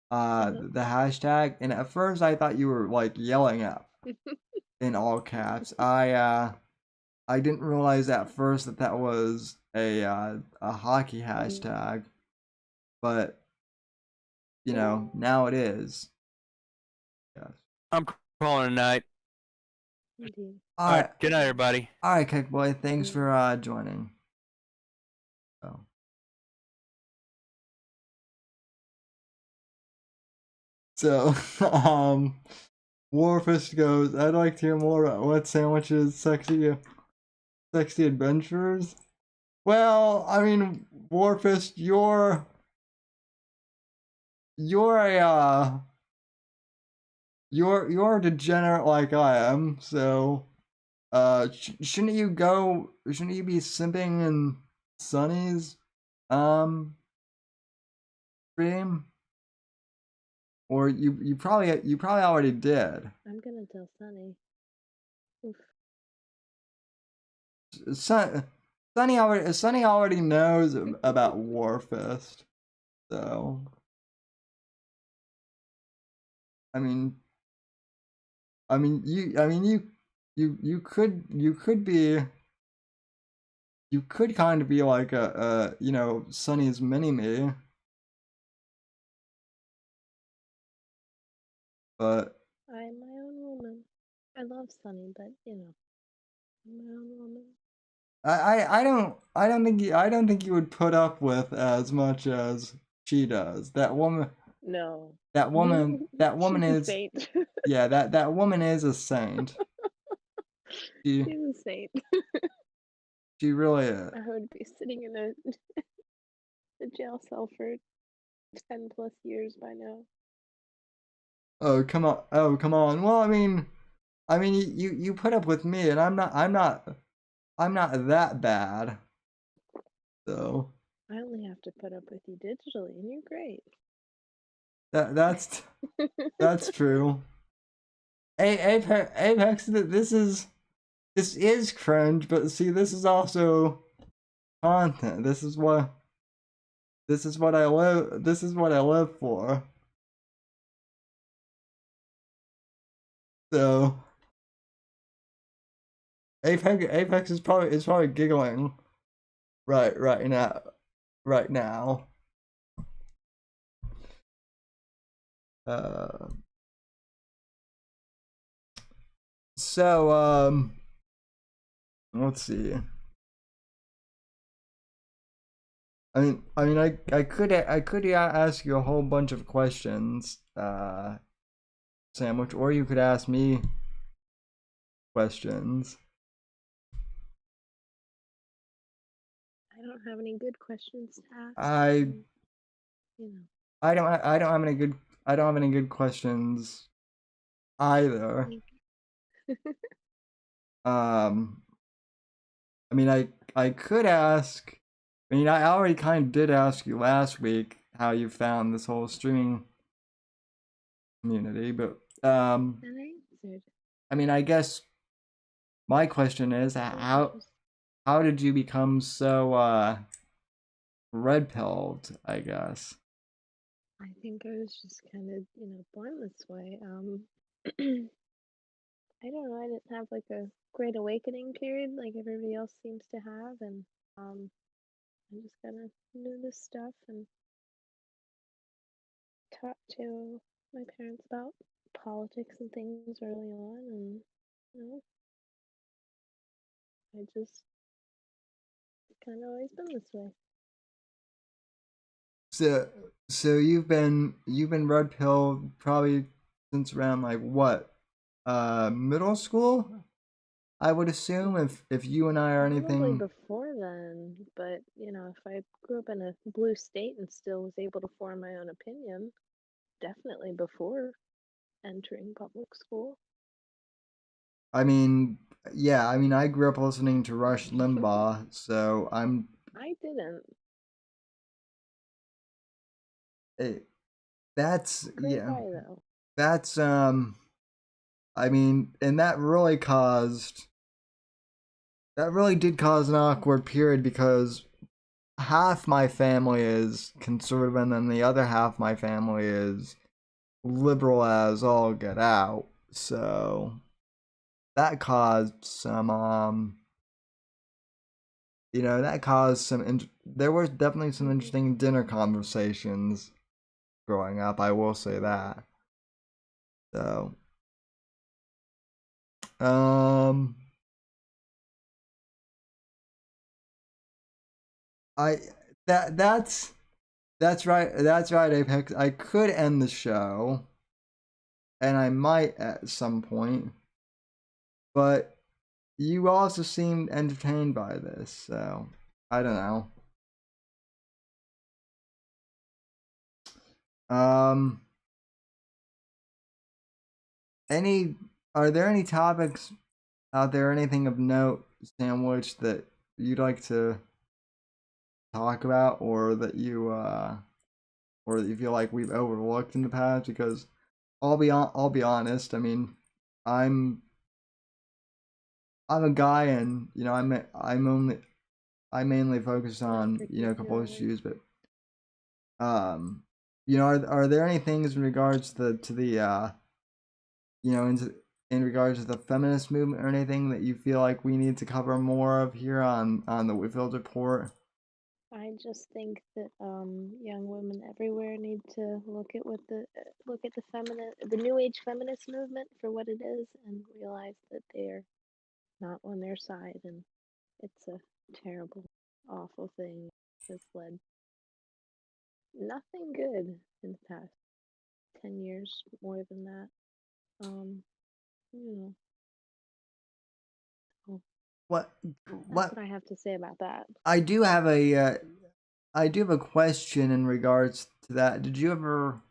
[SPEAKER 1] the hashtag, and at first I thought you were like yelling at in all caps. I didn't realize at first that was a hockey hashtag, but you know, now it is. Yes.
[SPEAKER 5] I'm calling tonight.
[SPEAKER 6] Indeed.
[SPEAKER 5] All right. Good night, everybody.
[SPEAKER 1] All right, Kick Boy. Thanks for joining. Oh. So, Warfist goes, I'd like to hear more about what Sandwich's sexy adventures. Well, I mean, Warfist, you're a you're a degenerate like I am, so shouldn't you be simping in Sunny's stream? Or you probably already did.
[SPEAKER 6] I'm gonna tell Sunny. Oof.
[SPEAKER 1] Sunny already knows about Warfist. So I mean you could kind of be like a you know, Sunny's mini-me. But
[SPEAKER 6] I'm my own woman. I love Sunny, but you know, I'm my own woman.
[SPEAKER 1] I don't think you would put up with as much as she does. That woman
[SPEAKER 6] No.
[SPEAKER 1] that woman
[SPEAKER 6] She's a
[SPEAKER 1] is
[SPEAKER 6] saint.
[SPEAKER 1] yeah, that woman is a saint.
[SPEAKER 6] She's a saint.
[SPEAKER 1] She really is.
[SPEAKER 6] I would be sitting in a jail cell for 10 plus years by now.
[SPEAKER 1] Oh come on! Oh come on! Well, I mean, you put up with me, and I'm not that bad. So
[SPEAKER 6] I only have to put up with you digitally, and you're great.
[SPEAKER 1] that's true. Apex, this is cringe, but see, this is also content. This is what I live. This is what I live for. So Apex is probably giggling right now. So let's see. I could ask you a whole bunch of questions, Sandwich, or you could ask me questions.
[SPEAKER 6] I don't have any good questions to ask. You know.
[SPEAKER 1] I don't have any good questions either. I mean, I could ask. I mean, I already kind of did ask you last week how you found this whole streaming community, but
[SPEAKER 6] And I answered.
[SPEAKER 1] I mean, I guess my question is how did you become so red pilled, I guess.
[SPEAKER 6] I think I was just kind of, born this way. I don't know. I didn't have like a great awakening period like everybody else seems to have, and I just kind of knew this stuff and talked to my parents about politics and things early on, and I just kind of always been this way.
[SPEAKER 1] So you've been red pilled probably since around like what? Middle school? I would assume if you and I are
[SPEAKER 6] Probably
[SPEAKER 1] anything.
[SPEAKER 6] before then, but if I grew up in a blue state and still was able to form my own opinion, definitely before entering public school.
[SPEAKER 1] I mean, yeah, I mean I grew up listening to Rush Limbaugh, so
[SPEAKER 6] I didn't.
[SPEAKER 1] eh, that's
[SPEAKER 6] Great
[SPEAKER 1] yeah.
[SPEAKER 6] guy though.
[SPEAKER 1] That's I mean, and that really did cause an awkward period because half my family is conservative and then the other half my family is liberal as all get out. So that caused some that caused there were definitely some interesting dinner conversations growing up, I will say that. So um I that's right, Apex. I could end the show and I might at some point, but you also seemed entertained by this, so I don't know. Um, any are there any topics out there, anything of note, Sandwich, that you'd like to talk about, or that you feel like we've overlooked in the past? Because I'll be honest. I mean, I'm I'm a guy, and I mainly focus on a couple issues, but um, are there any things in regards to the in regards to the feminist movement or anything that you feel like we need to cover more of here on the Whitfield report?
[SPEAKER 6] I just think that young women everywhere need to look at the new age feminist movement for what it is and realize that they're not on their side, and it's a terrible, awful thing that's led nothing good in the past 10 years, more than that. You know, so
[SPEAKER 1] What
[SPEAKER 6] that's
[SPEAKER 1] what
[SPEAKER 6] what I have to say about that.
[SPEAKER 1] I do have a question in regards to that. Did you ever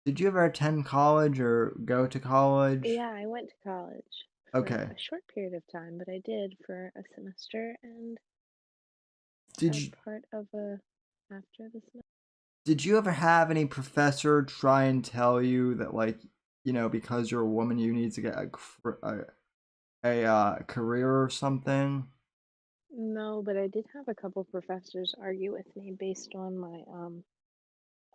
[SPEAKER 1] attend college or go to college?
[SPEAKER 6] Yeah, I went to college for
[SPEAKER 1] Okay.
[SPEAKER 6] a short period of time, but I did for a semester and
[SPEAKER 1] Did
[SPEAKER 6] as
[SPEAKER 1] you
[SPEAKER 6] part of a after the semester.
[SPEAKER 1] did you ever have any professor try and tell you that, like, because you're a woman you need to get a career or something?
[SPEAKER 6] No, but I did have a couple professors argue with me based on my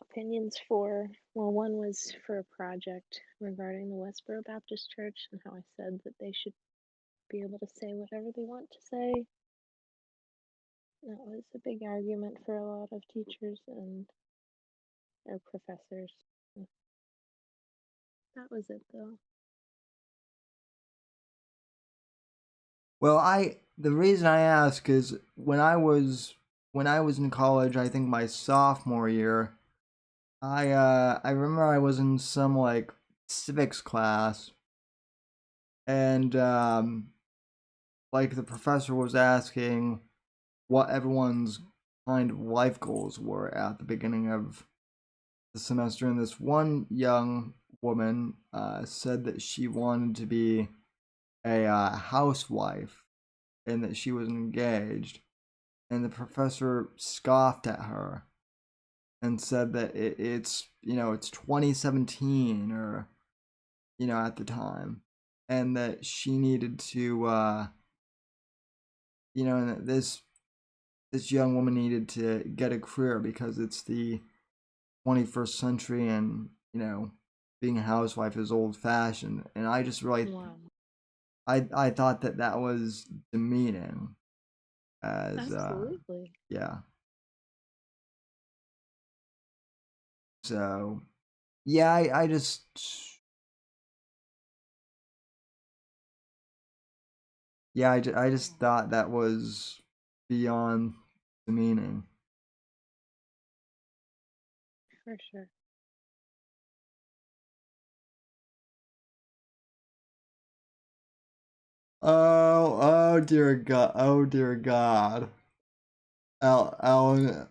[SPEAKER 6] opinions one was for a project regarding the Westboro Baptist Church and how I said that they should be able to say whatever they want to say. That was a big argument for a lot of teachers and or professors. That was it though.
[SPEAKER 1] Well, the reason I ask is when I was in college, I think my sophomore year, I remember I was in some like civics class, and like the professor was asking what everyone's kind of life goals were at the beginning of the semester, and this one young woman said that she wanted to be a housewife, and that she was engaged. And the professor scoffed at her and said that it's 2017 or, at the time, and that she needed to, and that this young woman needed to get a career because it's the 21st century, and being a housewife is old fashioned. And I just really,
[SPEAKER 6] Wow.
[SPEAKER 1] I thought that was demeaning. As
[SPEAKER 6] Absolutely.
[SPEAKER 1] yeah. So yeah, I just I just thought that was beyond demeaning.
[SPEAKER 6] For sure.
[SPEAKER 1] Oh dear God! Oh dear God! Alan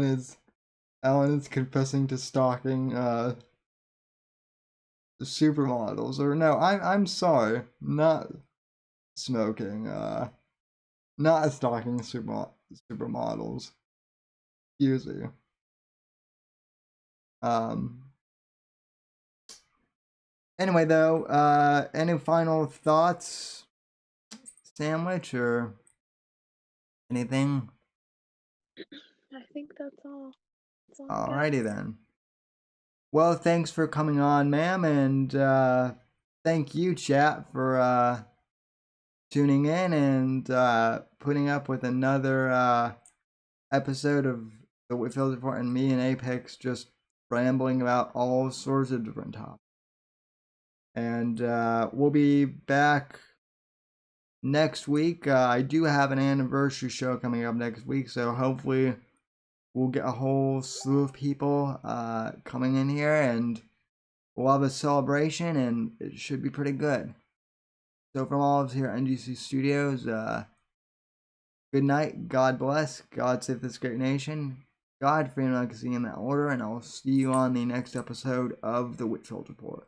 [SPEAKER 1] is confessing to stalking supermodels, or no? I'm sorry, not smoking. Not stalking supermodels. Excuse you. Anyway, though, any final thoughts, Sandwich, or anything?
[SPEAKER 6] I think that's all. That's all I got.
[SPEAKER 1] Alrighty then. Well, thanks for coming on, ma'am, and thank you, chat, for tuning in and putting up with another episode of the Whitfield Report, and me and Apex just rambling about all sorts of different topics. And we'll be back next week. I do have an anniversary show coming up next week, so hopefully we'll get a whole slew of people coming in here, and we'll have a celebration, and it should be pretty good. So from all of us here at NGC Studios, good night, God bless, God save this great nation, God, freedom, and legacy in that order, and I'll see you on the next episode of the Whitfield Report.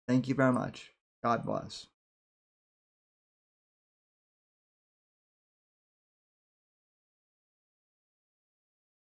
[SPEAKER 1] Thank you very much. God bless.